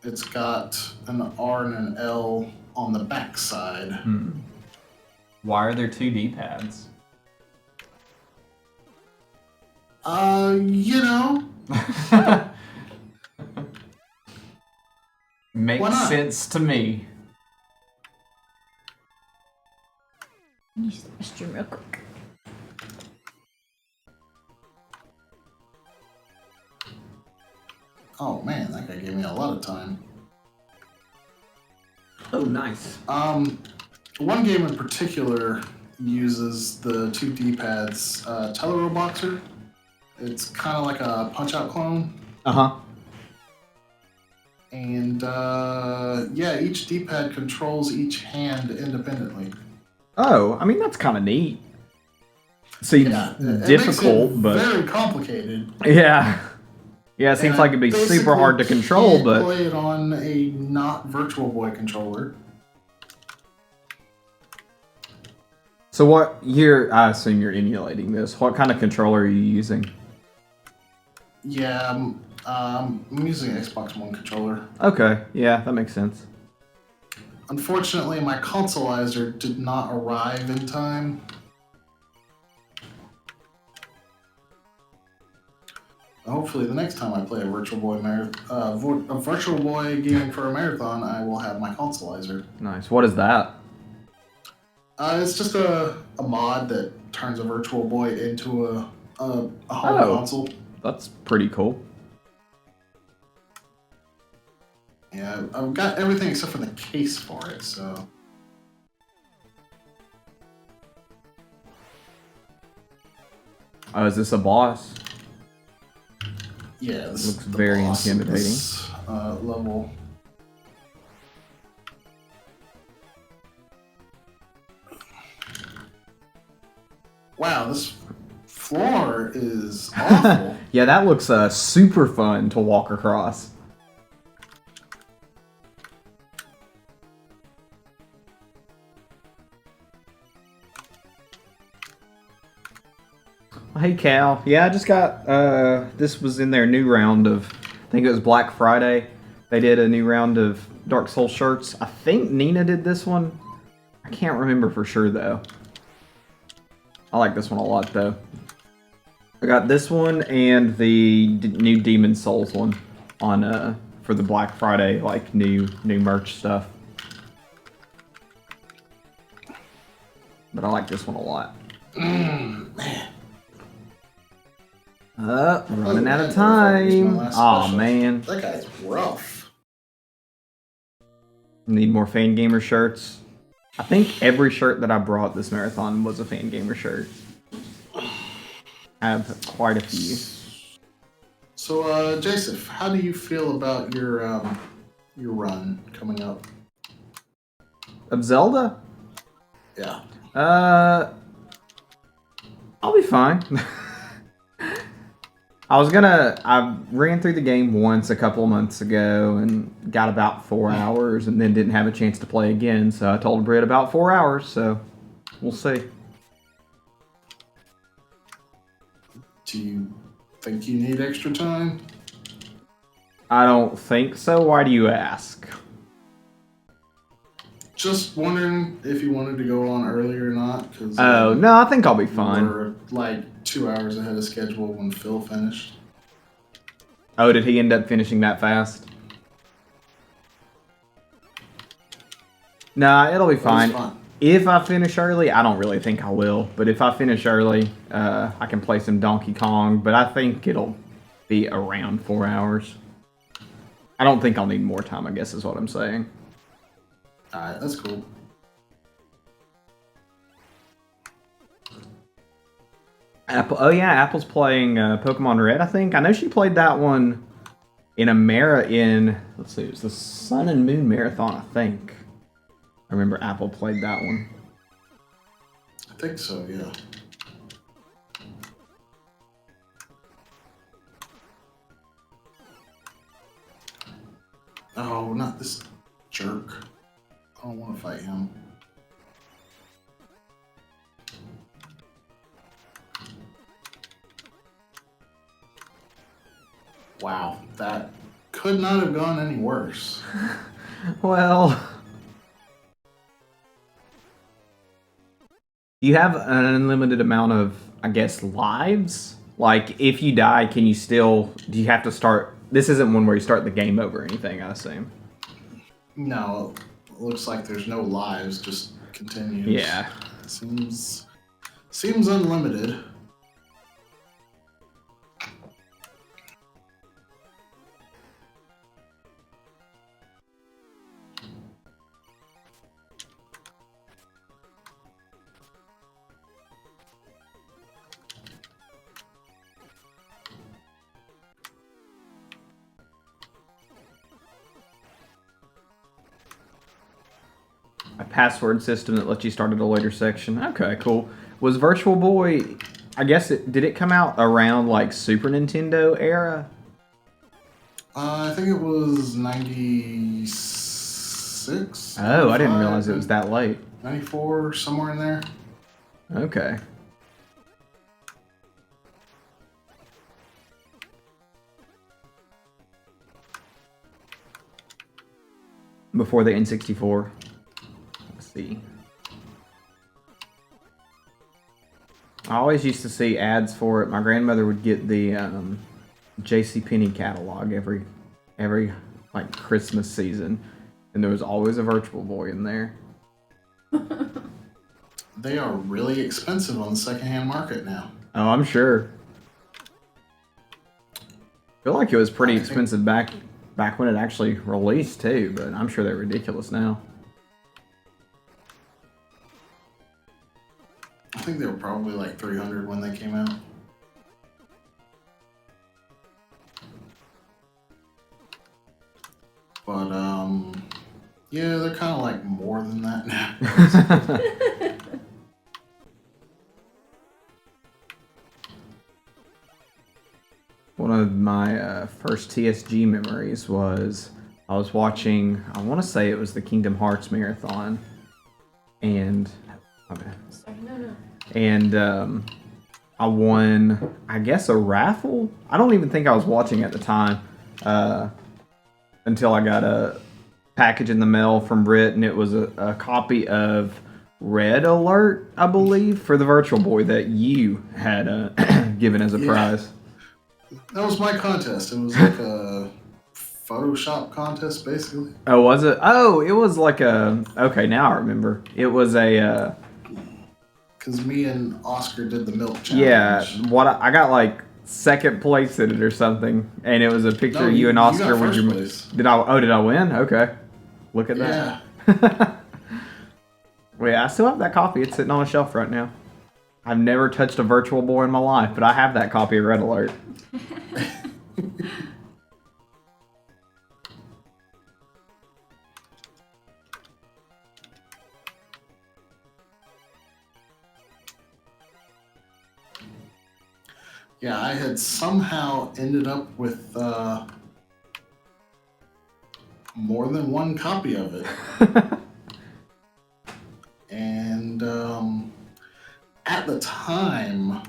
[SPEAKER 1] it's got an R and an L on the back side.
[SPEAKER 6] Why are there 2 D-pads?
[SPEAKER 1] You know, Why
[SPEAKER 6] Makes
[SPEAKER 1] not?
[SPEAKER 6] sense to me.
[SPEAKER 2] Use the restroom real quick.
[SPEAKER 1] oh man, that guy gave me a lot of time.
[SPEAKER 6] Oh, nice.
[SPEAKER 1] One game in particular uses the 2 D-pads, Telero Boxer. It's kind of like a Punch-Out clone.
[SPEAKER 6] Uh-huh.
[SPEAKER 1] And yeah, each D-pad controls each hand independently.
[SPEAKER 7] Oh, I mean, that's kind of neat. Seems
[SPEAKER 1] Yeah, it
[SPEAKER 7] difficult,
[SPEAKER 1] makes it
[SPEAKER 7] but
[SPEAKER 1] very complicated.
[SPEAKER 7] yeah. Yeah, it seems
[SPEAKER 1] And
[SPEAKER 7] like it'd be
[SPEAKER 1] basically
[SPEAKER 7] super hard to control,
[SPEAKER 1] can't
[SPEAKER 7] but
[SPEAKER 1] play it on a not Virtual Boy controller.
[SPEAKER 7] so what you're I assume you're emulating this. What kind of controller are you using?
[SPEAKER 1] Yeah, I'm using an Xbox One controller.
[SPEAKER 7] Okay, yeah, that makes sense.
[SPEAKER 1] Unfortunately, my consoleizer did not arrive in time. Hopefully, the next time I play a Virtual Boy a Virtual Boy gaming for a marathon, I will have my consoleizer.
[SPEAKER 7] Nice. What is that?
[SPEAKER 1] It's just a mod that turns a Virtual Boy into a home
[SPEAKER 7] Oh.
[SPEAKER 1] console.
[SPEAKER 7] That's pretty cool.
[SPEAKER 1] Yeah, I've got everything except for the case for it, so.
[SPEAKER 7] Oh, is this a boss?
[SPEAKER 1] Yeah, this
[SPEAKER 7] Looks
[SPEAKER 1] is the
[SPEAKER 7] very
[SPEAKER 1] boss of
[SPEAKER 7] intimidating.
[SPEAKER 1] this, level. Wow, this floor is awful.
[SPEAKER 7] Yeah, that looks super fun to walk across. Hey Cal, yeah, I just got this was in their new round of, I think it was Black Friday. They did a new round of Dark Souls shirts. I think Nina did this one. I can't remember for sure though. I like this one a lot though. I got this one and the new Demon Souls one on for the Black Friday like new merch stuff. But I like this one a lot.
[SPEAKER 1] Man.
[SPEAKER 7] Running out of
[SPEAKER 1] That
[SPEAKER 7] time.
[SPEAKER 1] was my last
[SPEAKER 7] Aw,
[SPEAKER 1] special.
[SPEAKER 7] man.
[SPEAKER 1] That guy's rough.
[SPEAKER 7] Need more Fan Gamer shirts. I think every shirt that I brought this marathon was a Fan Gamer shirt. I have quite a few.
[SPEAKER 1] So, Joseph, how do you feel about your run coming up?
[SPEAKER 7] Of Zelda?
[SPEAKER 1] Yeah.
[SPEAKER 7] I'll be fine. I ran through the game once a couple of months ago and got about 4 hours and then didn't have a chance to play again, so I told Britt about 4 hours, so we'll see.
[SPEAKER 1] Do you think you need extra time?
[SPEAKER 7] I don't think so. Why do you ask?
[SPEAKER 1] Just wondering if you wanted to go on early or not. Cause,
[SPEAKER 7] Oh, no, I think I'll be fine.
[SPEAKER 1] We're like 2 hours ahead of schedule when Phil finished.
[SPEAKER 7] Oh, did he end up finishing that fast? Nah, it'll be fine. If I finish early, I don't really think I will. But if I finish early, I can play some Donkey Kong. But I think it'll be around 4 hours. I don't think I'll need more time, I guess is what I'm saying.
[SPEAKER 1] Alright, that's cool.
[SPEAKER 7] Apple. Oh yeah, Apple's playing Pokemon Red, I think. I know she played that one in let's see, it was the Sun and Moon Marathon, I think. I remember Apple played that one.
[SPEAKER 1] I think so, yeah. Oh, not this jerk. I don't want to fight him. Wow, that could not have gone any worse.
[SPEAKER 7] Well, you have an unlimited amount of, I guess, lives. Like, if you die, do you have to start? This isn't one where you start the game over or anything, I assume.
[SPEAKER 1] No, it looks like there's no lives, just continues.
[SPEAKER 7] Yeah.
[SPEAKER 1] Seems unlimited.
[SPEAKER 7] A password system that lets you start at a later section. Okay, cool. Was Virtual Boy, I guess, did it come out around like Super Nintendo era?
[SPEAKER 1] I think it was 96.
[SPEAKER 7] Oh, I didn't realize it was that late.
[SPEAKER 1] 94, somewhere in there.
[SPEAKER 7] Okay. Before the N64. Let's see. I always used to see ads for it. My grandmother would get the JCPenney catalog every like Christmas season, and there was always a Virtual Boy in there.
[SPEAKER 1] They are really expensive on the secondhand market now.
[SPEAKER 7] Oh, I'm sure. I feel like it was pretty expensive back when it actually released too, but I'm sure they're ridiculous now.
[SPEAKER 1] I think they were probably like 300 when they came out. But yeah, they're kind of like more than that now.
[SPEAKER 7] One of my first TSG memories was I was watching, I want to say it was the Kingdom Hearts marathon, and I won, I guess, a raffle. I don't even think I was watching at the time until I got package in the mail from Brit, and it was a copy of Red Alert, I believe, for the Virtual Boy that you had given as a prize.
[SPEAKER 1] That was my contest. It was like a Photoshop contest, basically.
[SPEAKER 7] Oh, was it? Oh, it was like a. Okay, now I remember. It was a.
[SPEAKER 1] Because me and Oscar did the milk challenge.
[SPEAKER 7] Yeah, I got like second place in it or something, and it was a picture of you and Oscar
[SPEAKER 1] got
[SPEAKER 7] with your.
[SPEAKER 1] place.
[SPEAKER 7] Did I win? Okay, look at that.
[SPEAKER 1] Yeah.
[SPEAKER 7] Wait, I still have that copy. It's sitting on a shelf right now. I've never touched a Virtual Boy in my life, but I have that copy of Red Alert.
[SPEAKER 1] Yeah, I had somehow ended up with more than one copy of it. And at the time,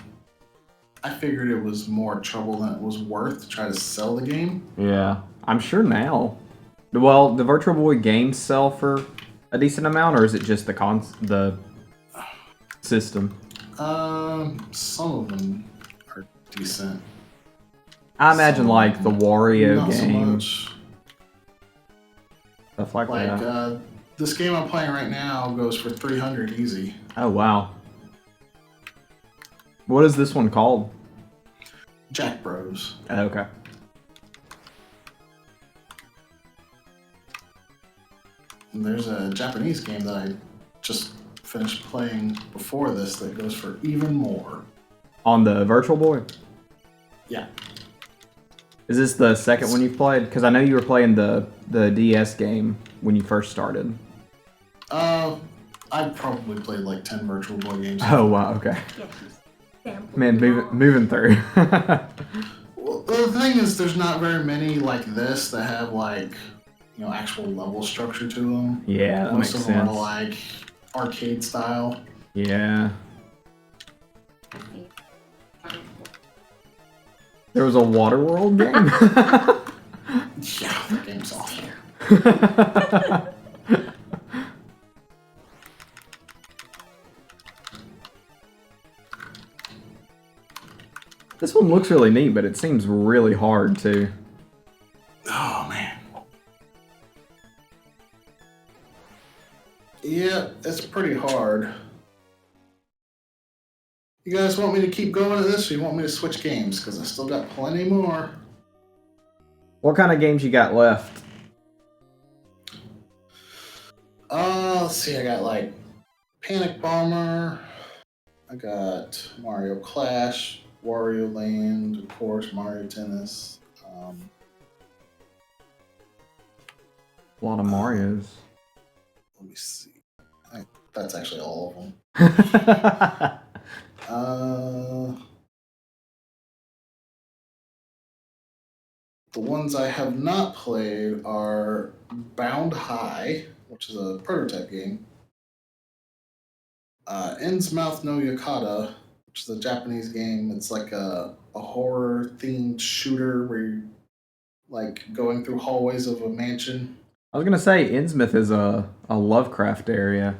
[SPEAKER 1] I figured it was more trouble than it was worth to try to sell the game.
[SPEAKER 7] Yeah, I'm sure now. Well, the Virtual Boy games sell for a decent amount, or is it just the system?
[SPEAKER 1] Some of them are decent.
[SPEAKER 7] I imagine like the Wario
[SPEAKER 1] Not so
[SPEAKER 7] game,
[SPEAKER 1] much.
[SPEAKER 7] stuff like
[SPEAKER 1] Like
[SPEAKER 7] that.
[SPEAKER 1] this game I'm playing right now goes for 300 easy.
[SPEAKER 7] Oh wow. What is this one called?
[SPEAKER 1] Jack Bros.
[SPEAKER 7] Okay.
[SPEAKER 1] And there's a Japanese game that I just finished playing before this that goes for even more.
[SPEAKER 7] On the Virtual Boy?
[SPEAKER 1] Yeah.
[SPEAKER 7] Is this the second one you played? Because I know you were playing the DS game when you first started.
[SPEAKER 1] I've probably played like 10 Virtual Boy games.
[SPEAKER 7] Oh wow, okay.
[SPEAKER 2] Yeah,
[SPEAKER 7] Man, moving through.
[SPEAKER 1] Well, the thing is, there's not very many like this that have like, you know, actual level structure to them.
[SPEAKER 7] Yeah, that
[SPEAKER 1] Most
[SPEAKER 7] makes
[SPEAKER 1] of them
[SPEAKER 7] sense.
[SPEAKER 1] are like arcade style.
[SPEAKER 7] Yeah. There was a Waterworld game?
[SPEAKER 1] Yeah, the game's awful.
[SPEAKER 7] This one looks really neat, but it seems really hard too.
[SPEAKER 1] Oh man. Yeah, it's pretty hard. You guys want me to keep going at this, or you want me to switch games? Because I still got plenty more.
[SPEAKER 7] What kind of games you got left?
[SPEAKER 1] Let's see. I got like Panic Bomber. I got Mario Clash, Wario Land, of course, Mario Tennis.
[SPEAKER 7] A lot of Marios.
[SPEAKER 1] Let me see. That's actually all of them. The ones I have not played are Bound High, which is a prototype game. Innsmouth no Yakata, which is a Japanese game. It's like a horror themed shooter where you're like going through hallways of a mansion.
[SPEAKER 7] I was gonna say Innsmouth is a Lovecraft area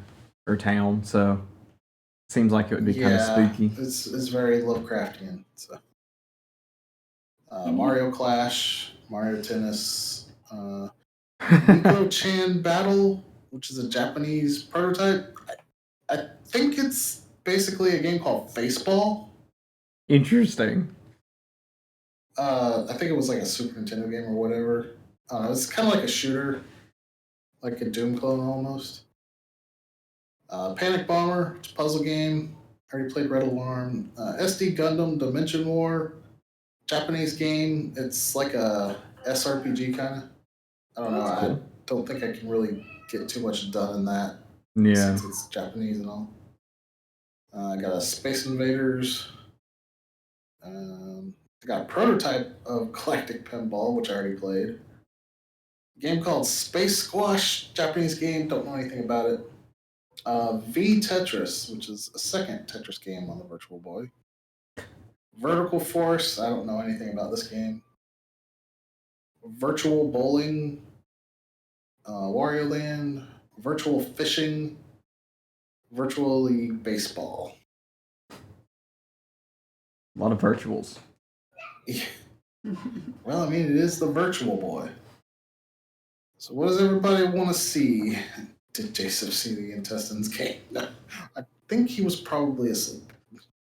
[SPEAKER 7] or town, so it seems like it would be kind of spooky.
[SPEAKER 1] It's very Lovecraftian. So. Mario Clash, Mario Tennis, Miko-chan Battle, which is a Japanese prototype. I think it's basically a game called Faceball.
[SPEAKER 7] Interesting.
[SPEAKER 1] I think it was like a Super Nintendo game or whatever. It's kind of like a shooter, like a Doom clone almost. Panic Bomber, it's a puzzle game. I already played Red Alarm. SD Gundam Dimension War, Japanese game. It's like a SRPG kind of. I don't know.
[SPEAKER 7] That's cool.
[SPEAKER 1] I don't think I can really get too much done in that.
[SPEAKER 7] Yeah.
[SPEAKER 1] Since it's Japanese and all. I got a Space Invaders. I got a prototype of Galactic Pinball, which I already played. A game called Space Squash, Japanese game, don't know anything about it. V Tetris, which is a second Tetris game on the Virtual Boy. Vertical Force, I don't know anything about this game. Virtual Bowling, Wario Land, virtual fishing, virtually baseball.
[SPEAKER 7] A lot of virtuals.
[SPEAKER 1] Well, I mean, it is the Virtual Boy. So, what does everybody want to see? Did Jason see the intestines game? No, I think he was probably asleep.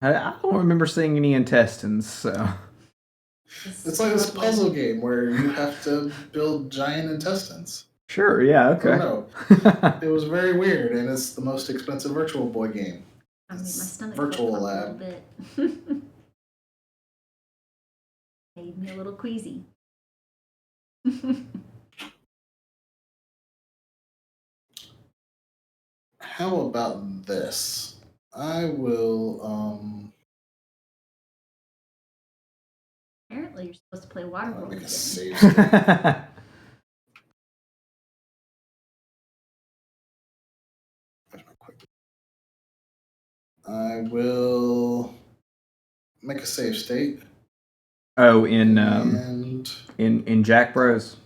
[SPEAKER 7] I don't remember seeing any intestines, so.
[SPEAKER 1] It's like this puzzle game where you have to build giant intestines.
[SPEAKER 7] Sure, yeah,
[SPEAKER 1] I
[SPEAKER 7] okay.
[SPEAKER 1] don't know. It was very weird, and it's the most expensive Virtual Boy game.
[SPEAKER 2] I made my stomach
[SPEAKER 1] Virtual
[SPEAKER 2] flip
[SPEAKER 1] Lab.
[SPEAKER 2] a little bit. Made me a little queasy.
[SPEAKER 1] How about this? I will
[SPEAKER 2] Apparently, you're supposed to play Waterworld
[SPEAKER 1] make a
[SPEAKER 2] again.
[SPEAKER 1] save state. I will make a save state.
[SPEAKER 7] Oh, in Jack Bros.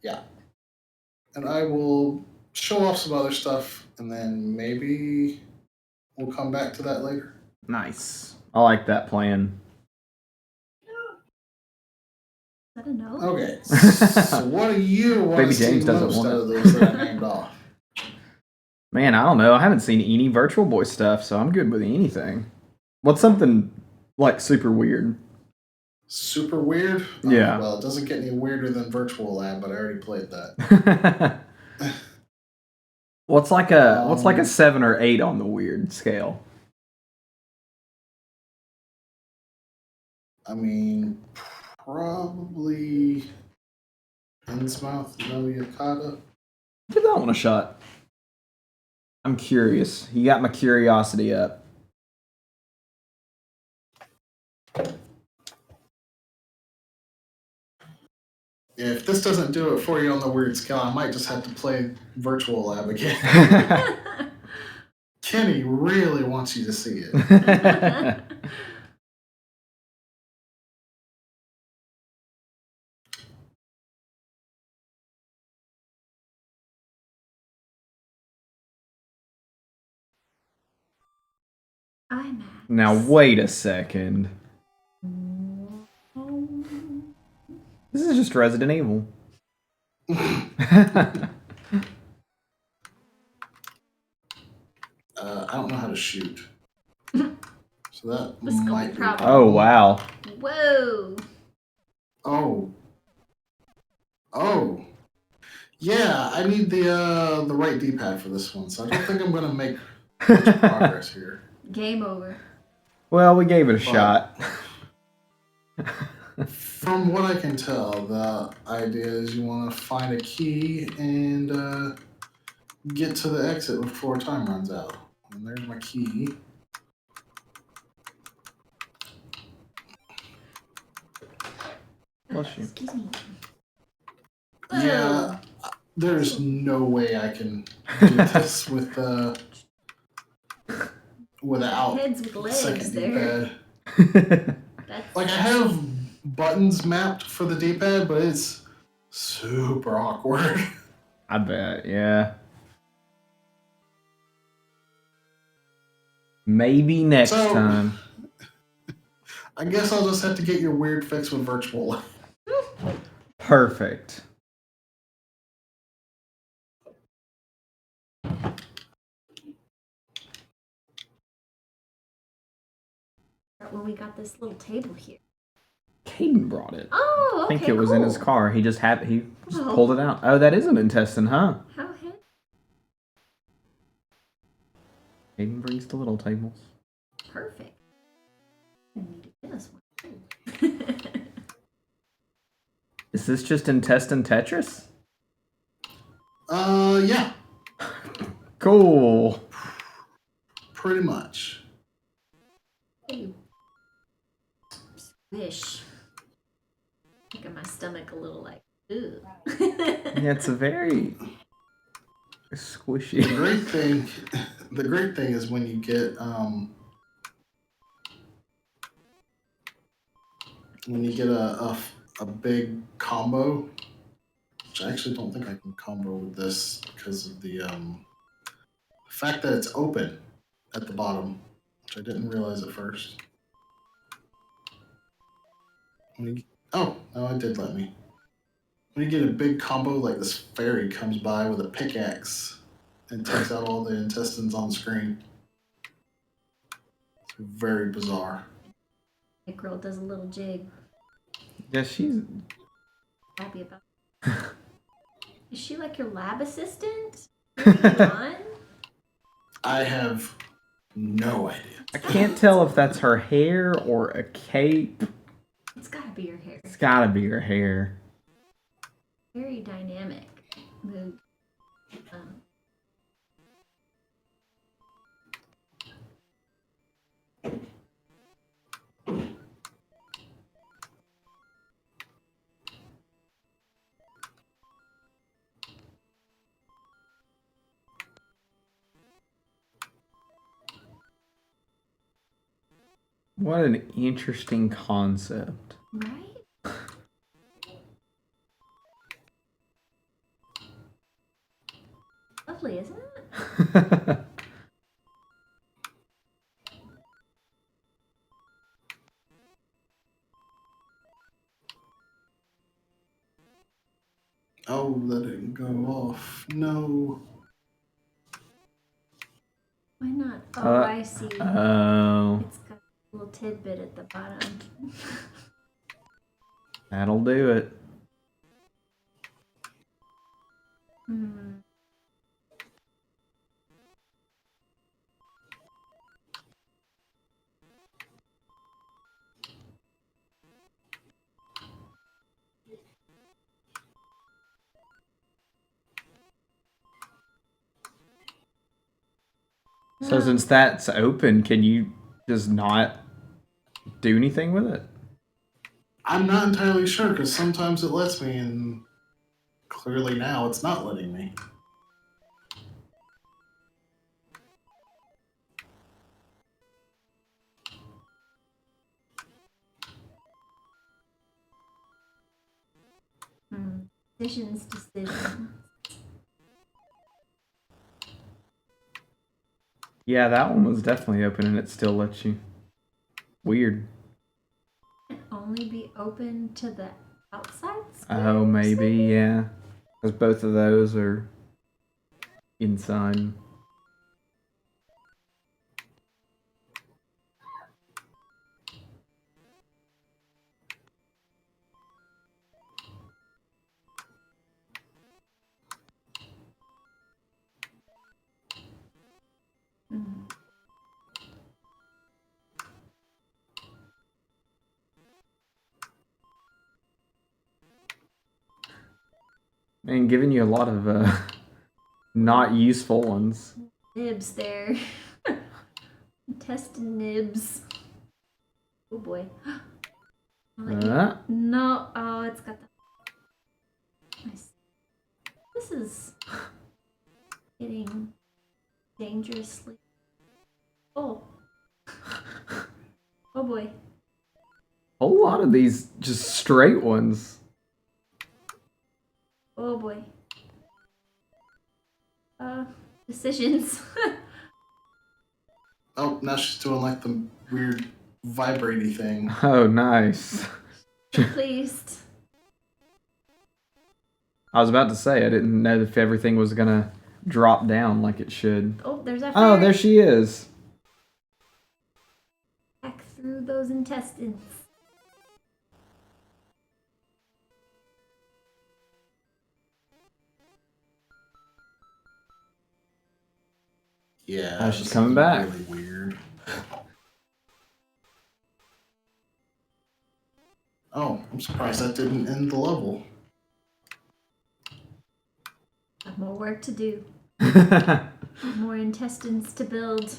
[SPEAKER 1] Yeah. And I will show off some other stuff, and then maybe we'll come back to that later.
[SPEAKER 7] Nice. I like that plan.
[SPEAKER 2] I don't know.
[SPEAKER 1] Okay. So what do you want
[SPEAKER 7] Baby
[SPEAKER 1] to see
[SPEAKER 7] James doesn't
[SPEAKER 1] most
[SPEAKER 7] want
[SPEAKER 1] out
[SPEAKER 7] it.
[SPEAKER 1] of those that I named off?
[SPEAKER 7] Man, I don't know. I haven't seen any Virtual Boy stuff, so I'm good with anything. What's something like super weird?
[SPEAKER 1] Super weird?
[SPEAKER 7] Yeah.
[SPEAKER 1] Well, it doesn't get any weirder than Virtual Lab, but I already played that.
[SPEAKER 7] What's like a 7 or 8 on the weird scale?
[SPEAKER 1] I mean, probably Innsmouth no Yakata.
[SPEAKER 7] Give that one a shot. I'm curious. You got my curiosity up.
[SPEAKER 1] If this doesn't do it for you on the weird scale, I might just have to play Virtual Lab again. Kenny really wants you to see it.
[SPEAKER 2] IMAX.
[SPEAKER 7] Now wait a second. This is just Resident Evil.
[SPEAKER 1] I don't know how to shoot. So that
[SPEAKER 2] This is gonna
[SPEAKER 1] might
[SPEAKER 2] be
[SPEAKER 1] be.
[SPEAKER 2] problem.
[SPEAKER 7] Oh wow.
[SPEAKER 2] Whoa.
[SPEAKER 1] Oh. Yeah, I need the right D-pad for this one, so I don't think I'm gonna make much progress here.
[SPEAKER 2] Game over.
[SPEAKER 7] Well, we gave it a shot.
[SPEAKER 1] From what I can tell, the idea is you want to find a key and get to the exit before time runs out. And there's my key.
[SPEAKER 7] Bless you.
[SPEAKER 2] Excuse me.
[SPEAKER 1] Yeah, there's no way I can do this without
[SPEAKER 2] Heads with legs
[SPEAKER 1] second
[SPEAKER 2] there.
[SPEAKER 1] D-pad.
[SPEAKER 2] That's
[SPEAKER 1] Like, I have buttons mapped for the D-pad, but it's super awkward.
[SPEAKER 7] I bet, yeah. Maybe next time.
[SPEAKER 1] I guess I'll just have to get your weird fix with Virtual.
[SPEAKER 7] Perfect.
[SPEAKER 2] when we got this little table here.
[SPEAKER 7] Caden brought it.
[SPEAKER 2] Oh, okay,
[SPEAKER 7] I think it was in his
[SPEAKER 2] cool.
[SPEAKER 7] car. He just
[SPEAKER 2] Oh.
[SPEAKER 7] pulled it out. Oh, that is an intestine, huh?
[SPEAKER 2] How hit?
[SPEAKER 7] Caden brings the little tables.
[SPEAKER 2] Perfect. I need this one too.
[SPEAKER 7] Is this just intestine Tetris?
[SPEAKER 1] Yeah,
[SPEAKER 7] Cool.
[SPEAKER 1] pretty much.
[SPEAKER 2] Hey. Squish. Making my stomach a little like, ugh.
[SPEAKER 7] Yeah, it's a very squishy.
[SPEAKER 1] The great thing is when you get a big combo, which I actually don't think I can combo with this because of the fact that it's open at the bottom, which I didn't realize at first. Oh, no, it did let me. When you get a big combo like this fairy comes by with a pickaxe and takes out all the intestines on the screen. It's very bizarre.
[SPEAKER 2] The girl does a little jig.
[SPEAKER 7] Yeah, she's.
[SPEAKER 2] Happy about it. Is she like your lab assistant? Cheering you on?
[SPEAKER 1] I have no idea.
[SPEAKER 7] I can't tell if that's her hair or a cape.
[SPEAKER 2] It's gotta be your hair.
[SPEAKER 7] It's gotta be her hair.
[SPEAKER 2] Very dynamic mood.
[SPEAKER 7] What an interesting concept.
[SPEAKER 2] Right? Lovely, isn't it?
[SPEAKER 1] Oh, that didn't go off. No.
[SPEAKER 2] Why not? Oh, I see.
[SPEAKER 7] Oh.
[SPEAKER 2] It's got a little tidbit at the bottom.
[SPEAKER 7] That'll do it.
[SPEAKER 2] Hmm.
[SPEAKER 7] So since that's open, can you just not do anything with it?
[SPEAKER 1] I'm not entirely sure because sometimes it lets me, and clearly now it's not letting me.
[SPEAKER 2] Decisions.
[SPEAKER 7] Yeah, that one was definitely open and it still lets you. Weird.
[SPEAKER 2] Can only be open to the outside
[SPEAKER 7] Oh, maybe,
[SPEAKER 2] squares?
[SPEAKER 7] yeah. Because both of those are inside. And giving you a lot of not useful ones.
[SPEAKER 2] Nibs there. Testing nibs. Oh boy. No. Oh, it's got the. Nice. This is getting dangerously. Oh. Oh boy.
[SPEAKER 7] A whole lot of these just straight ones.
[SPEAKER 2] Oh boy. Decisions.
[SPEAKER 1] Oh, now she's doing like the weird vibraty thing.
[SPEAKER 7] Oh, nice.
[SPEAKER 2] Pleased.
[SPEAKER 7] I was about to say, I didn't know if everything was gonna drop down like it should.
[SPEAKER 2] Oh, there's our
[SPEAKER 7] Oh,
[SPEAKER 2] fairy.
[SPEAKER 7] there she is.
[SPEAKER 2] Back through those intestines.
[SPEAKER 1] Yeah.
[SPEAKER 7] Oh, she's
[SPEAKER 1] this
[SPEAKER 7] coming
[SPEAKER 1] is
[SPEAKER 7] back.
[SPEAKER 1] Really weird. Oh, I'm surprised that didn't end the level.
[SPEAKER 2] Have more work to do. More intestines to build.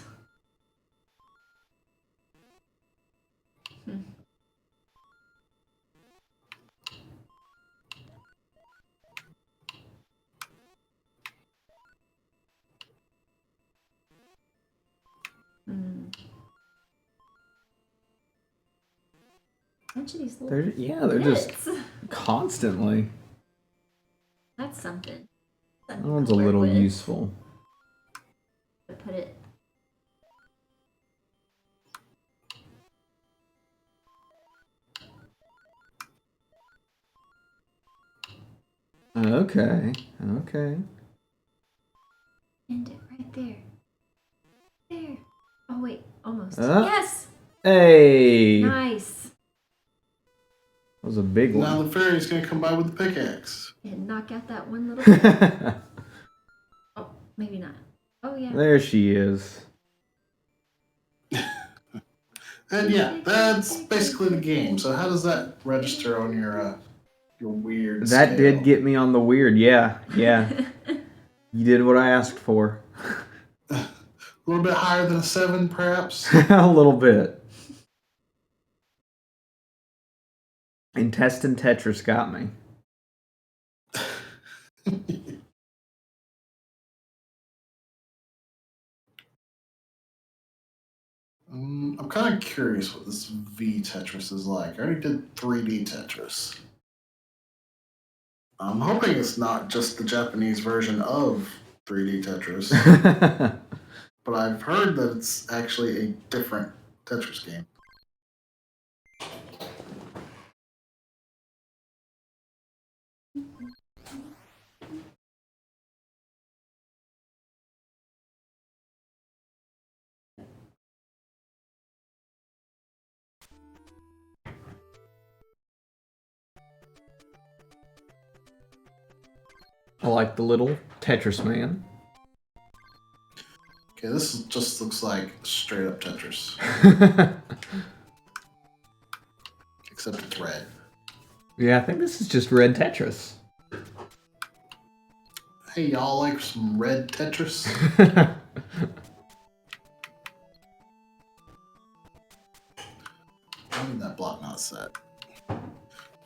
[SPEAKER 2] Bunch of these little
[SPEAKER 7] They're just
[SPEAKER 2] bits.
[SPEAKER 7] constantly.
[SPEAKER 2] That's something.
[SPEAKER 7] That one's a little useful.
[SPEAKER 2] To put it.
[SPEAKER 7] Okay. Okay.
[SPEAKER 2] End it right there. There. Oh wait, almost.
[SPEAKER 7] Uh.
[SPEAKER 2] Yes.
[SPEAKER 7] Hey.
[SPEAKER 2] Nice.
[SPEAKER 7] That was a big
[SPEAKER 1] Now
[SPEAKER 7] one.
[SPEAKER 1] the fairy's gonna come by with the pickaxe.
[SPEAKER 2] And knock out that one little bit. Oh, maybe not. Oh yeah.
[SPEAKER 7] There she is.
[SPEAKER 1] And yeah, that's basically the game. So how does that register on your weird
[SPEAKER 7] That
[SPEAKER 1] scale?
[SPEAKER 7] did get me on the weird. Yeah. Yeah. You did what I asked for.
[SPEAKER 1] A little bit higher than a 7, perhaps?
[SPEAKER 7] A little bit. Intestine Tetris got me.
[SPEAKER 1] I'm kind of curious what this V Tetris is like. I already did 3D Tetris. I'm hoping it's not just the Japanese version of 3D Tetris, but I've heard that it's actually a different Tetris game.
[SPEAKER 7] I like the little Tetris man.
[SPEAKER 1] Okay, this just looks like straight up Tetris, except it's red.
[SPEAKER 7] Yeah, I think this is just red Tetris.
[SPEAKER 1] Hey, y'all like some red Tetris? Why did that block not set?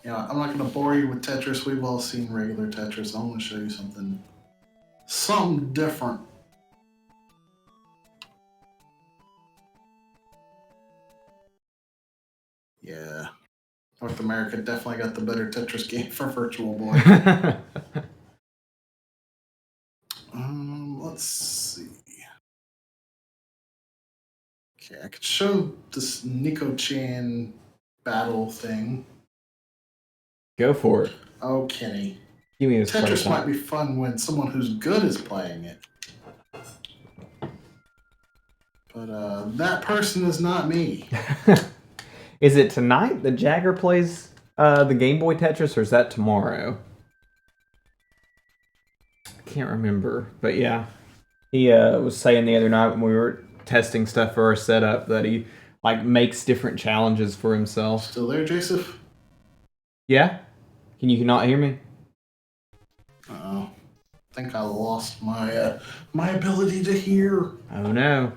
[SPEAKER 1] You know, I'm not going to bore you with Tetris. We've all seen regular Tetris. I want to show you something different. Yeah. North America definitely got the better Tetris game for Virtual Boy. Let's see. Okay, I could show this Nico-chan battle thing.
[SPEAKER 7] Go for it.
[SPEAKER 1] Oh, Kenny.
[SPEAKER 7] Give me this
[SPEAKER 1] Tetris might be fun when someone who's good is playing it. But that person is not me.
[SPEAKER 7] Is it tonight that Jagger plays the Game Boy Tetris, or is that tomorrow? I can't remember, but yeah. He was saying the other night when we were testing stuff for our setup that he like makes different challenges for himself.
[SPEAKER 1] Still there, Joseph?
[SPEAKER 7] Yeah? Can you not hear me?
[SPEAKER 1] Uh-oh. I think I lost my my ability to hear.
[SPEAKER 7] Oh no.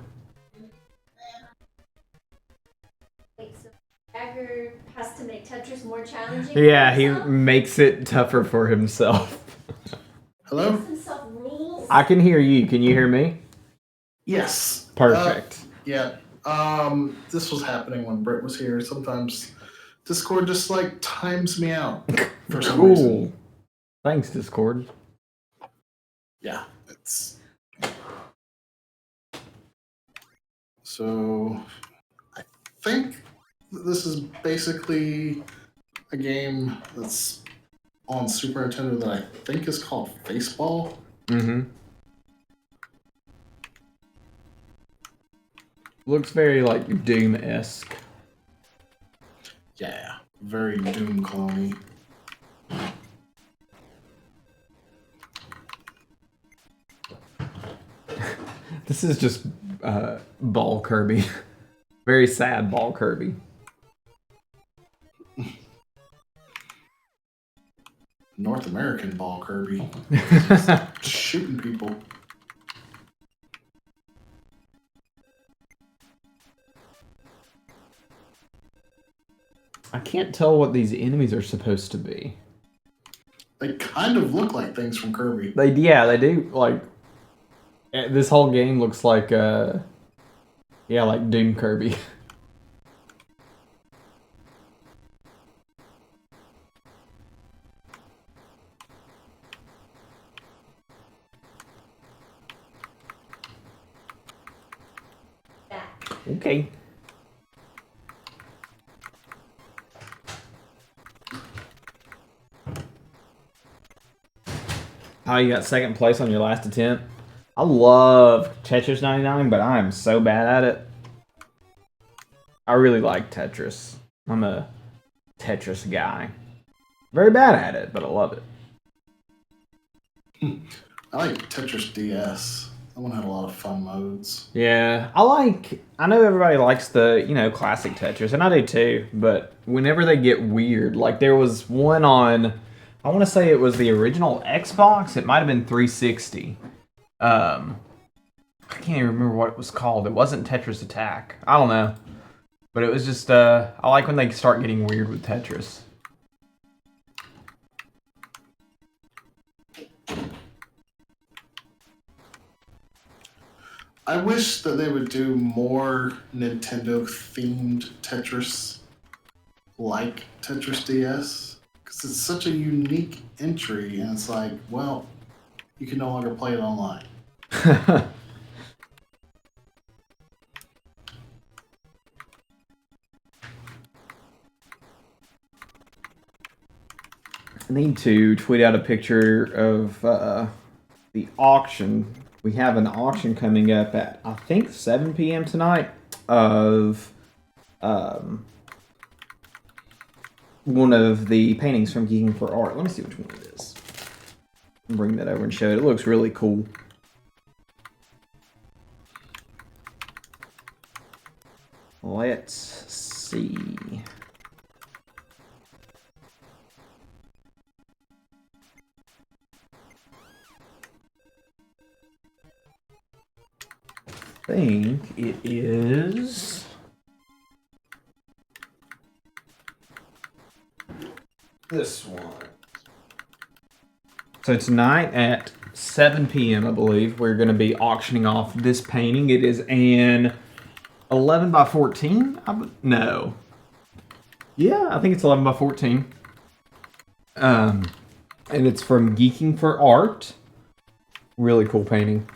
[SPEAKER 2] Wait, so Jagger has to make Tetris more challenging?
[SPEAKER 7] Yeah,
[SPEAKER 2] for
[SPEAKER 7] he
[SPEAKER 2] himself?
[SPEAKER 7] makes it tougher for himself.
[SPEAKER 1] Hello?
[SPEAKER 2] Gives himself rules?
[SPEAKER 7] I can hear you. Can you hear me?
[SPEAKER 1] Yes.
[SPEAKER 7] Perfect.
[SPEAKER 1] Yeah. This was happening when Britt was here. Sometimes Discord just like times me out for some reason.
[SPEAKER 7] Cool. Thanks, Discord.
[SPEAKER 1] Yeah, it's so. I think this is basically a game that's on Super Nintendo that I think is called Faceball.
[SPEAKER 7] Mm-hmm. Looks very like Doom-esque.
[SPEAKER 1] Yeah, very Doom clone-y.
[SPEAKER 7] This is just Ball Kirby. Very sad Ball Kirby.
[SPEAKER 1] North American Ball Kirby. Shooting people.
[SPEAKER 7] I can't tell what these enemies are supposed to be.
[SPEAKER 1] They kind of look like things from Kirby.
[SPEAKER 7] They do. Like, this whole game looks like, like Doom Kirby. Okay. Oh, you got second place on your last attempt? I love Tetris 99, but I am so bad at it. I really like Tetris. I'm a Tetris guy. Very bad at it, but I love it.
[SPEAKER 1] I like Tetris DS. That one had a lot of fun modes.
[SPEAKER 7] Yeah, I know everybody likes the, classic Tetris, and I do too, but whenever they get weird, like there was one on, I want to say it was the original Xbox, it might have been 360. I can't even remember what it was called. It wasn't Tetris Attack. I don't know. But it was just, I like when they start getting weird with Tetris.
[SPEAKER 1] I wish that they would do more Nintendo-themed Tetris, like Tetris DS, because it's such a unique entry, and it's like, well, you can no longer play it online.
[SPEAKER 7] I need to tweet out a picture of the auction. We have an auction coming up at, I think, 7 p.m. tonight of one of the paintings from Geeking for Art. Let me see which one it is. Bring that over and show it. It looks really cool. Let's see. I think it is this one. So tonight at 7 p.m., I believe, we're going to be auctioning off this painting. It is an 11 by 14? No. Yeah, I think it's 11 by 14. And it's from Geeking for Art. Really cool painting.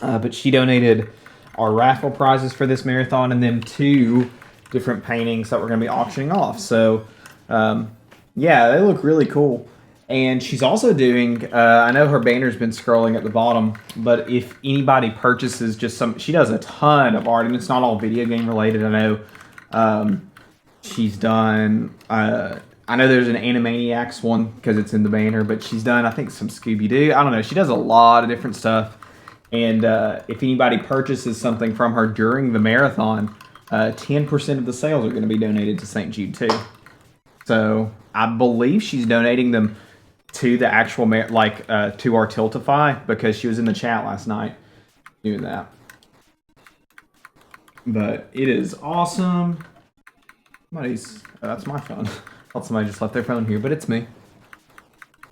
[SPEAKER 7] But she donated our raffle prizes for this marathon and then 2 different paintings that we're going to be auctioning off. So, yeah, they look really cool. And she's also doing, I know her banner's been scrolling at the bottom, but if anybody purchases just she does a ton of art, and it's not all video game related. I know she's done, I know there's an Animaniacs one because it's in the banner, but she's done, I think, some Scooby-Doo. I don't know. She does a lot of different stuff. And if anybody purchases something from her during the marathon, 10% of the sales are going to be donated to St. Jude too. So I believe she's donating them to the actual, to our Tiltify, because she was in the chat last night doing that. But it is awesome. That's my phone. I thought somebody just left their phone here, but it's me.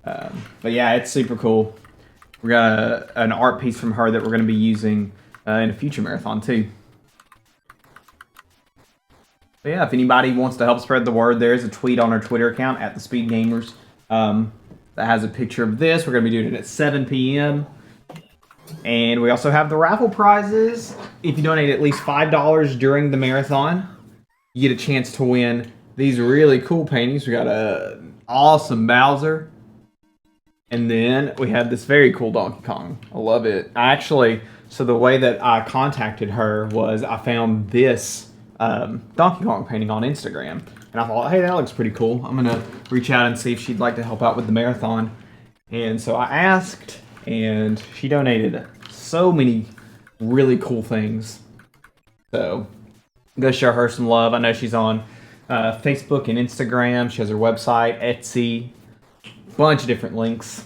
[SPEAKER 7] But yeah, it's super cool. We got an art piece from her that we're going to be using in a future marathon too. But yeah, if anybody wants to help spread the word, there's a tweet on our Twitter account at the Speed Gamers that has a picture of this. We're going to be doing it at 7 p.m. And we also have the raffle prizes. If you donate at least $5 during the marathon, you get a chance to win these really cool paintings. We got an awesome Bowser. And then we have this very cool Donkey Kong. I love it. So the way that I contacted her was I found this Donkey Kong painting on Instagram. And I thought, hey, that looks pretty cool. I'm going to reach out and see if she'd like to help out with the marathon. And so I asked, and she donated so many really cool things. So I'm going to show her some love. I know she's on Facebook and Instagram. She has her website, Etsy, bunch of different links.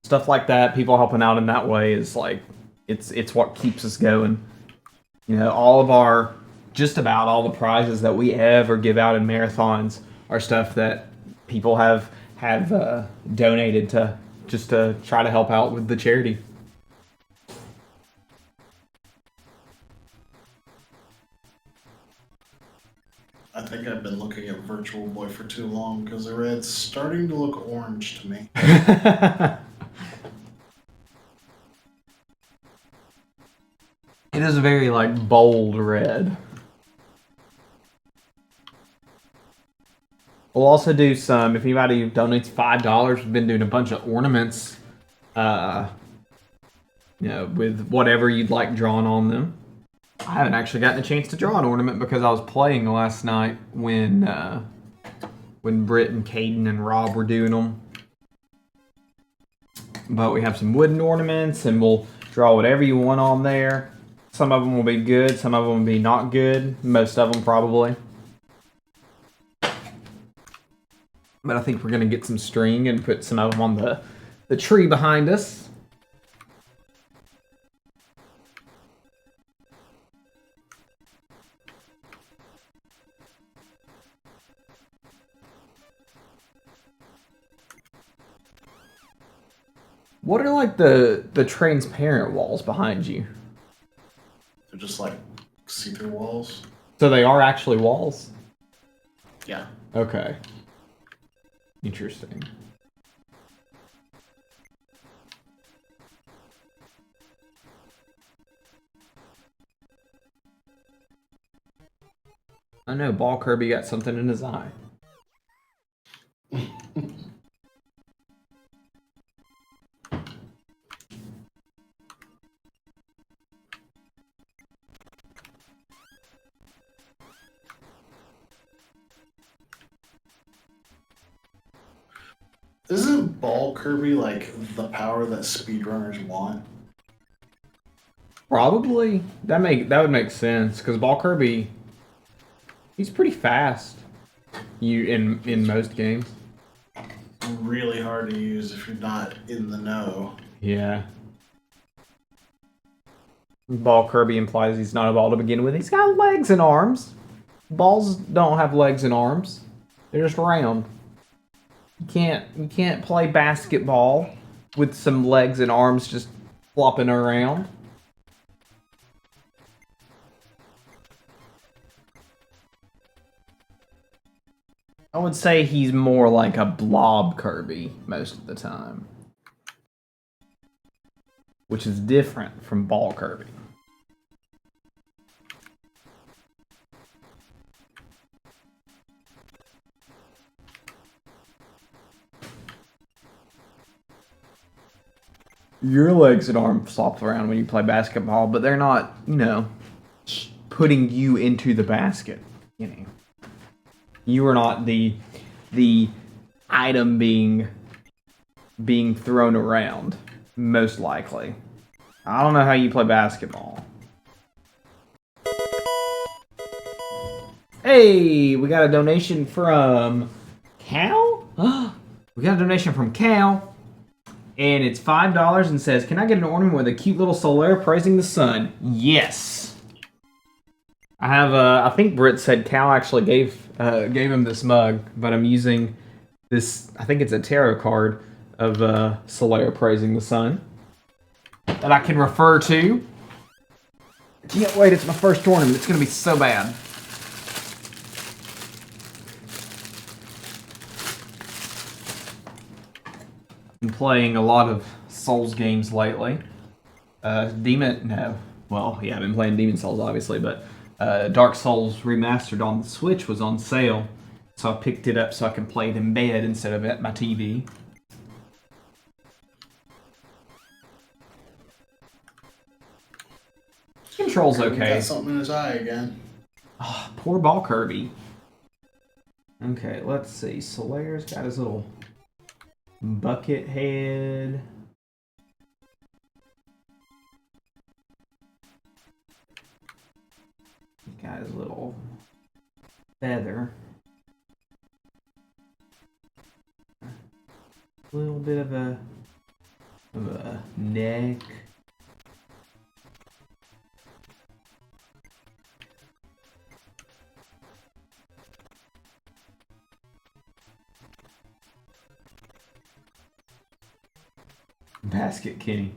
[SPEAKER 7] Stuff like that, people helping out in that way is like, it's what keeps us going. You know, just about all the prizes that we ever give out in marathons are stuff that people have donated to just to try to help out with the charity.
[SPEAKER 1] I think I've been looking at Virtual Boy for too long because the red's starting to look orange to me.
[SPEAKER 7] It is a very like bold red. We'll also do some, if anybody donates $5, we've been doing a bunch of ornaments, with whatever you'd like drawn on them. I haven't actually gotten a chance to draw an ornament because I was playing last night when Britt and Caden and Rob were doing them. But we have some wooden ornaments, and we'll draw whatever you want on there. Some of them will be good, some of them will be not good. Most of them probably. But I think we're going to get some string and put some of them on the tree behind us. What are like the transparent walls behind you?
[SPEAKER 1] They're just like see-through walls.
[SPEAKER 7] So they are actually walls?
[SPEAKER 1] Yeah.
[SPEAKER 7] Okay. Interesting. I know, Ball Kirby got something in his eye.
[SPEAKER 1] Isn't Ball Kirby like the power that speedrunners want?
[SPEAKER 7] Probably. That would make sense because Ball Kirby, he's pretty fast. In most games.
[SPEAKER 1] Really hard to use if you're not in the know.
[SPEAKER 7] Yeah. Ball Kirby implies he's not a ball to begin with. He's got legs and arms. Balls don't have legs and arms. They're just round. You can't play basketball with some legs and arms just flopping around. I would say he's more like a blob Kirby most of the time. Which is different from Ball Kirby. Your legs and arms flop around when you play basketball, but they're not, putting you into the basket. You are not the item being thrown around, most likely. I don't know how you play basketball. Hey, we got a donation from Cal? We got a donation from Cal. And it's $5 and says, "Can I get an ornament with a cute little Solaire praising the sun?" Yes. I have I think Britt said Cal actually gave him this mug, but I'm using this, I think it's a tarot card of Solaire praising the sun that I can refer to. I can't wait, it's my first tournament. It's going to be so bad. Been playing a lot of Souls games lately. I've been playing Demon Souls obviously, but Dark Souls Remastered on the Switch was on sale, so I picked it up so I can play it in bed instead of at my TV. Controls
[SPEAKER 1] Kirby
[SPEAKER 7] okay.
[SPEAKER 1] got something in his eye again.
[SPEAKER 7] Oh, poor Ball Kirby. Okay, let's see. Solaire's got his little bucket head. He's got his little feather. A little bit of a neck. Basket Kenny.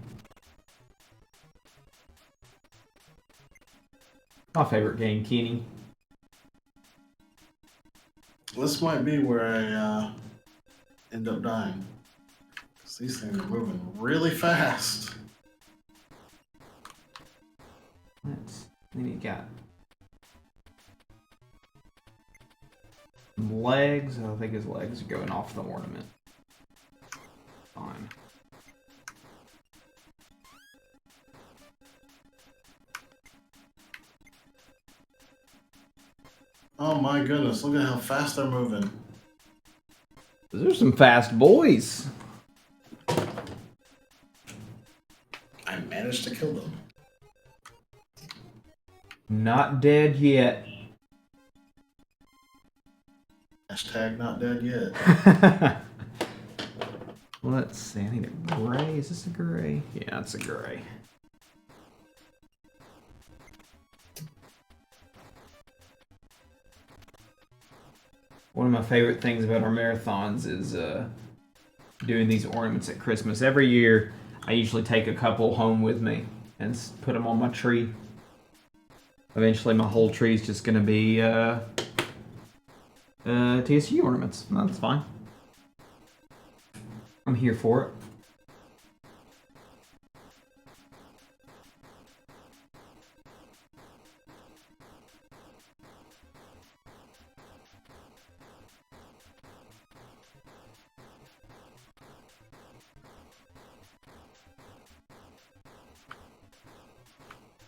[SPEAKER 7] My favorite game, Kenny.
[SPEAKER 1] This might be where I end up dying. Because these things are moving really fast.
[SPEAKER 7] Then you got some legs. I think his legs are going off the ornament. Fine.
[SPEAKER 1] Oh my goodness, look at how fast they're moving.
[SPEAKER 7] Those are some fast boys.
[SPEAKER 1] I managed to kill them.
[SPEAKER 7] Not dead yet.
[SPEAKER 1] Hashtag not dead yet.
[SPEAKER 7] Let's see. I need a gray. Is this a gray? Yeah, it's a gray. One of my favorite things about our marathons is doing these ornaments at Christmas. Every year, I usually take a couple home with me and put them on my tree. Eventually, my whole tree is just going to be TSG ornaments. That's fine. I'm here for it.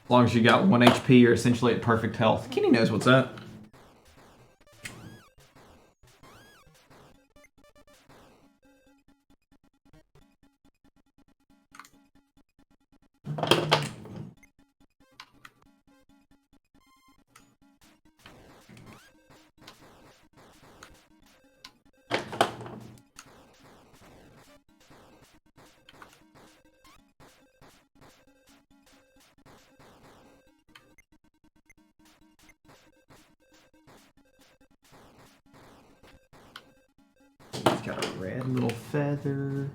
[SPEAKER 7] As long as you got 1 HP, you're essentially at perfect health. Kenny knows what's up. It's got a red little feather.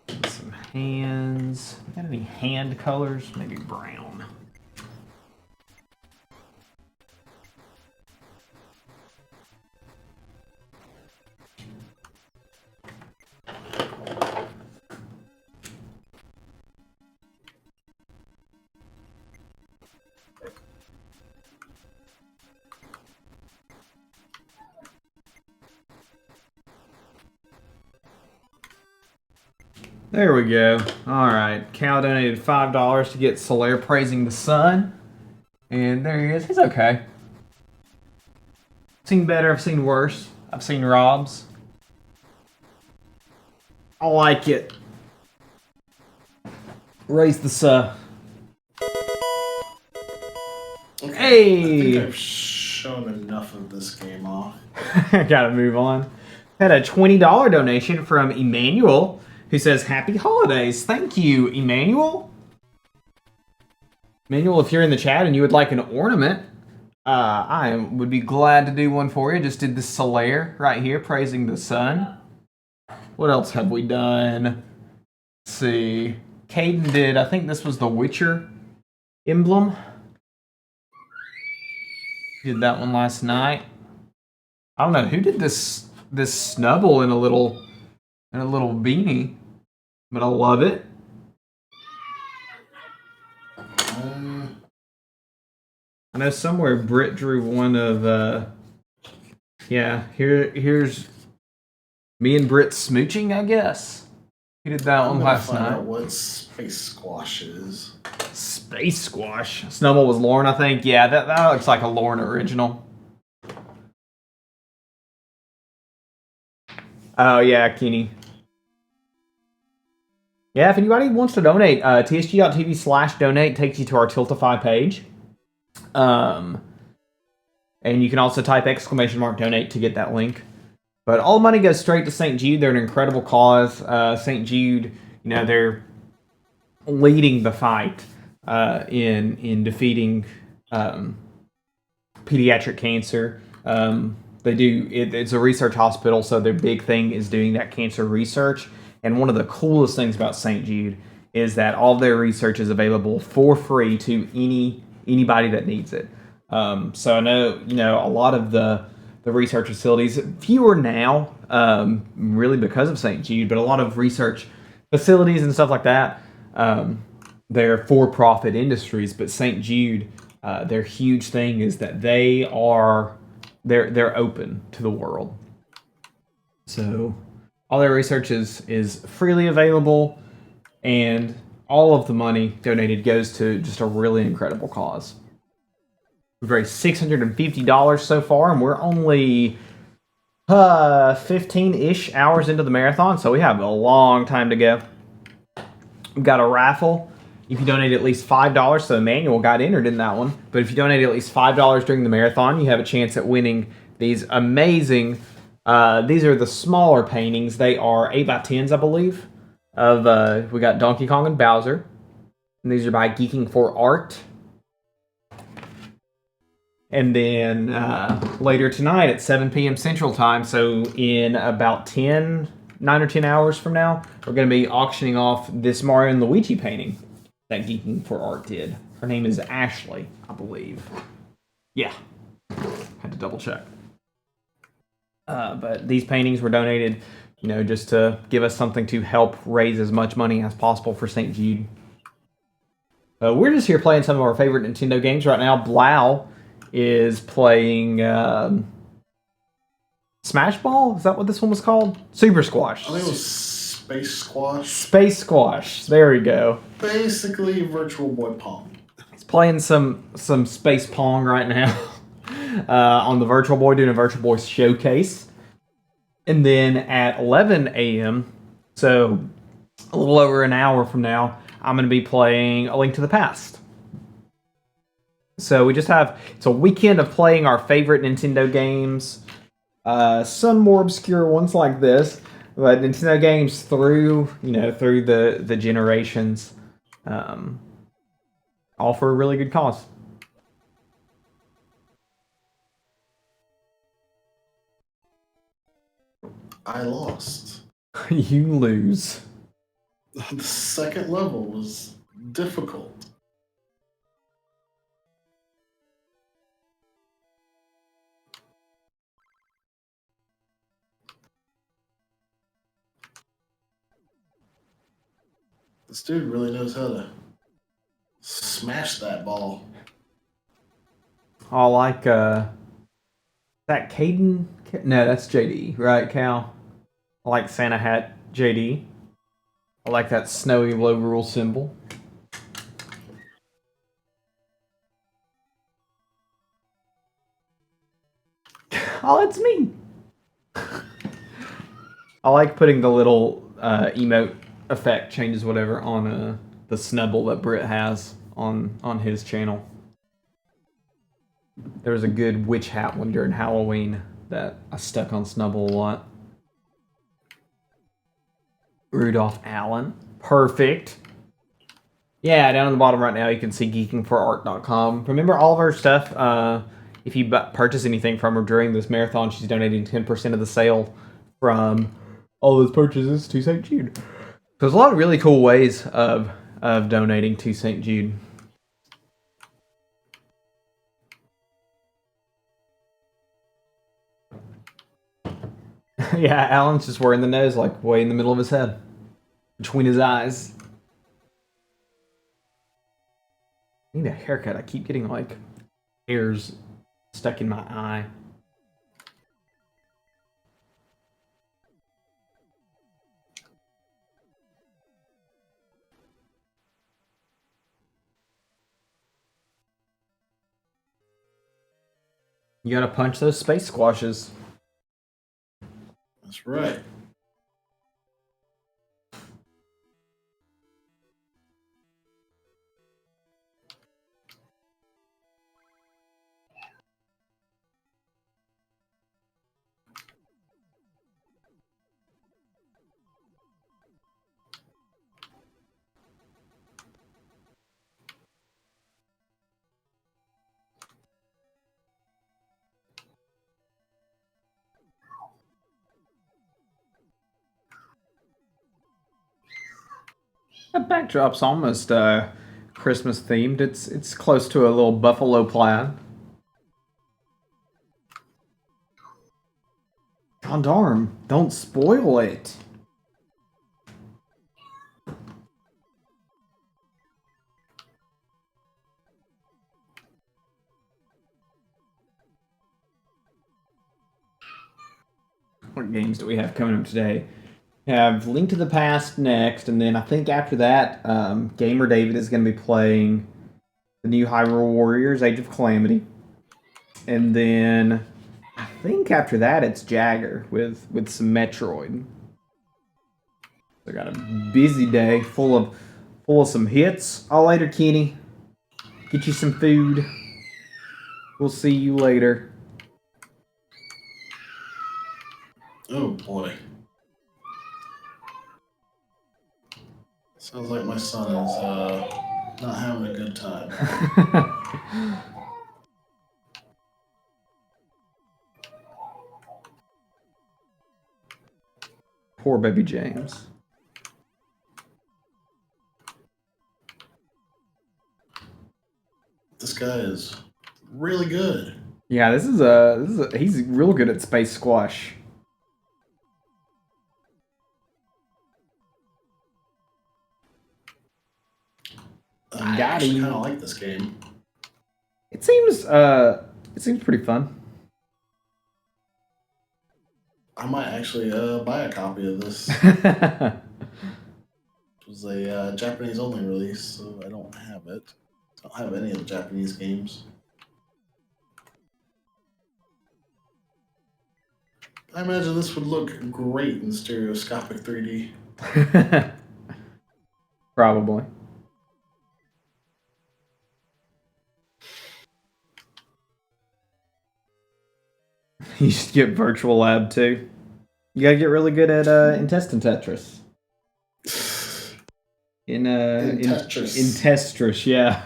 [SPEAKER 7] And some hands. Got any hand colors? Maybe brown. There we go. Alright, Cal donated $5 to get Solaire praising the sun. And there he is. He's okay. Seen better, I've seen worse. I've seen Rob's. I like it. Raise the sun.
[SPEAKER 1] Okay,
[SPEAKER 7] Hey!
[SPEAKER 1] I think I've shown enough of this game off.
[SPEAKER 7] Gotta move on. Had a $20 donation from Emmanuel, who says, Happy Holidays. Thank you, Emmanuel. Emmanuel, if you're in the chat and you would like an ornament, I would be glad to do one for you. Just did the Solaire right here, praising the sun. What else have we done? Let's see. Caden did, I think this was the Witcher emblem. Did that one last night. I don't know who did this snubble in a little beanie, but I love it. I know somewhere Britt drew one of yeah, here's me and Britt smooching, I guess. He did that one last
[SPEAKER 1] find
[SPEAKER 7] night.
[SPEAKER 1] out what Space Squash is.
[SPEAKER 7] Space Squash. Snubble was Lauren, I think. Yeah, that looks like a Lauren original. Oh yeah, Kenny. Yeah, if anybody wants to donate, tsg.tv/donate takes you to our Tiltify page. And you can also type !donate to get that link. But all the money goes straight to St. Jude. They're an incredible cause. St. Jude, they're leading the fight in defeating pediatric cancer. They do it's a research hospital, so their big thing is doing that cancer research. And one of the coolest things about St. Jude is that all their research is available for free to anybody that needs it. So I know a lot of the research facilities, fewer now, really because of St. Jude, but a lot of research facilities and stuff like that, they're for-profit industries, but St. Jude, their huge thing is that they're open to the world. So all their research is freely available, and all of the money donated goes to just a really incredible cause. We've raised $650 so far, and we're only 15-ish hours into the marathon, so we have a long time to go. We've got a raffle. If you donate at least $5, so Emmanuel got entered in that one, but if you donate at least $5 during the marathon, you have a chance at winning these amazing, these are the smaller paintings. They are 8x10s, I believe, of, we got Donkey Kong and Bowser, and these are by Geeking for Art. And then later tonight at 7 p.m. Central Time, so in about 9 or 10 hours from now, we're going to be auctioning off this Mario and Luigi painting that Geeking for Art did. Her name is Ashley, I believe. Yeah. Had to double check. But these paintings were donated, just to give us something to help raise as much money as possible for St. Jude. We're just here playing some of our favorite Nintendo games right now. Blau is playing Smash Ball? Is that what this one was called? Super Squash.
[SPEAKER 1] I think it was Space Squash.
[SPEAKER 7] Space Squash. There we go.
[SPEAKER 1] Basically, Virtual Boy Pong.
[SPEAKER 7] He's playing some Space Pong right now on the Virtual Boy, doing a Virtual Boy showcase. And then at 11 a.m., so a little over an hour from now, I'm going to be playing A Link to the Past. So it's a weekend of playing our favorite Nintendo games. Some more obscure ones like this, but Nintendo games through the generations, all for a really good cause.
[SPEAKER 1] I lost.
[SPEAKER 7] You lose.
[SPEAKER 1] The second level was difficult. This dude really knows how to smash that ball.
[SPEAKER 7] I like, is that Caden? No, that's JD, right, Cal? I like Santa Hat JD. I like that snowy low rule symbol. Oh, it's me. I like putting the little emote effect changes whatever on the Snubble that Britt has on his channel. There was a good witch hat one during Halloween that I stuck on Snubble a lot. Rudolph Allen. Perfect. Yeah, down on the bottom right now you can see geekingforart.com. Remember all of her stuff. If you purchase anything from her during this marathon, she's donating 10% of the sale from all those purchases to St. Jude. There's a lot of really cool ways of donating to St. Jude. Yeah, Alan's just wearing the nose like way in the middle of his head. Between his eyes. I need a haircut. I keep getting like hairs stuck in my eye. You gotta punch those space squashes.
[SPEAKER 1] That's right.
[SPEAKER 7] That backdrop's almost Christmas themed. It's close to a little buffalo plaid. God darn, don't spoil it. What games do we have coming up today? We have Link to the Past next, and then I think after that, Gamer David is going to be playing the new Hyrule Warriors: Age of Calamity, and then I think after that it's Jagger with some Metroid. So I got a busy day full of some hits. All later, Kenny. Get you some food. We'll see you later.
[SPEAKER 1] Oh boy. Sounds like my son is not having a good time.
[SPEAKER 7] Poor baby James.
[SPEAKER 1] This guy is really good.
[SPEAKER 7] Yeah, he's real good at space squash.
[SPEAKER 1] I
[SPEAKER 7] Got
[SPEAKER 1] actually
[SPEAKER 7] him.
[SPEAKER 1] kind of like this game.
[SPEAKER 7] It seems pretty fun.
[SPEAKER 1] I might actually buy a copy of this. It was a Japanese only release, so I don't have it. I don't have any of the Japanese games. I imagine this would look great in stereoscopic 3D.
[SPEAKER 7] Probably. You should get Virtual Lab too. You gotta get really good at intestine Tetris. In
[SPEAKER 1] Tetris.
[SPEAKER 7] In Tetris, yeah.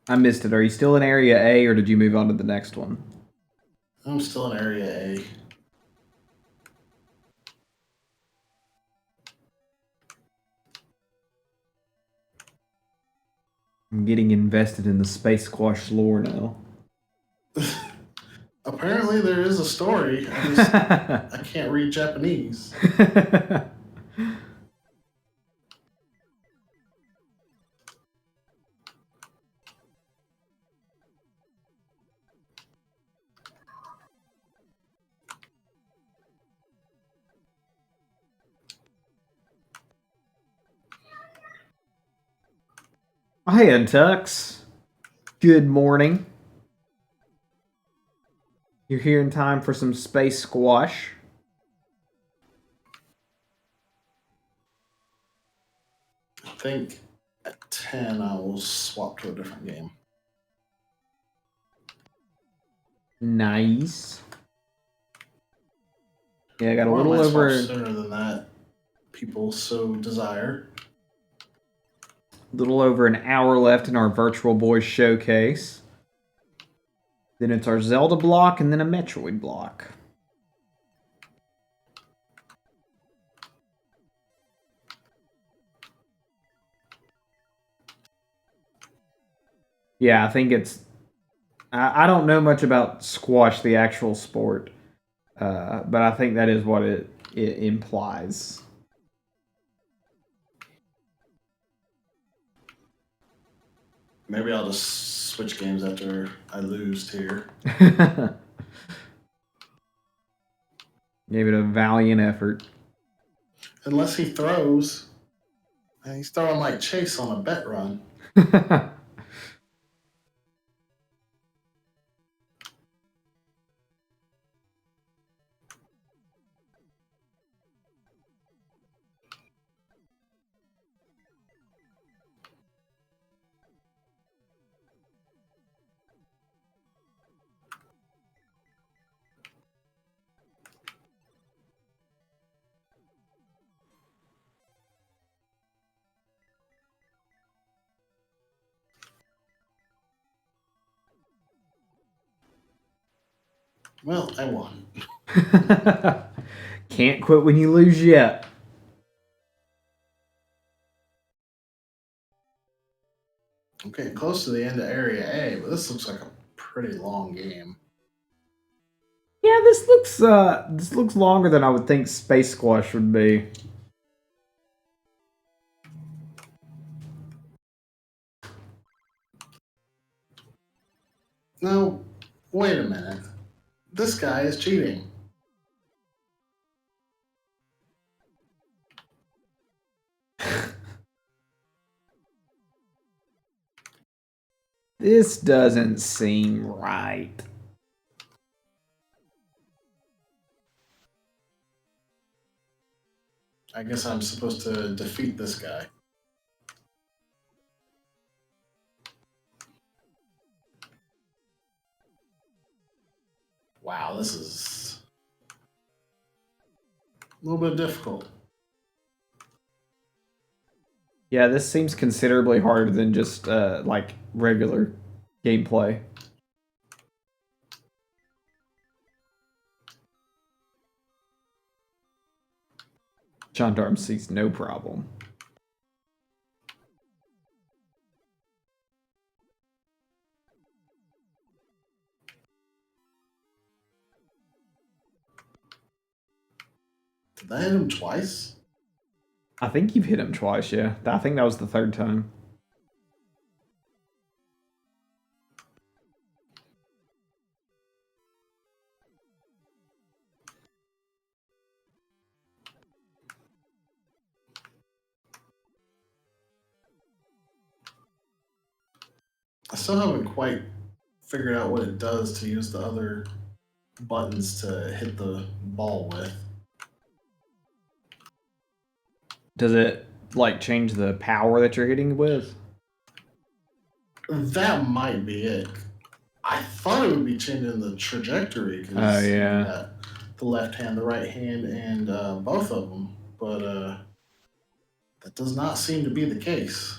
[SPEAKER 7] I missed it. Are you still in Area A, or did you move on to the next one?
[SPEAKER 1] I'm still in Area A.
[SPEAKER 7] I'm getting invested in the Space Squash lore now.
[SPEAKER 1] Apparently there is a story. I can't read Japanese.
[SPEAKER 7] Hey, Untux. Good morning. You're here in time for some Space Squash.
[SPEAKER 1] I think at 10 I will swap to a different game.
[SPEAKER 7] Nice. Yeah, I got a
[SPEAKER 1] Or I
[SPEAKER 7] little
[SPEAKER 1] might swap
[SPEAKER 7] over
[SPEAKER 1] sooner than that. People so desire.
[SPEAKER 7] an hour left in our Virtual Boy showcase. Then it's our Zelda block and then a Metroid block. Yeah, I think it's... I don't know much about squash, the actual sport, but I think that is what it implies.
[SPEAKER 1] Maybe I'll just switch games after I lose here.
[SPEAKER 7] Gave it a valiant effort.
[SPEAKER 1] Unless he throws. And he's throwing like Chase on a bet run. Well, I won.
[SPEAKER 7] Can't quit when you lose yet.
[SPEAKER 1] I'm getting close to the end of Area A, but this looks like a pretty long game.
[SPEAKER 7] Yeah, this looks longer than I would think Space Squash would be.
[SPEAKER 1] No, wait a minute. This guy is cheating.
[SPEAKER 7] This doesn't seem right.
[SPEAKER 1] I guess I'm supposed to defeat this guy. Wow, this is a little bit difficult.
[SPEAKER 7] Yeah, this seems considerably harder than just like regular gameplay. Gendarme sees no problem.
[SPEAKER 1] Did I hit him twice?
[SPEAKER 7] I think you've hit him twice, yeah. I think that was the third time.
[SPEAKER 1] I still haven't quite figured out what it does to use the other buttons to hit the ball with.
[SPEAKER 7] Does it like change the power that you're hitting with?
[SPEAKER 1] That might be it. I thought it would be changing the trajectory because
[SPEAKER 7] Oh, yeah.
[SPEAKER 1] you got the left hand, the right hand, and both of them, but that does not seem to be the case.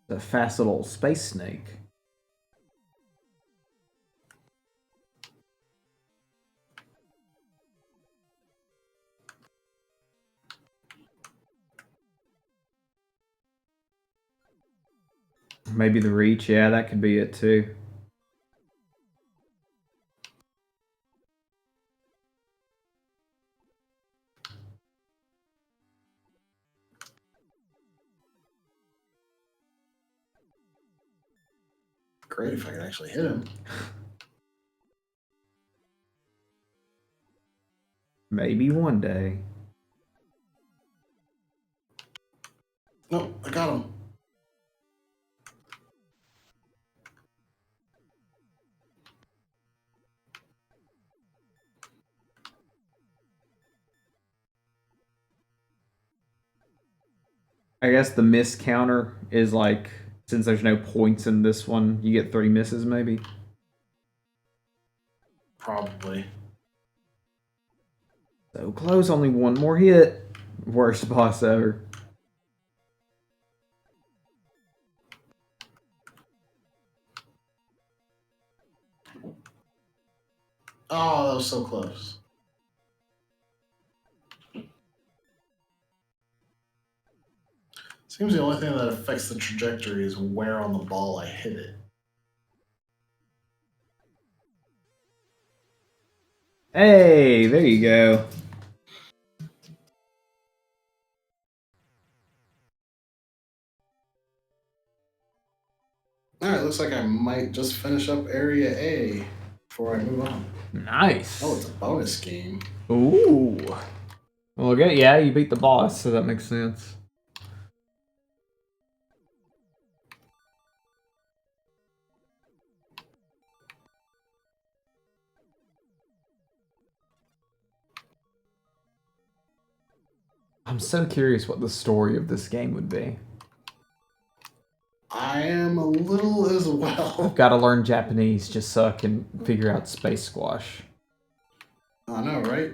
[SPEAKER 7] The fast little space snake. Maybe the reach, yeah, that could be it too.
[SPEAKER 1] Great if I could actually hit him.
[SPEAKER 7] Maybe one day.
[SPEAKER 1] No, I got him.
[SPEAKER 7] I guess the miss counter is like, since there's no points in this one, you get 3 misses maybe.
[SPEAKER 1] Probably.
[SPEAKER 7] So close, only one more hit. Worst boss ever.
[SPEAKER 1] Oh, that was so close. Seems the only thing that affects the trajectory is where on the ball I hit it.
[SPEAKER 7] Hey, there you go.
[SPEAKER 1] Alright, looks like I might just finish up Area A before I move on.
[SPEAKER 7] Nice.
[SPEAKER 1] Oh, it's a bonus game.
[SPEAKER 7] Ooh. Well, good. Yeah, you beat the boss, so that makes sense. I'm so curious what the story of this game would be.
[SPEAKER 1] I am a little as well.
[SPEAKER 7] I've got to learn Japanese just so I can figure out Space Squash.
[SPEAKER 1] I know, right?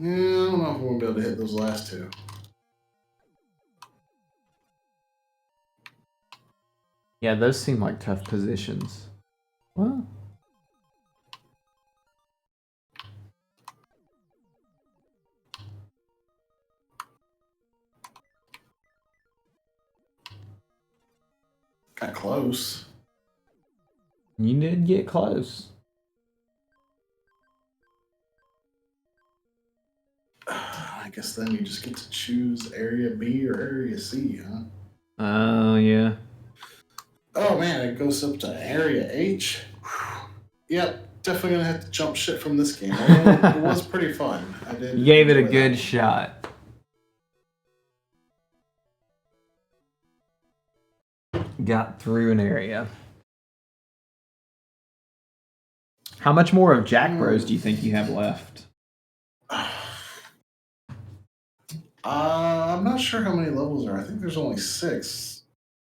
[SPEAKER 1] Yeah, I don't know if we're gonna be able to hit those last two.
[SPEAKER 7] Yeah, those seem like tough positions. Well,
[SPEAKER 1] Got close.
[SPEAKER 7] you did get close.
[SPEAKER 1] I guess then you just get to choose area B or area C, huh?
[SPEAKER 7] Oh, yeah.
[SPEAKER 1] Oh man, it goes up to area H. Yep, definitely gonna have to jump shit from this game. Although it was pretty fun. I did.
[SPEAKER 7] You gave it a
[SPEAKER 1] enjoy that
[SPEAKER 7] good
[SPEAKER 1] one.
[SPEAKER 7] shot. Got through an area. How much more of Jack Bros do you think you have left?
[SPEAKER 1] I'm not sure how many levels there are. I think there's only 6.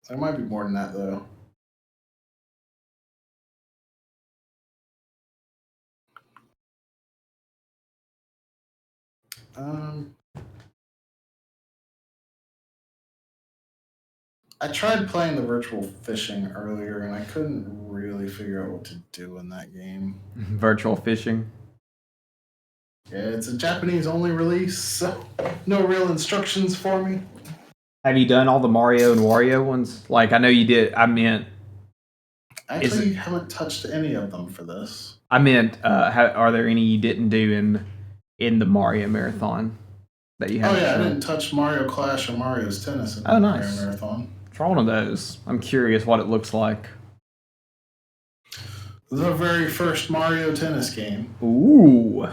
[SPEAKER 1] There might be more than that though. I tried playing the virtual fishing earlier and I couldn't really figure out what to do in that game.
[SPEAKER 7] Virtual fishing.
[SPEAKER 1] Yeah, it's a Japanese only release, so no real instructions for me.
[SPEAKER 7] Have you done all the Mario and Wario ones? Like, I know you did. I meant,
[SPEAKER 1] I actually haven't touched any of them for this.
[SPEAKER 7] are there any you didn't do in the Mario Marathon that you
[SPEAKER 1] Oh
[SPEAKER 7] haven't
[SPEAKER 1] yeah, I
[SPEAKER 7] done?
[SPEAKER 1] didn't touch Mario Clash or Mario's Tennis in
[SPEAKER 7] Oh,
[SPEAKER 1] the
[SPEAKER 7] nice.
[SPEAKER 1] Mario Marathon.
[SPEAKER 7] Try one of those. I'm curious what it looks like.
[SPEAKER 1] The very first Mario Tennis game.
[SPEAKER 7] Ooh.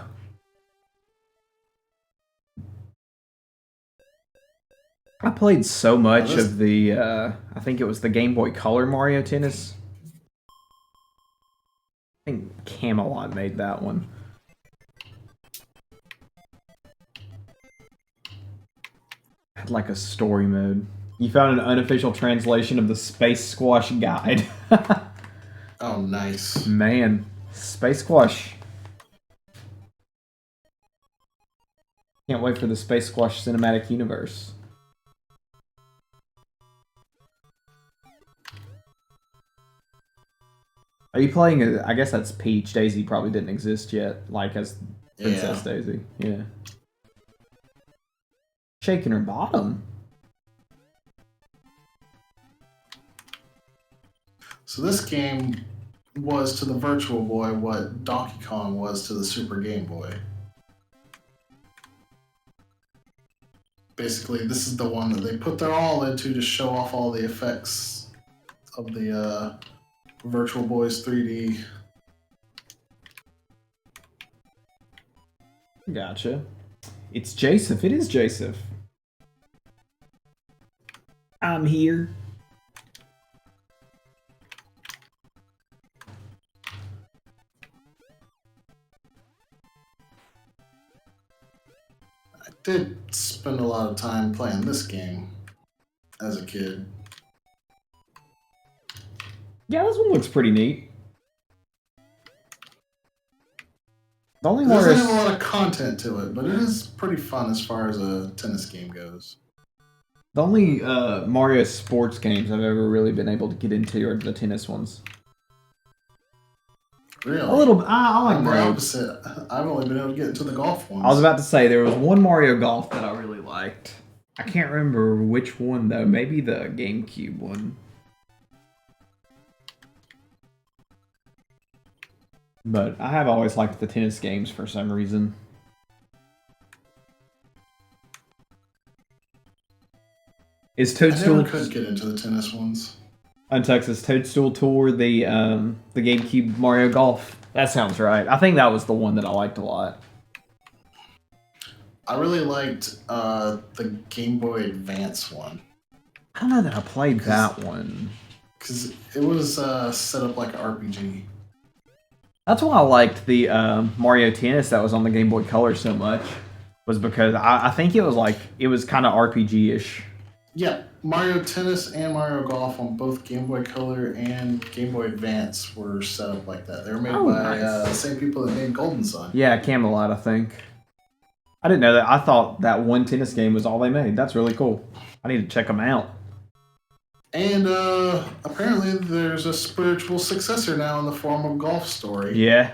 [SPEAKER 7] I played so much of the, I think it was the Game Boy Color Mario Tennis. I think Camelot made that one. Had like a story mode. You found an unofficial translation of the Space Squash Guide.
[SPEAKER 1] Oh, nice.
[SPEAKER 7] Man, Space Squash. Can't wait for the Space Squash cinematic universe. Are you playing? I guess that's Peach. Daisy probably didn't exist yet, like as Princess Daisy. Yeah. Shaking her bottom.
[SPEAKER 1] So this game was to the Virtual Boy what Donkey Kong was to the Super Game Boy. Basically, this is the one that they put their all into to show off all the effects of the Virtual Boy's 3D.
[SPEAKER 7] Gotcha. It's Joseph. It is Joseph. I'm here.
[SPEAKER 1] I did spend a lot of time playing this game as a kid.
[SPEAKER 7] Yeah, this one looks pretty neat. The only
[SPEAKER 1] It doesn't have a
[SPEAKER 7] Mario,
[SPEAKER 1] lot of content to it, but it is pretty fun as far as a tennis game goes.
[SPEAKER 7] the only Mario sports games I've ever really been able to get into are the tennis ones.
[SPEAKER 1] Really?
[SPEAKER 7] A little. I like
[SPEAKER 1] I'm the
[SPEAKER 7] Mario.
[SPEAKER 1] opposite. I've only been able to get into the golf ones.
[SPEAKER 7] I was about to say there was one Mario Golf that I really liked. I can't remember which one though. Maybe the GameCube one. But I have always liked the tennis games for some reason. Is
[SPEAKER 1] I never
[SPEAKER 7] Toadstool
[SPEAKER 1] could get into the tennis ones.
[SPEAKER 7] on Texas Toadstool Tour the GameCube Mario Golf? That sounds right. I think that was the one that I liked a lot.
[SPEAKER 1] I really liked the Game Boy Advance one.
[SPEAKER 7] I don't know that I played that one.
[SPEAKER 1] Because it was set up like an RPG.
[SPEAKER 7] That's why I liked the Mario Tennis that was on the Game Boy Color so much. Was because I think it was kind of RPG-ish.
[SPEAKER 1] Yeah, Mario Tennis and Mario Golf on both Game Boy Color and Game Boy Advance were set up like that. They were made by
[SPEAKER 7] nice.
[SPEAKER 1] the same people that made Golden Sun.
[SPEAKER 7] Yeah, Camelot, I think. I didn't know that. I thought that one tennis game was all they made. That's really cool. I need to check them out.
[SPEAKER 1] And apparently there's a spiritual successor now in the form of Golf Story.
[SPEAKER 7] Yeah.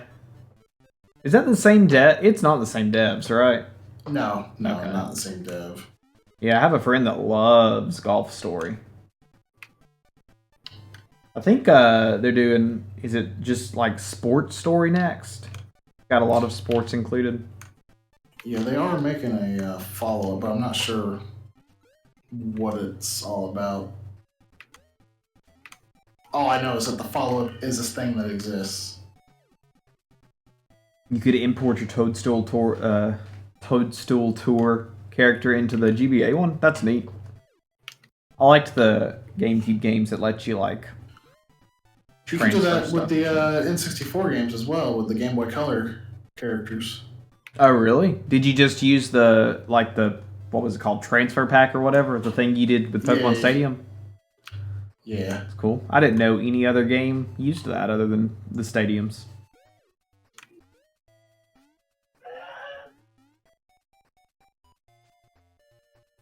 [SPEAKER 7] Is that the same dev? It's not the same devs, right?
[SPEAKER 1] No,
[SPEAKER 7] Okay.
[SPEAKER 1] not the same dev.
[SPEAKER 7] Yeah, I have a friend that loves Golf Story. I think they're doing, is it just like Sports Story next? Got a lot of sports included.
[SPEAKER 1] Yeah, they are making a follow-up, but I'm not sure what it's all about. All I know is that the follow-up is this thing that exists.
[SPEAKER 7] You could import your Toadstool Tour character into the GBA one. That's neat. I liked the GameCube games that let you like.
[SPEAKER 1] You can do
[SPEAKER 7] transfer
[SPEAKER 1] that with
[SPEAKER 7] stuff.
[SPEAKER 1] the N64 games as well, with the Game Boy Color characters.
[SPEAKER 7] Oh really? Did you just use the what was it called, transfer pack or whatever, the thing you did with Pokemon
[SPEAKER 1] Yeah.
[SPEAKER 7] Stadium?
[SPEAKER 1] Yeah.
[SPEAKER 7] It's cool. I didn't know any other game used that other than the stadiums.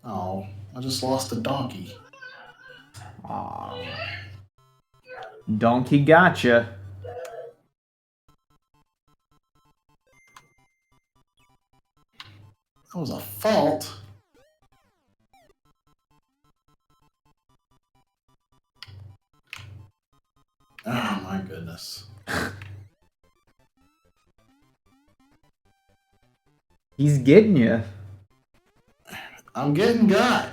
[SPEAKER 1] Oh, I just lost a donkey.
[SPEAKER 7] Aw. Donkey gotcha.
[SPEAKER 1] That was a fault. Oh my goodness.
[SPEAKER 7] He's getting you.
[SPEAKER 1] I'm getting got.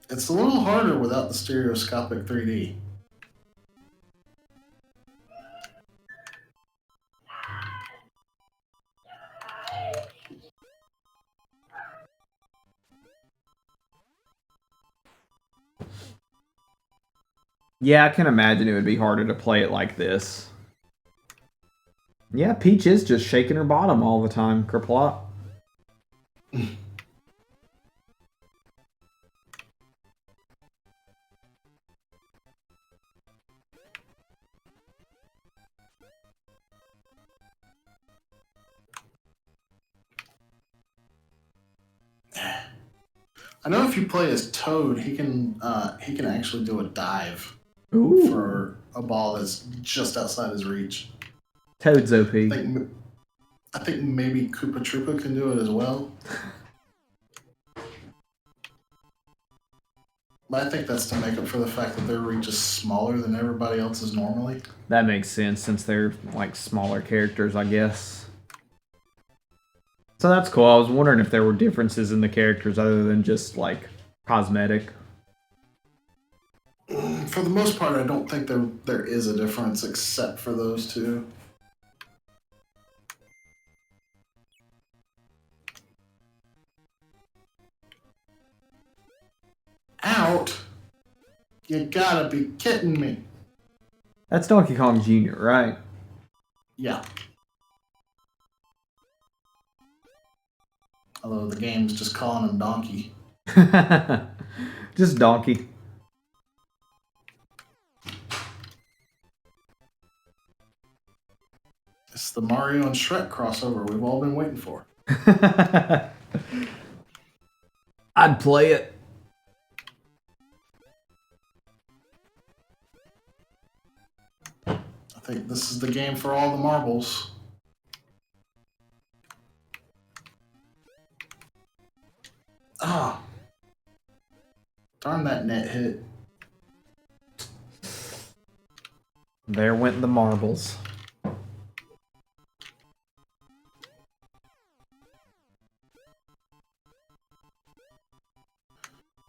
[SPEAKER 1] It's a little harder without the stereoscopic 3D.
[SPEAKER 7] Yeah, I can imagine it would be harder to play it like this. Yeah, Peach is just shaking her bottom all the time, Kerplot.
[SPEAKER 1] I know if you play as Toad, he can actually do a dive
[SPEAKER 7] Ooh.
[SPEAKER 1] for a ball that's just outside his reach.
[SPEAKER 7] Toad's OP.
[SPEAKER 1] I think maybe Koopa Troopa can do it as well. But I think that's to make up for the fact that their reach is smaller than everybody else's normally.
[SPEAKER 7] That makes sense since they're like smaller characters, I guess. So that's cool. I was wondering if there were differences in the characters other than just like cosmetic.
[SPEAKER 1] For the most part, I don't think there is a difference except for those two. Out? You gotta be kidding me.
[SPEAKER 7] That's Donkey Kong Jr., right?
[SPEAKER 1] Yeah. Although the game's just calling him Donkey.
[SPEAKER 7] Just Donkey.
[SPEAKER 1] It's the Mario and Shrek crossover we've all been waiting for.
[SPEAKER 7] I'd play it.
[SPEAKER 1] I think this is the game for all the marbles. Ah. Darn that net hit.
[SPEAKER 7] There went the marbles.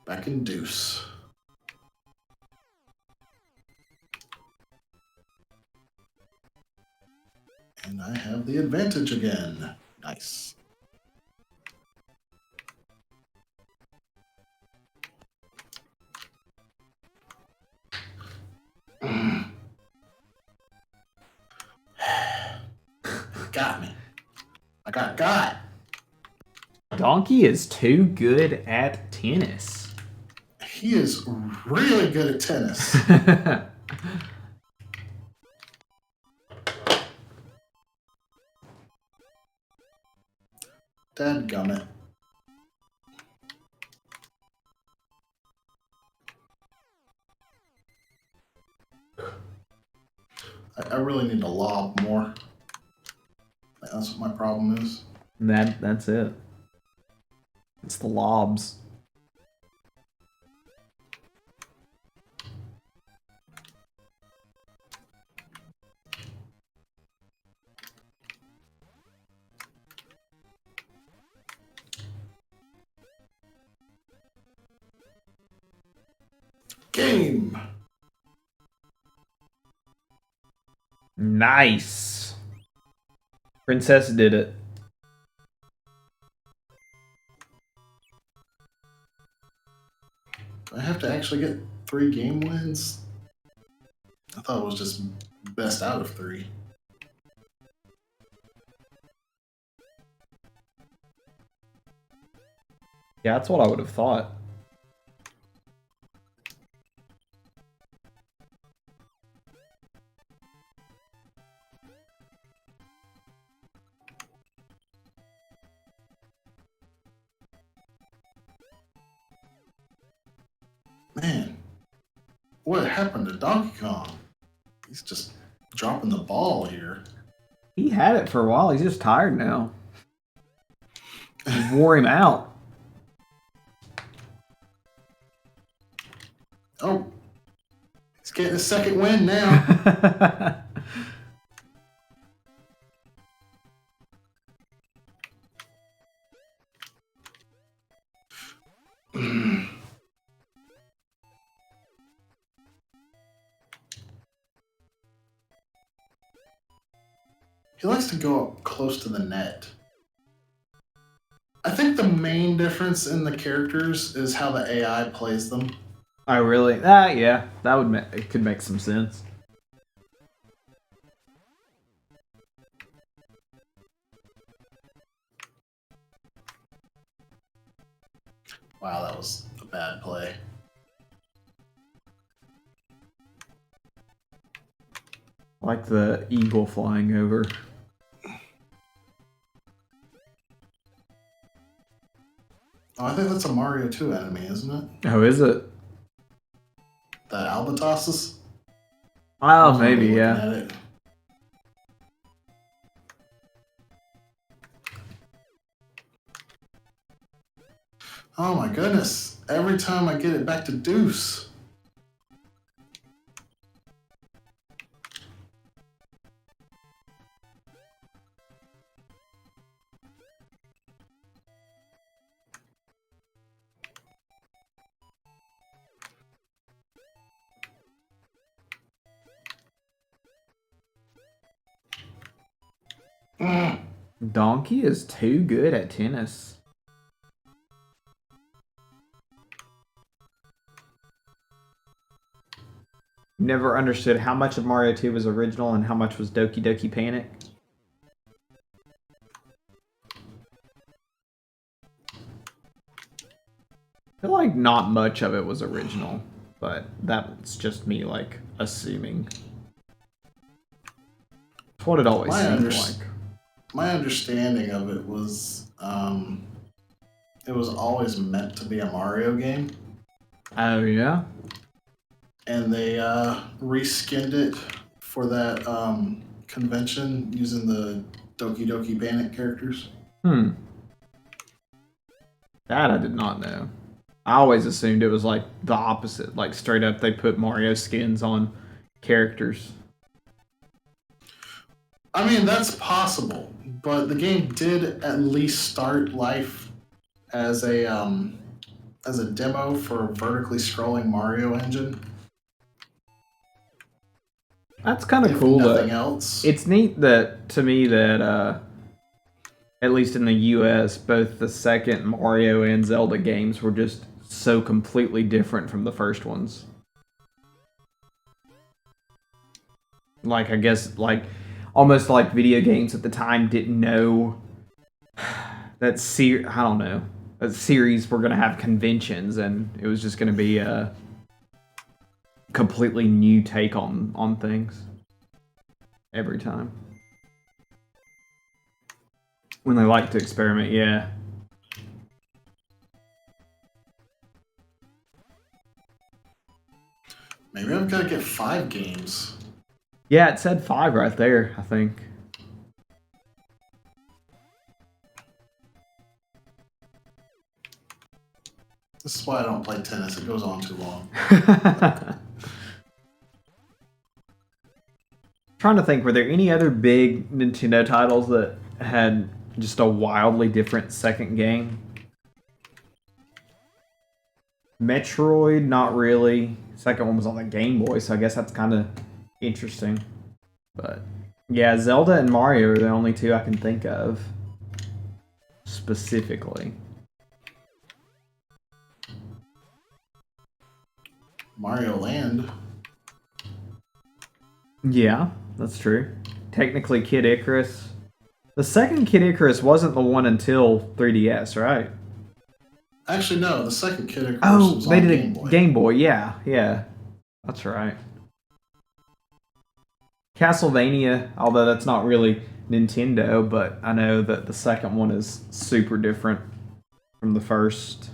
[SPEAKER 1] Back in deuce. And I have the advantage again. Nice. Got me. I got.
[SPEAKER 7] Donkey is too good at tennis.
[SPEAKER 1] He is really good at tennis. Dadgummit. I really need to lob more. That's what my problem is.
[SPEAKER 7] That's it. It's the lobs.
[SPEAKER 1] Game.
[SPEAKER 7] Nice. Princess did it.
[SPEAKER 1] Do I have to actually get 3 game wins? I thought it was just best out of 3.
[SPEAKER 7] Yeah, that's what I would have thought.
[SPEAKER 1] Man, what happened to Donkey Kong? He's just dropping the ball here.
[SPEAKER 7] He had it for a while. He's just tired now. He wore him out.
[SPEAKER 1] Oh, he's getting a second win now. He likes to go up close to the net. I think the main difference in the characters is how the AI plays them.
[SPEAKER 7] I really? Yeah, that would it could make some sense.
[SPEAKER 1] Wow, that was a bad play.
[SPEAKER 7] Like the eagle flying over.
[SPEAKER 1] Oh, I think that's a Mario 2 enemy, isn't it?
[SPEAKER 7] Oh, is it?
[SPEAKER 1] The albatrosses?
[SPEAKER 7] Oh, maybe,
[SPEAKER 1] Looking
[SPEAKER 7] yeah.
[SPEAKER 1] at it. Oh my goodness. Every time I get it back to deuce. Mm.
[SPEAKER 7] Donkey is too good at tennis. Never understood how much of Mario 2 was original and how much was Doki Doki Panic. I feel like not much of it was original, but that's just me, like, assuming. That's what it always seemed like.
[SPEAKER 1] My understanding of it was always meant to be a Mario game.
[SPEAKER 7] Oh, yeah?
[SPEAKER 1] And they reskinned it for that convention using the Doki Doki Panic characters.
[SPEAKER 7] That I did not know. I always assumed it was like the opposite. Like straight up they put Mario skins on characters.
[SPEAKER 1] I mean, that's possible, but the game did at least start life as a demo for a vertically scrolling Mario engine.
[SPEAKER 7] That's kind of
[SPEAKER 1] If
[SPEAKER 7] cool.
[SPEAKER 1] Nothing else.
[SPEAKER 7] It's neat that to me that at least in the US, both the second Mario and Zelda games were just so completely different from the first ones. Like, I guess, like, almost like video games at the time didn't know I don't know, that series were gonna have conventions, and it was just gonna be a completely new take on things every time. When they like to experiment, yeah.
[SPEAKER 1] Maybe I've got to get 5 games.
[SPEAKER 7] Yeah, it said 5 right there, I think.
[SPEAKER 1] This is why I don't play tennis. It goes on too long.
[SPEAKER 7] Trying to think, were there any other big Nintendo titles that had just a wildly different second game? Metroid, not really. Second one was on the Game Boy, so I guess that's kind of interesting. But yeah, Zelda and Mario are the only two I can think of specifically.
[SPEAKER 1] Mario Land.
[SPEAKER 7] Yeah, that's true. Technically, Kid Icarus. The second Kid Icarus wasn't the one until 3DS, right?
[SPEAKER 1] Actually, no. The second Kid Icarus
[SPEAKER 7] Oh,
[SPEAKER 1] was
[SPEAKER 7] they
[SPEAKER 1] on
[SPEAKER 7] did
[SPEAKER 1] Game
[SPEAKER 7] a
[SPEAKER 1] Boy.
[SPEAKER 7] Game Boy. Yeah, that's right. Castlevania, although that's not really Nintendo, but I know that the second one is super different from the first.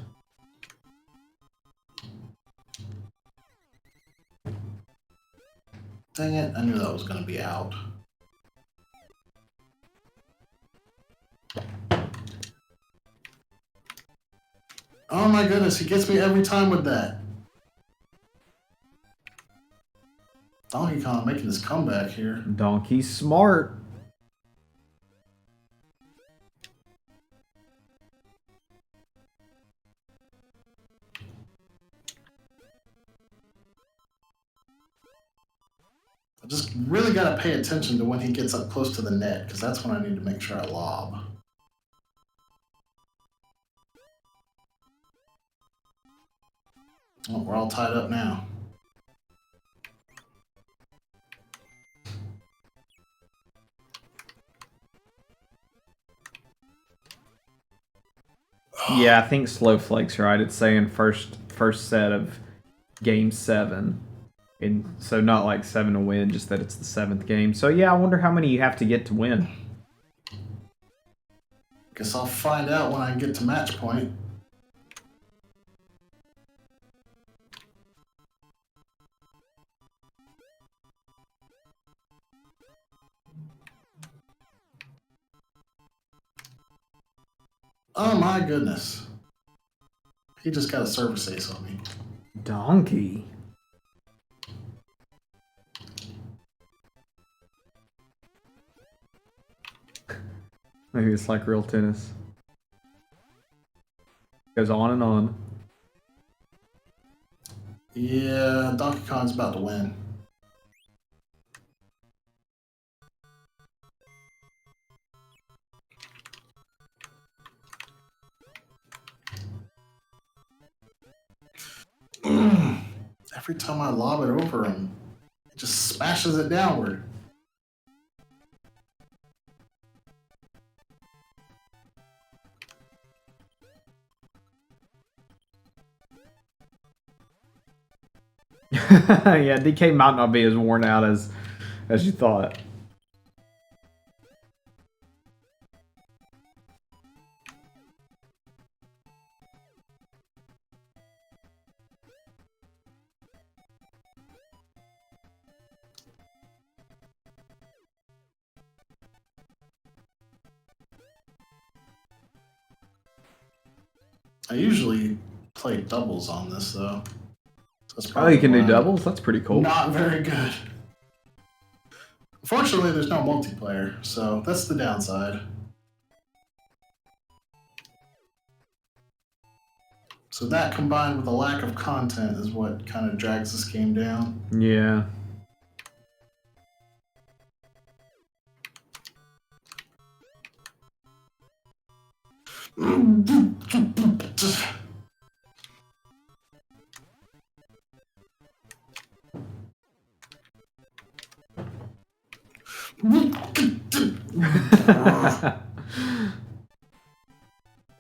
[SPEAKER 1] Dang it! I knew that was going to be out. Oh my goodness, he gets me every time with that. Donkey Kong making his comeback here.
[SPEAKER 7] Donkey's smart.
[SPEAKER 1] I just really got to pay attention to when he gets up close to the net, because that's when I need to make sure I lob. Oh, we're all tied up now.
[SPEAKER 7] Yeah, I think Slow Flake's right. It's saying first set of game 7. And so not like 7 to win, just that it's the 7th game. So yeah, I wonder how many you have to get to win.
[SPEAKER 1] Guess I'll find out when I get to match point. Oh my goodness. He just got a service ace on me.
[SPEAKER 7] Donkey. Maybe it's like real tennis. Goes on and on.
[SPEAKER 1] Yeah, Donkey Kong's about to win. Every time I lob it over him, it just smashes it downward.
[SPEAKER 7] Yeah, DK might not be as worn out as you thought.
[SPEAKER 1] I usually play doubles on this though. So that's
[SPEAKER 7] Oh,
[SPEAKER 1] probably
[SPEAKER 7] you can do
[SPEAKER 1] why
[SPEAKER 7] doubles? That's pretty cool.
[SPEAKER 1] Not very good. Unfortunately, there's no multiplayer, so that's the downside. So that combined with a lack of content is what kind of drags this game down.
[SPEAKER 7] Yeah.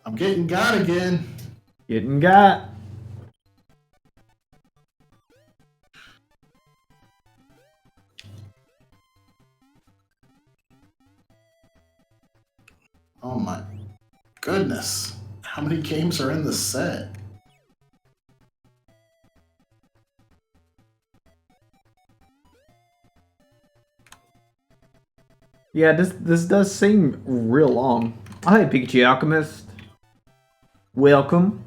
[SPEAKER 1] I'm getting got again.
[SPEAKER 7] Getting got.
[SPEAKER 1] Oh my goodness. How many games are in this set?
[SPEAKER 7] Yeah, this does seem real long. Hi, Pikachu Alchemist. Welcome.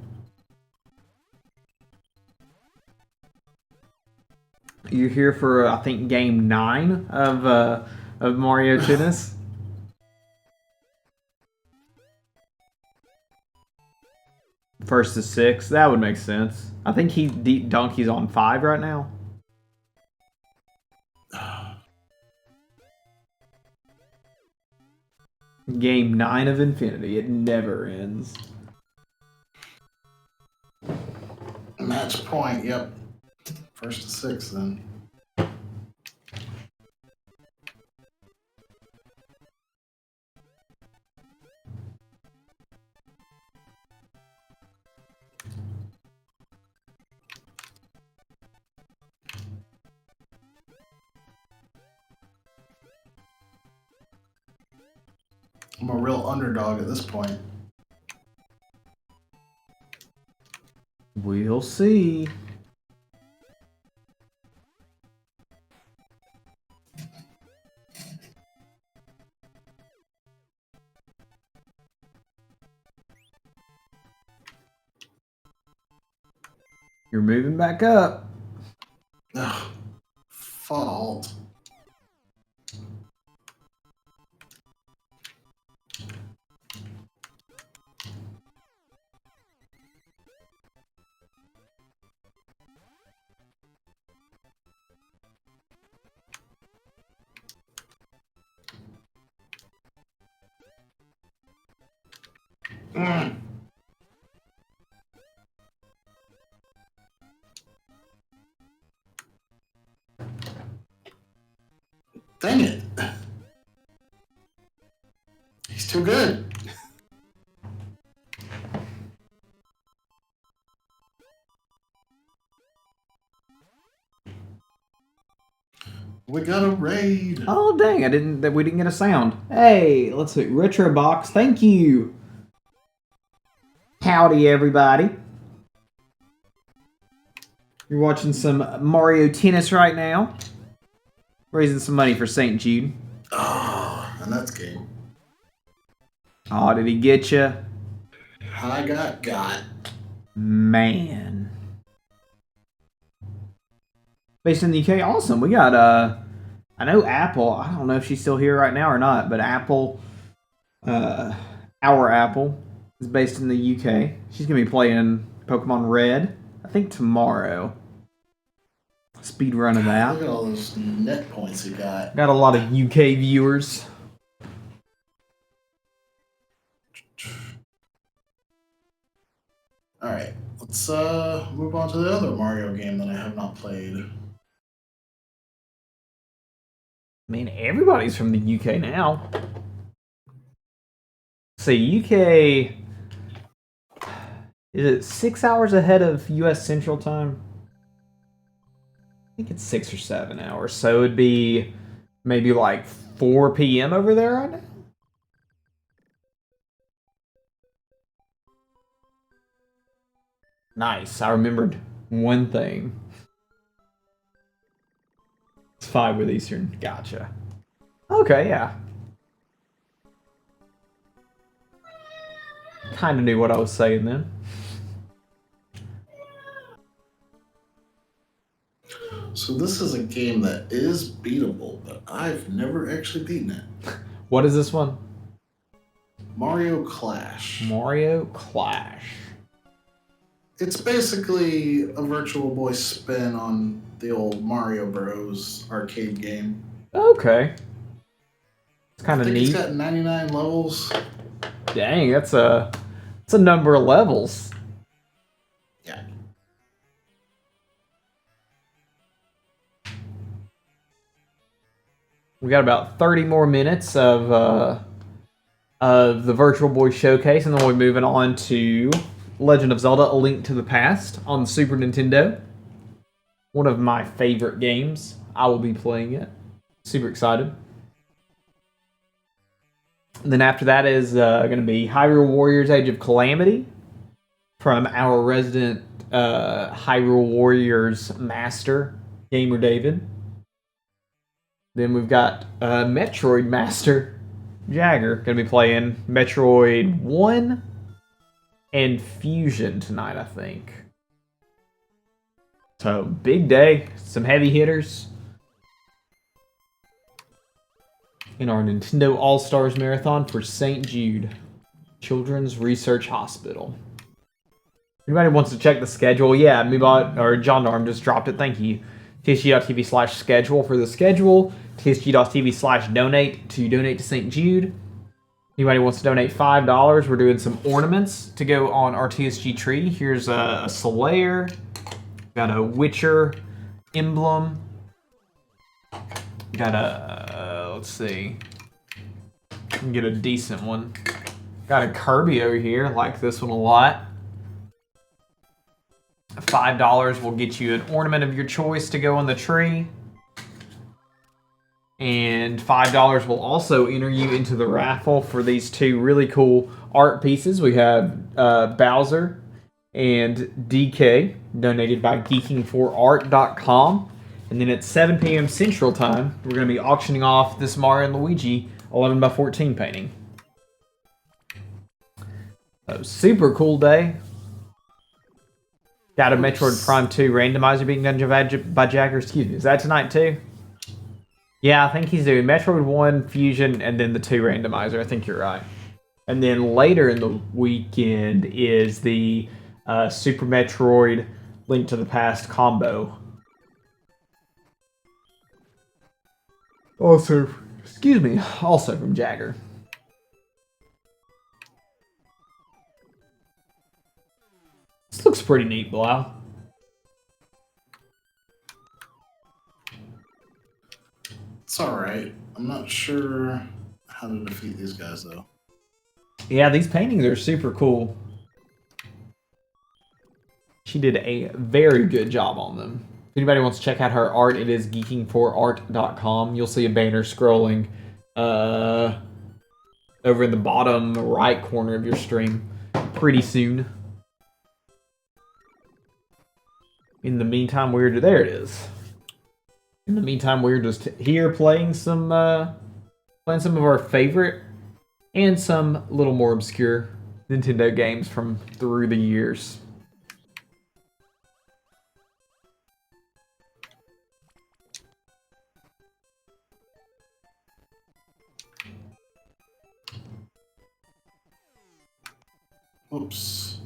[SPEAKER 7] You're here for I think game 9 of Mario Tennis. First to 6, that would make sense. I think Donkey's on 5 right now. Game 9 of Infinity. It never ends.
[SPEAKER 1] Match point, yep. First to 6 then. I'm a real underdog at this point.
[SPEAKER 7] We'll see. You're moving back up.
[SPEAKER 1] Ugh. Fault. Mm. Dang it. He's too good. We got a raid.
[SPEAKER 7] Oh dang! We didn't get a sound. Hey, let's see. Retro Box, thank you. Howdy, everybody. You're watching some Mario Tennis right now. Raising some money for St. Jude.
[SPEAKER 1] Oh, and that's game.
[SPEAKER 7] Oh, did he get you?
[SPEAKER 1] I got.
[SPEAKER 7] Man. Based in the UK, awesome. We got I know Apple. I don't know if she's still here right now or not, but Apple, our Apple, is based in the UK. She's gonna be playing Pokemon Red, I think tomorrow. Speed run of that.
[SPEAKER 1] Look at all those net points you got.
[SPEAKER 7] Got a lot of UK viewers.
[SPEAKER 1] Alright, let's move on to the other Mario game that I have not played.
[SPEAKER 7] I mean, everybody's from the UK now. See, UK is it 6 hours ahead of US Central Time? I think it's 6 or 7 hours. So it'd be maybe like 4 p.m. over there right now. Nice. I remembered one thing. It's 5 with Eastern. Gotcha. Okay, yeah. Kind of knew what I was saying then.
[SPEAKER 1] So this is a game that is beatable, but I've never actually beaten it.
[SPEAKER 7] What is this one?
[SPEAKER 1] Mario Clash.
[SPEAKER 7] Mario Clash.
[SPEAKER 1] It's basically a Virtual Boy spin on the old Mario Bros. Arcade game.
[SPEAKER 7] Okay. It's kind
[SPEAKER 1] I
[SPEAKER 7] of
[SPEAKER 1] think
[SPEAKER 7] neat.
[SPEAKER 1] it's got 99 levels.
[SPEAKER 7] Dang, that's a number of levels.
[SPEAKER 1] Yeah.
[SPEAKER 7] We got about 30 more minutes of of the Virtual Boy Showcase, and then we'll be moving on to Legend of Zelda: A Link to the Past on the Super Nintendo. One of my favorite games. I will be playing it. Super excited. And then after that is going to be Hyrule Warriors: Age of Calamity from our resident Hyrule Warriors master, Gamer David. Then we've got Metroid Master, Jagger, going to be playing Metroid 1 and Fusion tonight, I think. So, big day. Some heavy hitters in our Nintendo All-Stars Marathon for St. Jude Children's Research Hospital. Anybody wants to check the schedule? Yeah, Meebot or John Darm just dropped it. Thank you. TSG.TV/schedule for the schedule. TSG.TV/donate to donate to St. Jude. Anybody wants to donate $5? We're doing some ornaments to go on our TSG tree. Here's a Solaire. Got a Witcher emblem. Got a, let's see. I can get a decent one. Got a Kirby over here. Like this one a lot. $5 will get you an ornament of your choice to go on the tree. And $5 will also enter you into the raffle for these two really cool art pieces. We have Bowser and DK, donated by geekingforart.com. And then at 7 p.m. Central Time, we're going to be auctioning off this Mario and Luigi 11x14 painting. So, super cool day. Got a Metroid Prime 2 randomizer being done by Jagger. Excuse me, is that tonight too? Yeah, I think he's doing Metroid 1, Fusion, and then the 2 randomizer. I think you're right. And then later in the weekend is the Super Metroid Link to the Past combo. Also from Jagger. This looks pretty neat, Blau.
[SPEAKER 1] It's alright. I'm not sure how to defeat these guys, though.
[SPEAKER 7] Yeah, these paintings are super cool. She did a very good job on them. If anybody wants to check out her art, it is geekingforart.com. You'll see a banner scrolling over in the bottom right corner of your stream pretty soon. In the meantime, there it is. In the meantime, we're just here playing some of our favorite and some little more obscure Nintendo games from through the years.
[SPEAKER 1] Oops.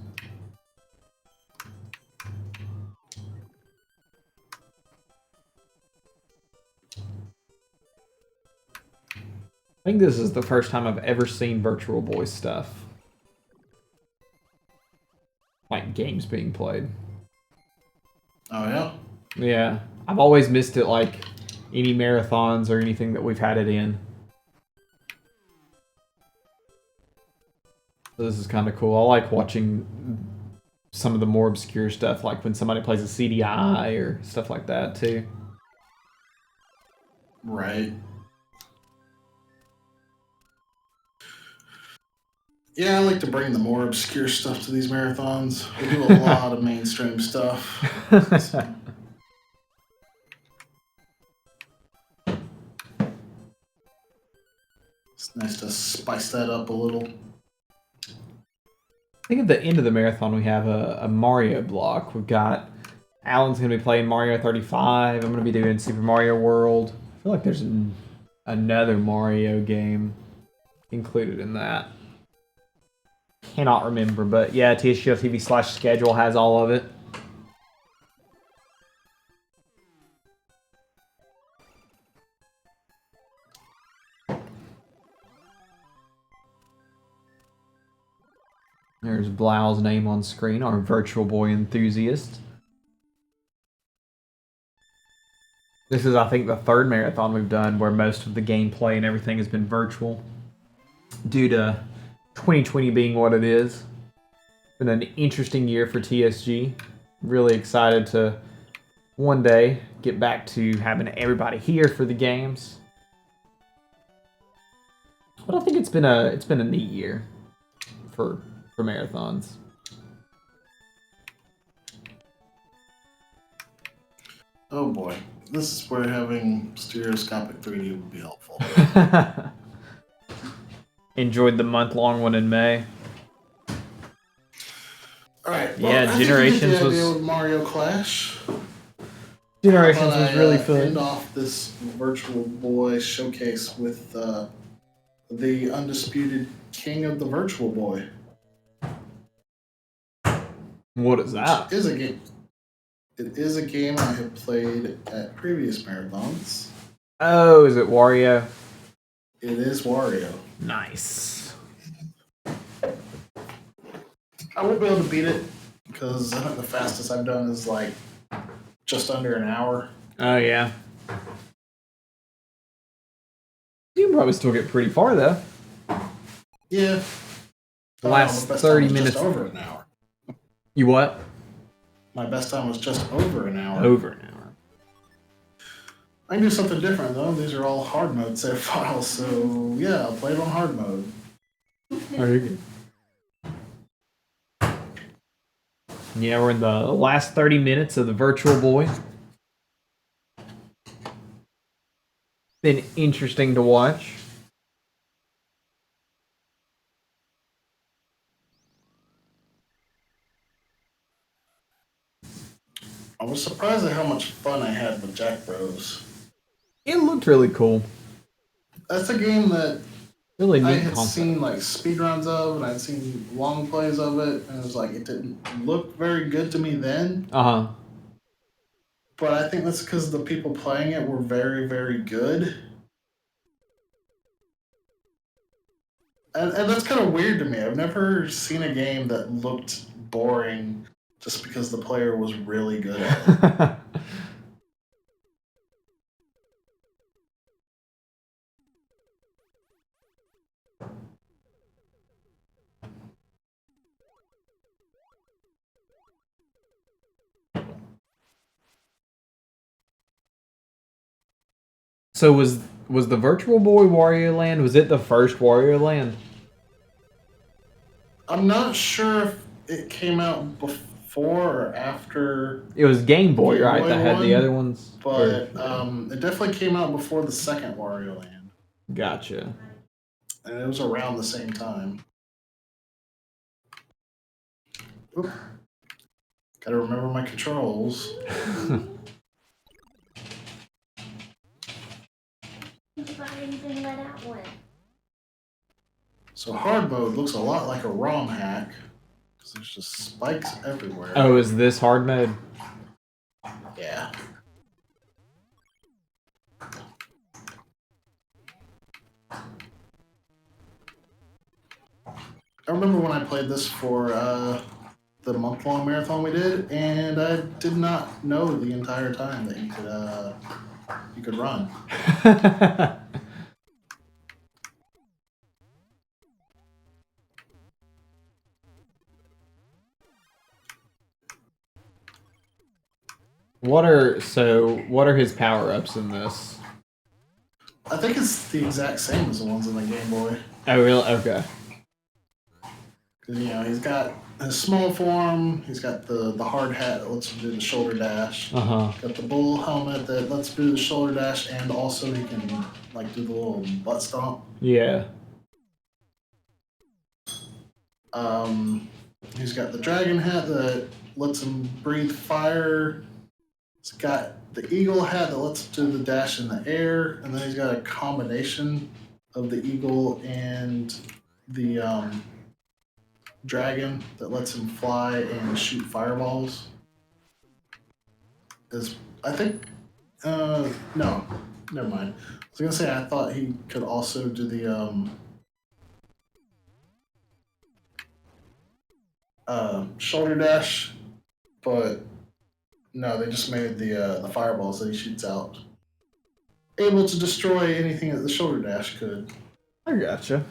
[SPEAKER 7] I think this is the first time I've ever seen Virtual Boy stuff. Like games being played.
[SPEAKER 1] Oh, yeah?
[SPEAKER 7] Yeah. I've always missed it, like any marathons or anything that we've had it in. So this is kind of cool. I like watching some of the more obscure stuff, like when somebody plays a CDI or stuff like that, too.
[SPEAKER 1] Right. Yeah, I like to bring the more obscure stuff to these marathons. We do a lot of mainstream stuff. So. It's nice to spice that up a little.
[SPEAKER 7] I think at the end of the marathon we have a Mario block. We've got Alan's going to be playing Mario 35. I'm going to be doing Super Mario World. I feel like there's another Mario game included in that. Cannot remember, but yeah, TSG.TV/schedule has all of it. There's Blau's name on screen, our Virtual Boy enthusiast. This is, I think, the third marathon we've done where most of the gameplay and everything has been virtual. due to 2020 being what it is. Been an interesting year for TSG. Really excited to one day get back to having everybody here for the games. But I think it's been a neat year for marathons.
[SPEAKER 1] Oh boy, this is where having stereoscopic 3D would be helpful.
[SPEAKER 7] Enjoyed the month-long one in May.
[SPEAKER 1] All right. Well,
[SPEAKER 7] Yeah,
[SPEAKER 1] I think you
[SPEAKER 7] Generations
[SPEAKER 1] get the idea
[SPEAKER 7] was
[SPEAKER 1] with Mario Clash.
[SPEAKER 7] Generations
[SPEAKER 1] How
[SPEAKER 7] was
[SPEAKER 1] about
[SPEAKER 7] really
[SPEAKER 1] I, End
[SPEAKER 7] fun.
[SPEAKER 1] off this Virtual Boy showcase with the undisputed king of the Virtual Boy.
[SPEAKER 7] What is that?
[SPEAKER 1] Which is a game. It is a game I have played at previous marathons.
[SPEAKER 7] Oh, is it Wario?
[SPEAKER 1] It is Wario.
[SPEAKER 7] Nice.
[SPEAKER 1] I won't be able to beat it because I think the fastest I've done is like just under an hour.
[SPEAKER 7] Oh yeah. You can probably still get pretty far though.
[SPEAKER 1] Yeah.
[SPEAKER 7] The last
[SPEAKER 1] my best
[SPEAKER 7] 30
[SPEAKER 1] time was
[SPEAKER 7] minutes.
[SPEAKER 1] Just over an hour.
[SPEAKER 7] You what?
[SPEAKER 1] My best time was just over an hour.
[SPEAKER 7] Over an hour.
[SPEAKER 1] I can do something different though. These are all hard mode save files, so yeah, I'll play it on hard mode.
[SPEAKER 7] Okay. Yeah, we're in the last 30 minutes of the Virtual Boy. Been interesting to watch.
[SPEAKER 1] I was surprised at how much fun I had with Jack Bros.
[SPEAKER 7] It looked really cool.
[SPEAKER 1] That's a game that
[SPEAKER 7] Really
[SPEAKER 1] I
[SPEAKER 7] neat
[SPEAKER 1] had
[SPEAKER 7] concept.
[SPEAKER 1] seen like speedruns of, and I'd seen long plays of it, and it was like it didn't look very good to me then.
[SPEAKER 7] Uh-huh.
[SPEAKER 1] But I think that's because the people playing it were very, very good. And that's kind of weird to me. I've never seen a game that looked boring just because the player was really good at it.
[SPEAKER 7] So was the Virtual Boy Wario Land, was it the first Wario Land?
[SPEAKER 1] I'm not sure if it came out before or after,
[SPEAKER 7] It was Game Boy,
[SPEAKER 1] Game
[SPEAKER 7] right?
[SPEAKER 1] Boy
[SPEAKER 7] That had the
[SPEAKER 1] one,
[SPEAKER 7] other ones?
[SPEAKER 1] but
[SPEAKER 7] Or-
[SPEAKER 1] it definitely came out before the second Wario Land.
[SPEAKER 7] Gotcha.
[SPEAKER 1] And it was around the same time. Oop. Gotta remember my controls.
[SPEAKER 5] Anything let out one.
[SPEAKER 1] So hard mode looks a lot like a ROM hack because there's just spikes everywhere.
[SPEAKER 7] Oh, is this hard mode?
[SPEAKER 1] Yeah. I remember when I played this for the month-long marathon we did, and I did not know the entire time that you could run.
[SPEAKER 7] What are his power-ups in this?
[SPEAKER 1] I think it's the exact same as the ones in the Game Boy.
[SPEAKER 7] Oh, really? Okay.
[SPEAKER 1] Because, he's got his small form, he's got the hard hat that lets him do the shoulder dash.
[SPEAKER 7] Uh-huh.
[SPEAKER 1] Got the bull helmet that lets him do the shoulder dash, and also he can, do the little butt stomp.
[SPEAKER 7] Yeah.
[SPEAKER 1] He's got the dragon hat that lets him breathe fire. He's got the eagle hat that lets him do the dash in the air, and then he's got a combination of the eagle and the dragon that lets him fly and shoot fireballs. I think, no, never mind. I was gonna say I thought he could also do the shoulder dash, but no, they just made the fireballs that he shoots out able to destroy anything that the shoulder dash could.
[SPEAKER 7] I gotcha.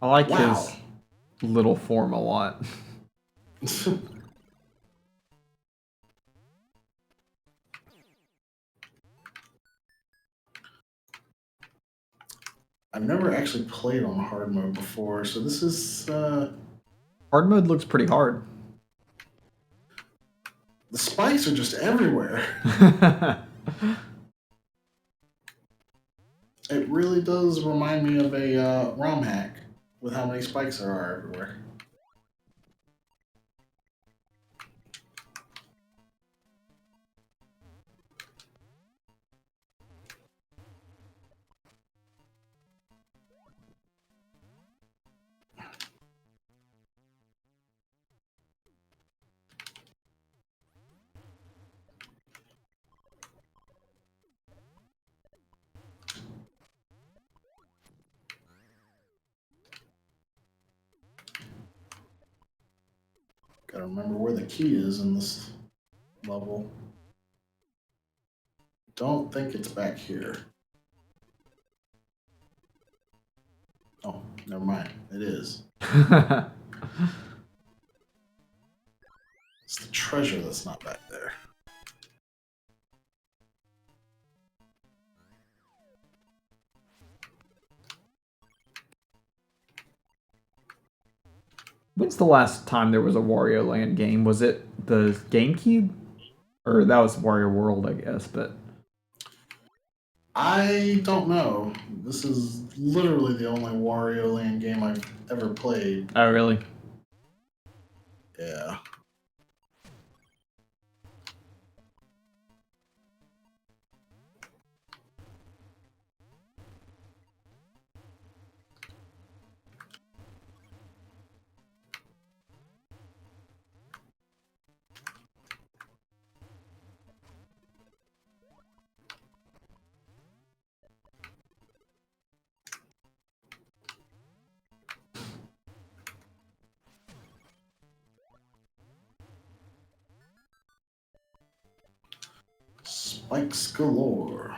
[SPEAKER 7] I like
[SPEAKER 1] Wow.
[SPEAKER 7] his little form a lot.
[SPEAKER 1] I've never actually played on hard mode before, so this is
[SPEAKER 7] Hard mode looks pretty hard.
[SPEAKER 1] the spikes are just everywhere. It really does remind me of a ROM hack with how many spikes there are everywhere. Gotta remember where the key is in this level. Don't think it's back here. Oh, never mind. It is. It's the treasure that's not back there.
[SPEAKER 7] When's the last time there was a Wario Land game? Was it the GameCube? Or that was Wario World, I guess, but...
[SPEAKER 1] I don't know. This is literally the only Wario Land game I've ever played.
[SPEAKER 7] Oh, really?
[SPEAKER 1] Yeah. Spikes galore.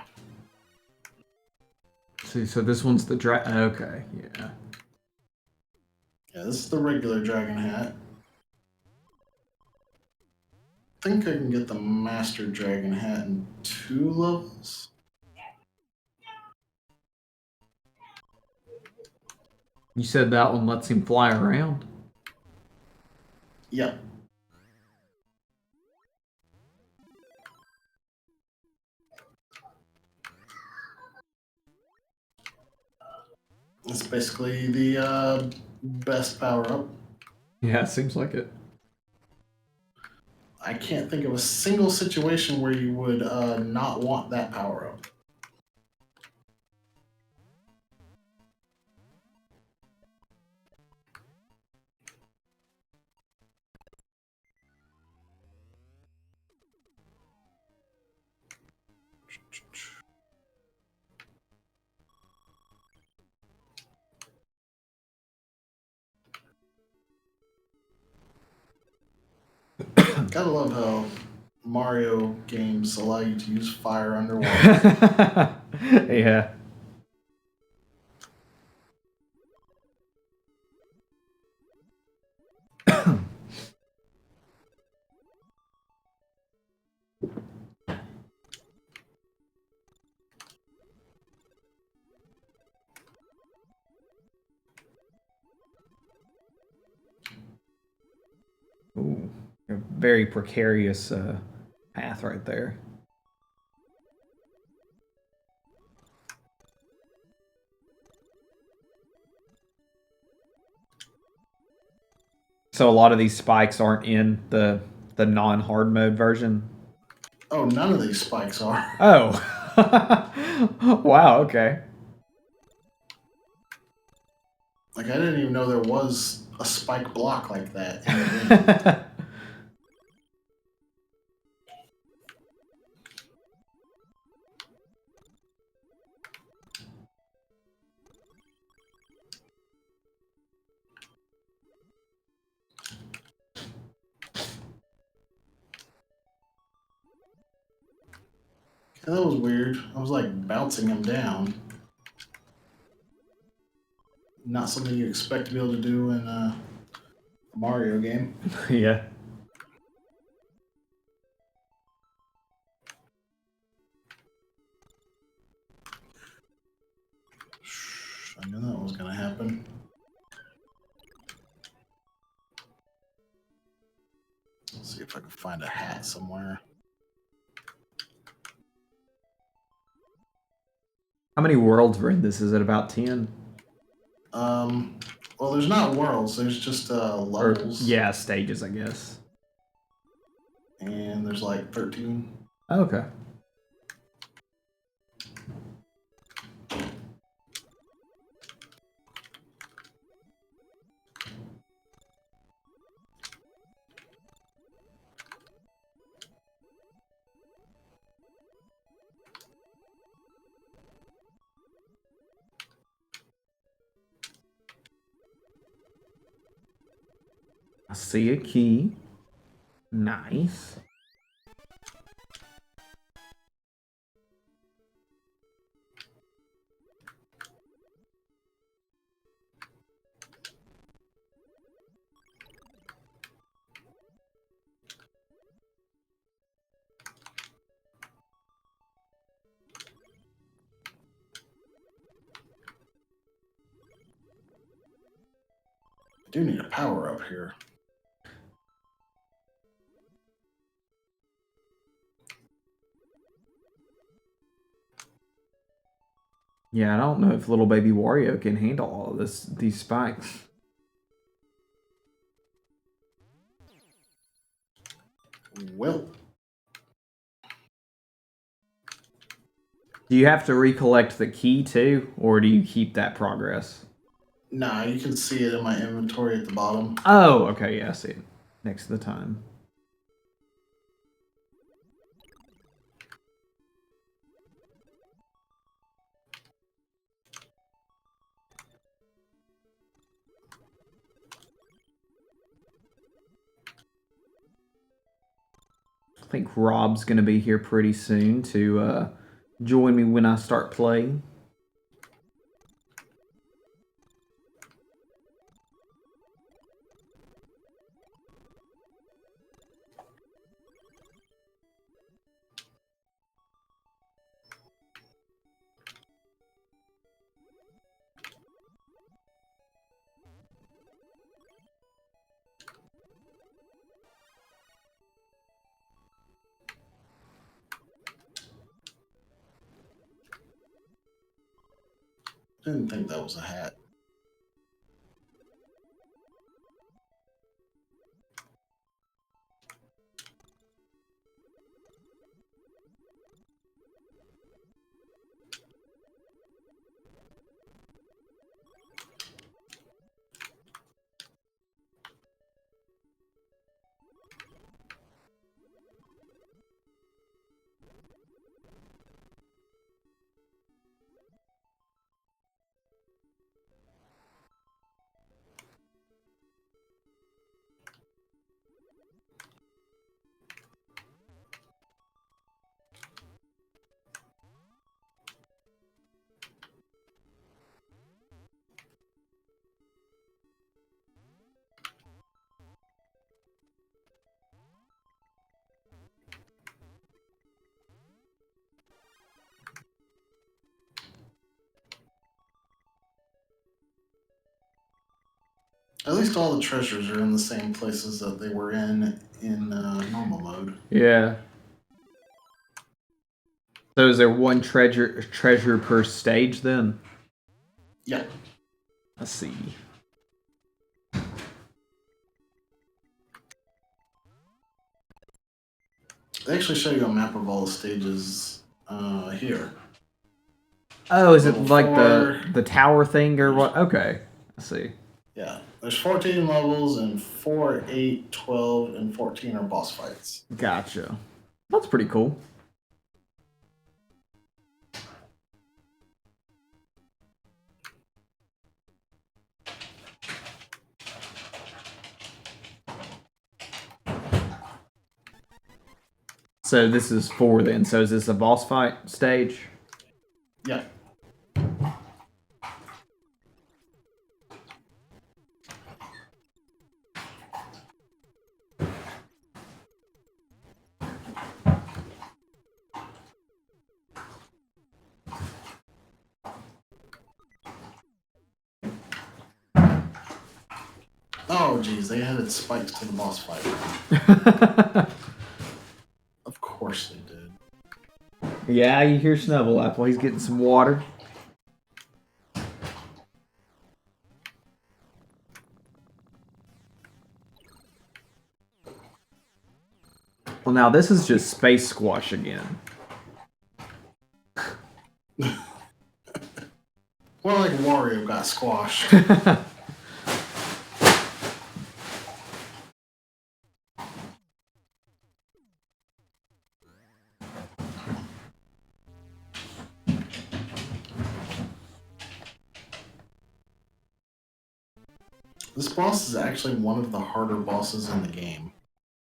[SPEAKER 7] See, so this one's the okay, yeah.
[SPEAKER 1] Yeah, this is the regular dragon hat. I think I can get the master dragon hat in 2 levels.
[SPEAKER 7] You said that one lets him fly around?
[SPEAKER 1] Yep. It's basically the best power up.
[SPEAKER 7] Yeah, it seems like it.
[SPEAKER 1] I can't think of a single situation where you would not want that power up. Gotta love how Mario games allow you to use fire underwater.
[SPEAKER 7] Yeah. Ooh, a very precarious path right there. So a lot of these spikes aren't in the non-hard mode version.
[SPEAKER 1] Oh, none of these spikes are.
[SPEAKER 7] Oh. Wow, okay.
[SPEAKER 1] Like, I didn't even know there was a spike block like that in the game. Yeah, that was weird. I was like bouncing him down. not something you expect to be able to do in a Mario game.
[SPEAKER 7] Yeah.
[SPEAKER 1] I knew that was going to happen. Let's see if I can find a hat somewhere.
[SPEAKER 7] How many worlds were in this? Is it about 10?
[SPEAKER 1] Well, there's not worlds. There's just
[SPEAKER 7] Or,
[SPEAKER 1] levels.
[SPEAKER 7] yeah, stages, I guess.
[SPEAKER 1] And there's like 13.
[SPEAKER 7] Okay. I see a key. Nice.
[SPEAKER 1] I do need a power up here.
[SPEAKER 7] Yeah, I don't know if little baby Wario can handle all of these spikes.
[SPEAKER 1] Well,
[SPEAKER 7] Do you have to recollect the key too, or do you keep that progress?
[SPEAKER 1] nah, you can see it in my inventory at the bottom.
[SPEAKER 7] Oh, okay, yeah, I see it. Next to the time. I think Rob's gonna be here pretty soon to join me when I start playing.
[SPEAKER 1] Didn't think that was a hat. At least all the treasures are in the same places that they were in normal mode.
[SPEAKER 7] Yeah. So is there one treasure per stage then?
[SPEAKER 1] Yeah.
[SPEAKER 7] Let's see.
[SPEAKER 1] They actually show you a map of all the stages here.
[SPEAKER 7] Oh, is it
[SPEAKER 1] Level
[SPEAKER 7] like
[SPEAKER 1] 4.
[SPEAKER 7] the tower thing or what? Okay. I see.
[SPEAKER 1] Yeah. There's 14 levels, and 4, 8, 12, and 14 are boss fights.
[SPEAKER 7] Gotcha. That's pretty cool. So this is 4 then. So is this a boss fight stage?
[SPEAKER 1] Yeah. Oh, geez, they added spikes to the boss fight. Of course they did.
[SPEAKER 7] Yeah, you hear Snubble Apple. He's getting some water. Well, now this is just Space Squash again.
[SPEAKER 1] Well, like Wario got squashed. This boss is actually one of the harder bosses in the game.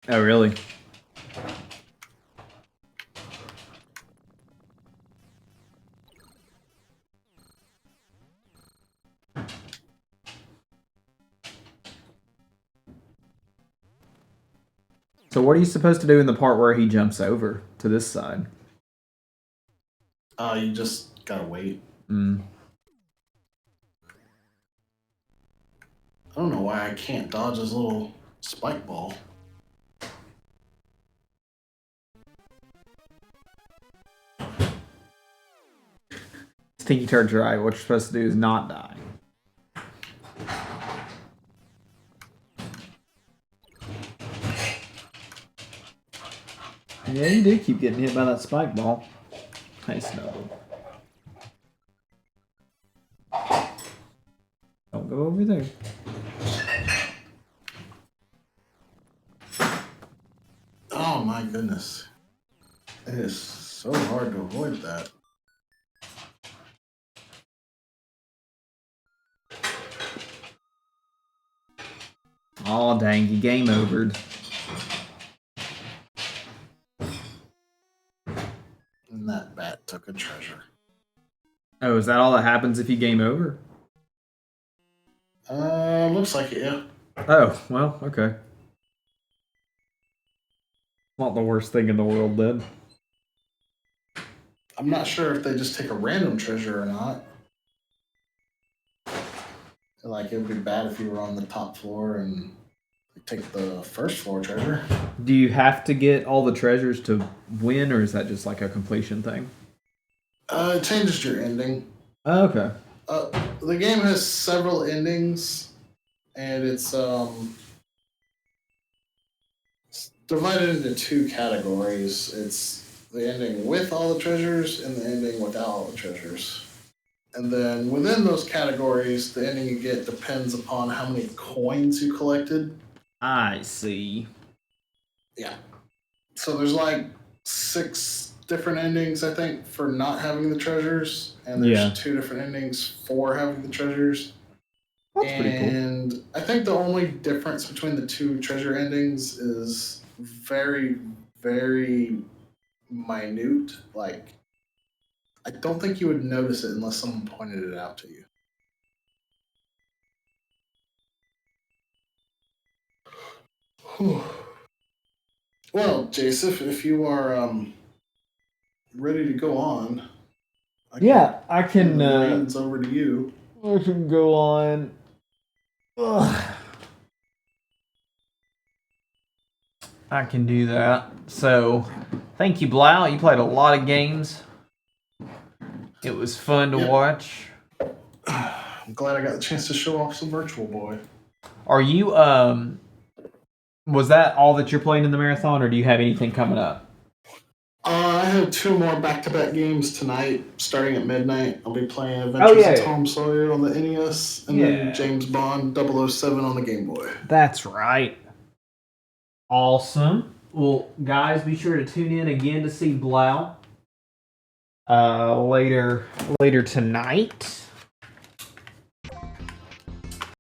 [SPEAKER 7] Oh, really? So what are you supposed to do in the part where he jumps over to this side?
[SPEAKER 1] You just gotta wait.
[SPEAKER 7] Mm.
[SPEAKER 1] I don't know why I can't dodge his little spike ball.
[SPEAKER 7] Stinky Turds are right. What you're supposed to do is not die. Yeah, you do keep getting hit by that spike ball. Nice Snubble. Don't go over there.
[SPEAKER 1] Oh my goodness. It is so hard to avoid that.
[SPEAKER 7] Aw, dang, you game overed.
[SPEAKER 1] And that bat took a treasure.
[SPEAKER 7] Oh, is that all that happens if you game over?
[SPEAKER 1] Looks like it, yeah.
[SPEAKER 7] Oh, well, okay. Not the worst thing in the world then.
[SPEAKER 1] I'm not sure if they just take a random treasure or not. Like, it would be bad if you were on the top floor and take the first floor treasure.
[SPEAKER 7] Do you have to get all the treasures to win, or is that just like a completion thing?
[SPEAKER 1] It changes your ending.
[SPEAKER 7] Oh, okay.
[SPEAKER 1] The game has several endings, and it's divided into two categories. It's the ending with all the treasures and the ending without all the treasures. And then within those categories, the ending you get depends upon how many coins you collected.
[SPEAKER 7] I see.
[SPEAKER 1] Yeah. So there's like 6 different endings, I think, for not having the treasures. And there's 2 different endings for having the treasures.
[SPEAKER 7] That's pretty cool.
[SPEAKER 1] And I think the only difference between the 2 treasure endings is very, very minute. Like, I don't think you would notice it unless someone pointed it out to you. Whew. Well, Joseph, if you are ready to go on, I
[SPEAKER 7] can.
[SPEAKER 1] the reins over to you.
[SPEAKER 7] I can go on. Ugh. I can do that. So, thank you, Blau. You played a lot of games. It was fun to watch.
[SPEAKER 1] I'm glad I got the chance to show off some Virtual Boy.
[SPEAKER 7] Are you, was that all that you're playing in the marathon, or do you have anything coming up?
[SPEAKER 1] I have 2 more back-to-back games tonight, starting at midnight. I'll be playing Adventures of Tom Sawyer on the NES, and then James Bond 007 on the Game Boy.
[SPEAKER 7] That's right. Awesome. Well, guys, be sure to tune in again to see Blau later tonight.